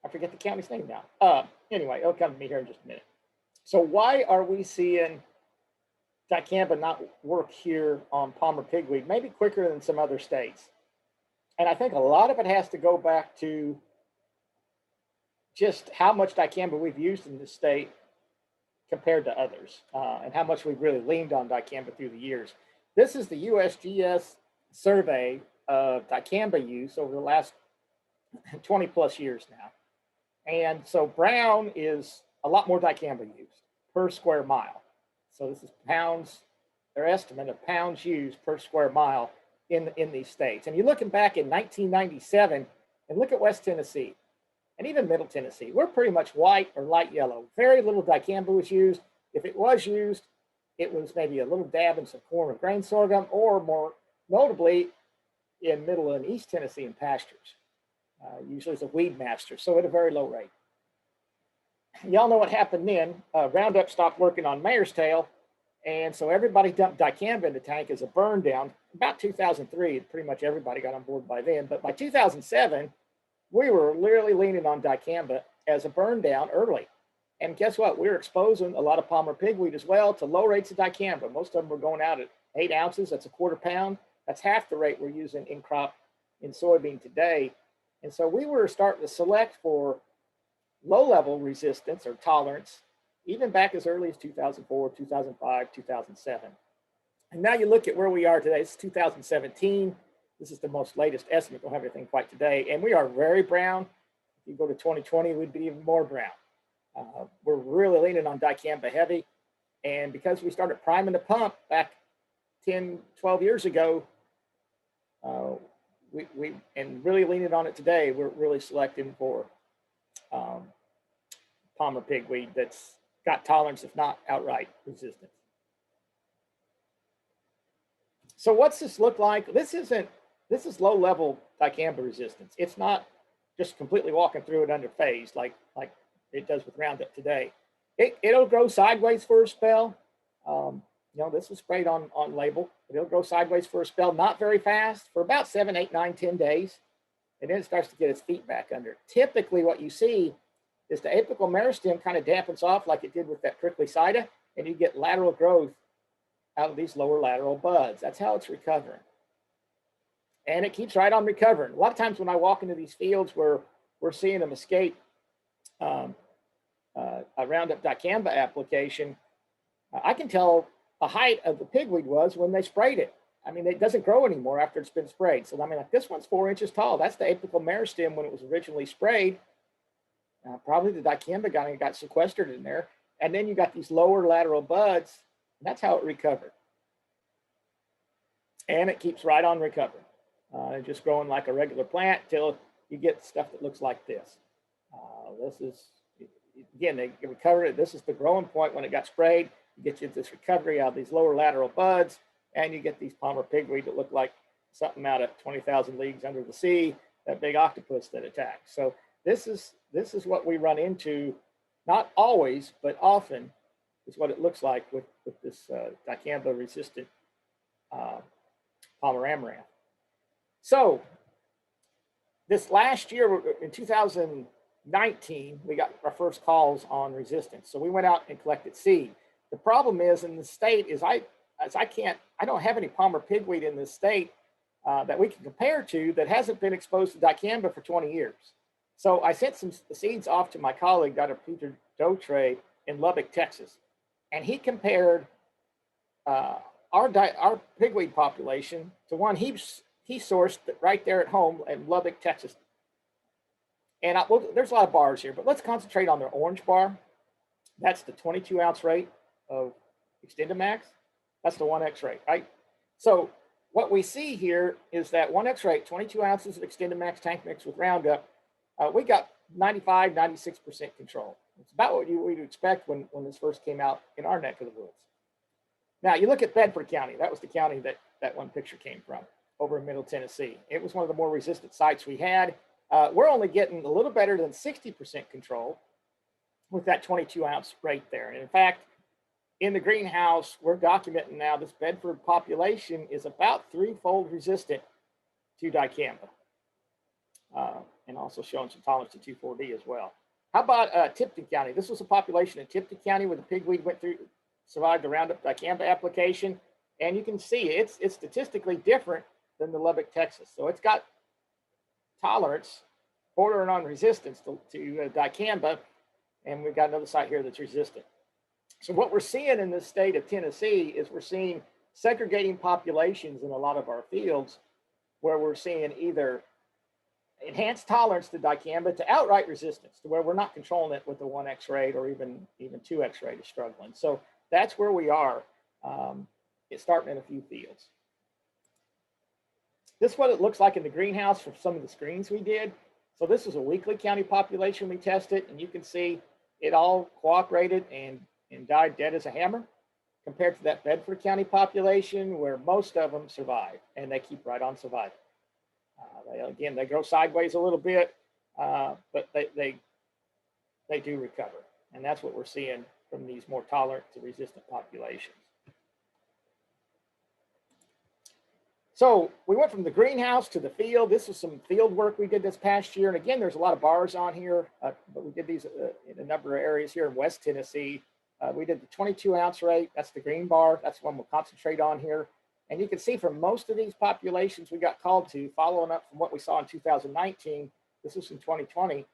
[SPEAKER 6] I forget the county's name now. Anyway, it'll come to me here in just a minute. So why are we seeing dicamba not work here on Palmer pigweed, maybe quicker than some other states? And I think a lot of it has to go back to just how much dicamba we've used in this state compared to others, and how much we've really leaned on dicamba through the years. This is the USGS survey of dicamba use over the last 20 plus years now. And so brown is a lot more dicamba used per square mile. So this is pounds, their estimate of pounds used per square mile in these states. And you're looking back in 1997 and look at West Tennessee and even Middle Tennessee. We're pretty much white or light yellow. Very little dicamba was used. If it was used, it was maybe a little dab in some corn or grain sorghum, or more notably in Middle and East Tennessee in pastures. Usually it's a weed master, so at a very low rate. Y'all know what happened then. Roundup stopped working on mare's tail, and so everybody dumped dicamba in the tank as a burn down. About 2003, pretty much everybody got on board by then, but by 2007, we were literally leaning on dicamba as a burn down early. And guess what? We were exposing a lot of Palmer pigweed as well to low rates of dicamba. Most of them were going out at 8 ounces. That's a 1/4 pound. That's half the rate we're using in crop in soybean today. And so we were starting to select for low-level resistance or tolerance, even back as early as 2004, 2005, 2007. And now you look at where we are today. It's 2017. This is the most latest estimate. We'll have everything quite today. And we are very brown. If you go to 2020, we'd be even more brown. We're really leaning on dicamba heavy. And because we started priming the pump back 10, 12 years ago, we and really leaning on it today, we're really selecting for Palmer pigweed that's got tolerance, if not outright resistance. So what's this look like? This is low-level dicamba resistance. It's not just completely walking through it under phase like it does with Roundup today. It'll grow sideways for a spell. You know, this was sprayed on label, but it'll grow sideways for a spell, not very fast, for about 7, 8, 9, 10 days. And then it starts to get its feet back under it. Typically what you see is the apical meristem kind of dampens off like it did with that prickly cider, and you get lateral growth out of these lower lateral buds. That's how it's recovering. and it keeps right on recovering. A lot of times when I walk into these fields where we're seeing them escape a Roundup dicamba application, I can tell the height of the pigweed was when they sprayed it. I mean, it doesn't grow anymore after it's been sprayed. So I mean, like this one's 4 inches tall. That's the apical meristem when it was originally sprayed. Probably the dicamba got sequestered in there. And then you got these lower lateral buds. And that's how it recovered. And it keeps right on recovering. Just growing like a regular plant till you get stuff that looks like this. This is, again, they recovered it. This is the growing point when it got sprayed. You get you this recovery out of these lower lateral buds, and you get these Palmer pigweed that look like something out of 20,000 Leagues Under the Sea, that big octopus that attacks. So this is what we run into, not always, but often, is what it looks like with this dicamba resistant Palmer amaranth. So this last year, in 2019, we got our first calls on resistance. So we went out and collected seed. The problem is in the state is I don't have any Palmer pigweed in this state that we can compare to that hasn't been exposed to dicamba for 20 years. So I sent some seeds off to my colleague, Dr. Peter Dotre in Lubbock, Texas, and he compared our pigweed population to one he sourced right there at home in Lubbock, Texas. And there's a lot of bars here, but let's concentrate on their orange bar. That's the 22-ounce rate of XtendiMax. That's the 1X rate, right? So what we see here is that 1X rate, 22 ounces of XtendiMax tank mix with Roundup, we got 95, 96% control. It's about what we'd expect when this first came out in our neck of the woods. Now, you look at Bedford County. That was the county that one picture came from, over in Middle Tennessee. It was one of the more resistant sites we had. We're only getting a little better than 60% control with that 22-ounce rate there. And in fact, in the greenhouse, we're documenting now this Bedford population is about 3-fold resistant to dicamba, and also showing some tolerance to 2,4-D as well. How about Tipton County? This was a population in Tipton County where the pigweed survived the Roundup dicamba application, and you can see it's statistically different than the Lubbock, Texas. So it's got tolerance bordering on resistance to dicamba, and we've got another site here that's resistant. So what we're seeing in this state of Tennessee is we're seeing segregating populations in a lot of our fields where we're seeing either enhanced tolerance to dicamba to outright resistance, to where we're not controlling it with the 1X rate or even 2X rate is struggling. So that's where we are. It's starting in a few fields. This is what it looks like in the greenhouse for some of the screens we did. So this is a Weakley County population we tested, and you can see it all cooperated and died dead as a hammer, compared to that Bedford County population where most of them survive, and they keep right on surviving. They grow sideways a little bit, but they do recover. And that's what we're seeing from these more tolerant to resistant populations. So we went from the greenhouse to the field. This was some field work we did this past year. And again, there's a lot of bars on here, but we did these in a number of areas here in West Tennessee. We did the 22-ounce rate. That's the green bar. That's one we'll concentrate on here. And you can see from most of these populations we got called to, following up from what we saw in 2019, this was in 2020,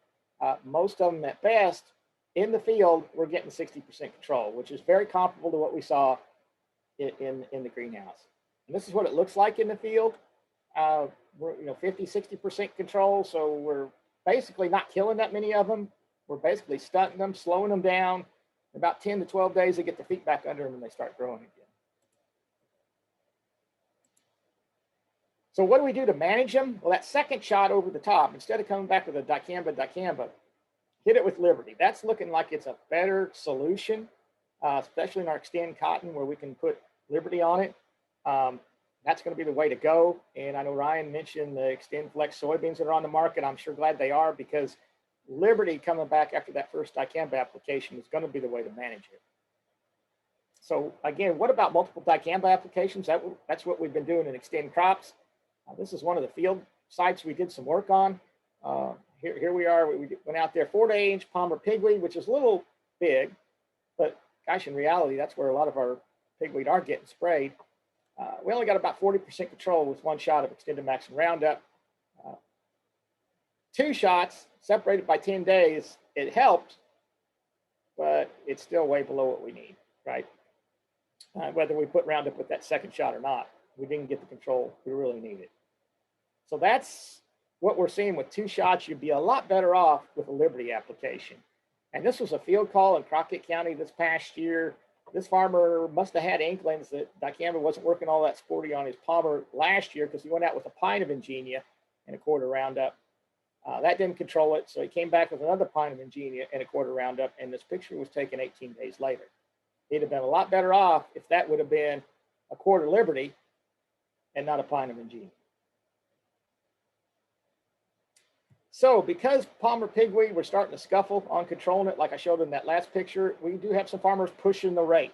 [SPEAKER 6] most of them at best in the field were getting 60% control, which is very comparable to what we saw in the greenhouse. And this is what it looks like in the field. We're 50, 60% control. So we're basically not killing that many of them. We're basically stunting them, slowing them down. In about 10 to 12 days, they get their feet back under them and they start growing again. So what do we do to manage them? Well, that second shot over the top, instead of coming back with a dicamba, hit it with Liberty. That's looking like it's a better solution, especially in our Xtend cotton where we can put Liberty on it. That's going to be the way to go. And I know Ryan mentioned the Xtend Flex soybeans that are on the market. I'm sure glad they are, because Liberty coming back after that first dicamba application is going to be the way to manage it. So again, what about multiple dicamba applications? That's what we've been doing in Xtend crops. This is one of the field sites we did some work on. Here we are. We went out there, 4 to 8 inch Palmer pigweed, which is a little big, but gosh, in reality, that's where a lot of our pigweed are getting sprayed. We only got about 40% control with 1 shot of XtendiMax and Roundup. 2 shots separated by 10 days, it helped, but it's still way below what we need, right? Whether we put Roundup with that 2nd shot or not, we didn't get the control we really needed. So that's what we're seeing with 2 shots. You'd be a lot better off with a Liberty application. And this was a field call in Crockett County this past year. This farmer must have had inklings that dicamba wasn't working all that sporty on his palmer last year, because he went out with a pint of Ingenia and a quart of Roundup. That didn't control it, so he came back with another pint of Ingenia and a quart of Roundup, and this picture was taken 18 days later. He'd have been a lot better off if that would have been a quart of Liberty and not a pint of Ingenia. So because Palmer pigweed, we're starting to scuffle on controlling it, like I showed in that last picture, we do have some farmers pushing the rate.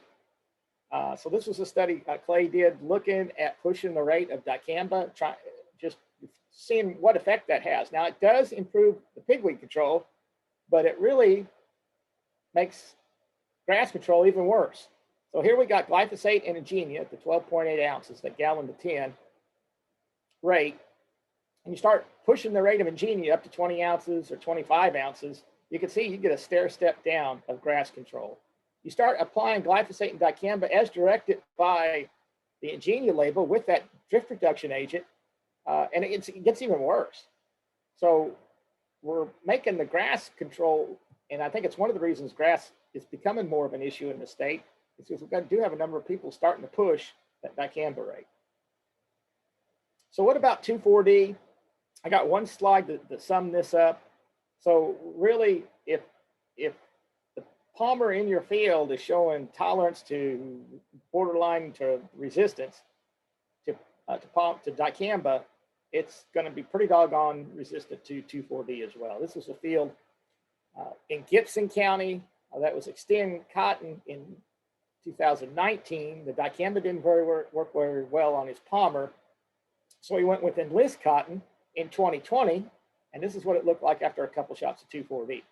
[SPEAKER 6] So this was a study Clay did looking at pushing the rate of dicamba, just seeing what effect that has. Now, it does improve the pigweed control, but it really makes grass control even worse. So here we got glyphosate and Ingenia at the 12.8 ounces, that gallon to 10 rate. And you start pushing the rate of Ingenia up to 20 ounces or 25 ounces, you can see you get a stair step down of grass control. You start applying glyphosate and dicamba as directed by the Ingenia label with that drift reduction agent, and it gets even worse. So we're making the grass control, and I think it's one of the reasons grass is becoming more of an issue in the state, is because we do have a number of people starting to push that dicamba rate. So what about 2,4-D? I got one slide that sum this up. So really, if the palmer in your field is showing tolerance to borderline to resistance to dicamba, it's going to be pretty doggone resistant to 2,4-D as well. This was a field in Gibson County that was Xtend cotton in 2019. The dicamba didn't work very well on his palmer, so he went with Enlist cotton in 2020, and this is what it looked like after a couple shots of 2,4-D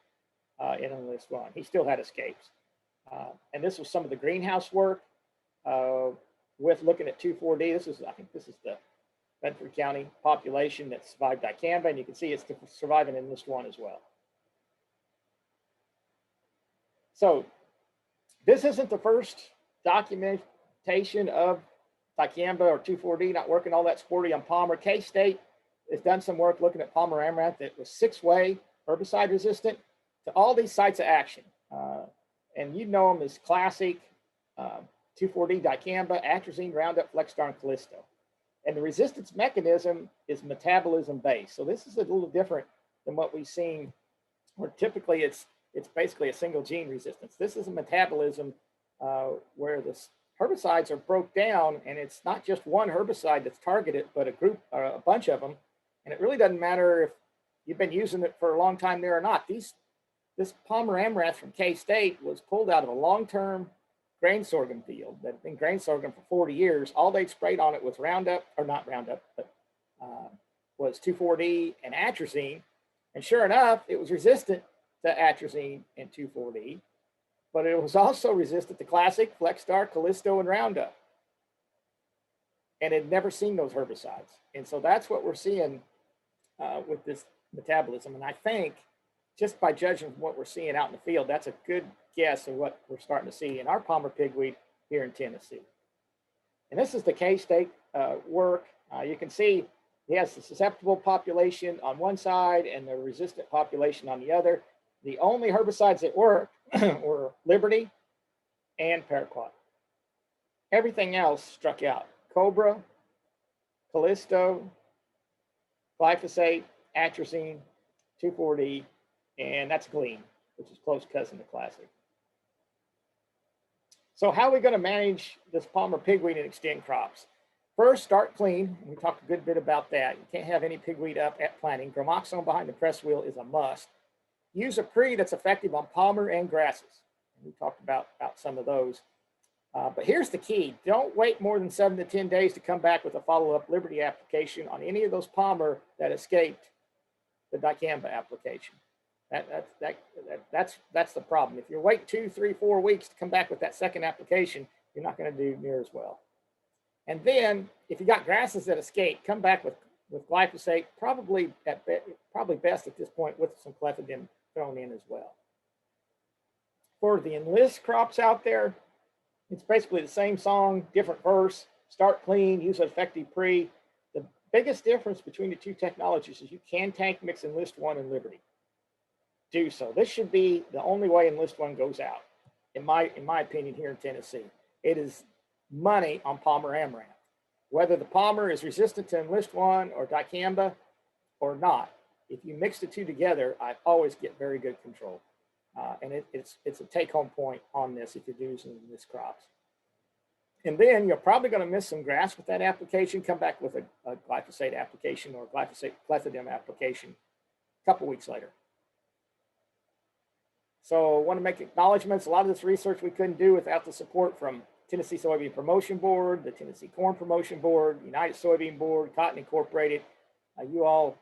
[SPEAKER 6] in Enlist 1. He still had escapes. And this was some of the greenhouse work with looking at 2,4-D. I think this is the Bedford County population that survived dicamba, and you can see it's surviving in Enlist 1 as well. So this isn't the first documentation of dicamba or 2,4-D not working all that sporty on palmer. K-State has done some work looking at Palmer amaranth that was 6-way herbicide resistant to all these sites of action. And you know them as classic 2,4-D dicamba, atrazine, Roundup, Flexstar, and Callisto. And the resistance mechanism is metabolism based. So this is a little different than what we've seen, where typically it's basically a single gene resistance. This is a metabolism where the herbicides are broke down, and it's not just one herbicide that's targeted, but a bunch of them. And it really doesn't matter if you've been using it for a long time there or not. This Palmer amaranth from K-State was pulled out of a long-term grain sorghum field that had been grain sorghum for 40 years. All they sprayed on it was Roundup, or not Roundup, but was 2,4-D and atrazine. And sure enough, it was resistant to atrazine and 2,4-D, but it was also resistant to classic, Flexstar, Callisto, and Roundup. And had never seen those herbicides. And so that's what we're seeing with this metabolism. And I think just by judging from what we're seeing out in the field, that's a good guess of what we're starting to see in our Palmer pigweed here in Tennessee. And this is the K-State work. You can see he has the susceptible population on one side and the resistant population on the other. The only herbicides that worked were Liberty and Paraquat. Everything else struck out. Cobra, Callisto, glyphosate, atrazine, 2,4-D, and that's Gleam, which is close cousin to Classic. So how are we going to manage this Palmer pigweed and extend crops? First, start clean. We talked a good bit about that. You can't have any pigweed up at planting. Gramoxone behind the press wheel is a must. Use a pre that's effective on palmer and grasses. We talked about some of those. But here's the key. Don't wait more than 7 to 10 days to come back with a follow-up Liberty application on any of those palmer that escaped the dicamba application. That's the problem. If you wait 2, 3, 4 weeks to come back with that second application, you're not going to do near as well. And then if you got grasses that escape, come back with glyphosate, probably best at this point with some Pathogen thrown in as well. For the enlist crops out there, it's basically the same song, different verse. Start clean, use an effective pre. The biggest difference between the two technologies is you can tank mix Enlist 1 and Liberty. Do so. This should be the only way Enlist 1 goes out, in my opinion, here in Tennessee. It is money on Palmer Amaranth. Whether the Palmer is resistant to Enlist 1 or dicamba or not, if you mix the two together, I always get very good control. And it's a take-home point on this if you're using this crops. And then you're probably going to miss some grass with that application. Come back with a glyphosate application or glyphosate Pathogen application a couple weeks later. So I want to make acknowledgments. A lot of this research we couldn't do without the support from Tennessee Soybean Promotion Board, the Tennessee Corn Promotion Board, United Soybean Board, Cotton Incorporated. You all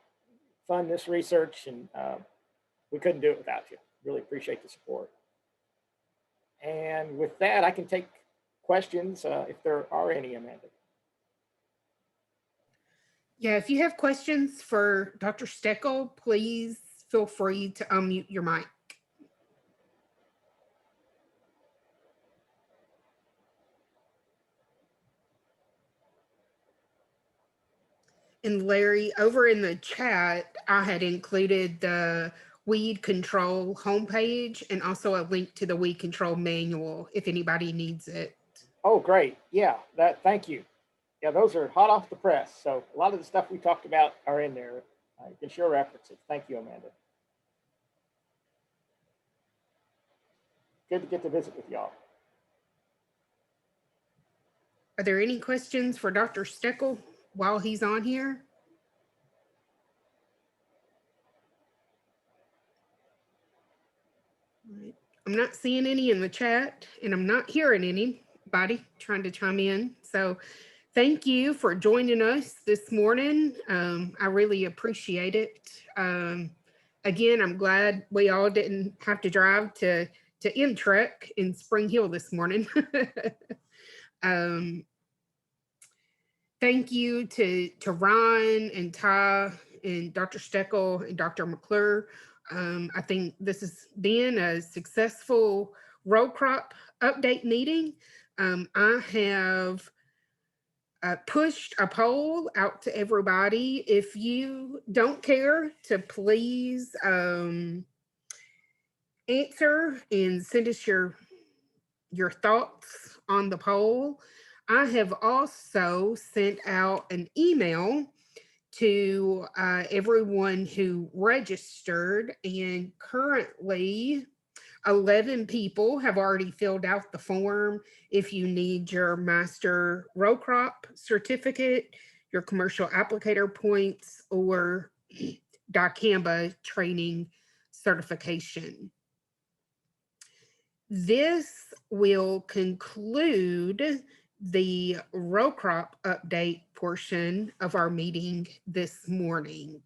[SPEAKER 6] fund this research, and we couldn't do it without you. Really appreciate the support. And with that, I can take questions if there are any, Amanda.
[SPEAKER 1] Yeah, if you have questions for Dr. Steckel, please feel free to unmute your mic. And Larry, over in the chat, I had included the weed control homepage and also a link to the weed control manual if anybody needs it.
[SPEAKER 6] Oh, great. Yeah, thank you. Yeah, those are hot off the press. So a lot of the stuff we talked about are in there. You can sure reference it. Thank you, Amanda. Good to get to visit with y'all.
[SPEAKER 1] Are there any questions for Dr. Steckel while he's on here? I'm not seeing any in the chat, and I'm not hearing anybody trying to chime in. So thank you for joining us this morning. I really appreciate it. Again, I'm glad we all didn't have to drive to Intern in Spring Hill this morning. Thank you to Ron and Ty and Dr. Steckel and Dr. McClure. I think this has been a successful row crop update meeting. I have pushed a poll out to everybody. If you don't care to please answer and send us your thoughts on the poll. I have also sent out an email to everyone who registered, and currently 11 people have already filled out the form. If you need your master row crop certificate, your commercial applicator points, or dicamba training certification. This will conclude the row crop update portion of our meeting this morning.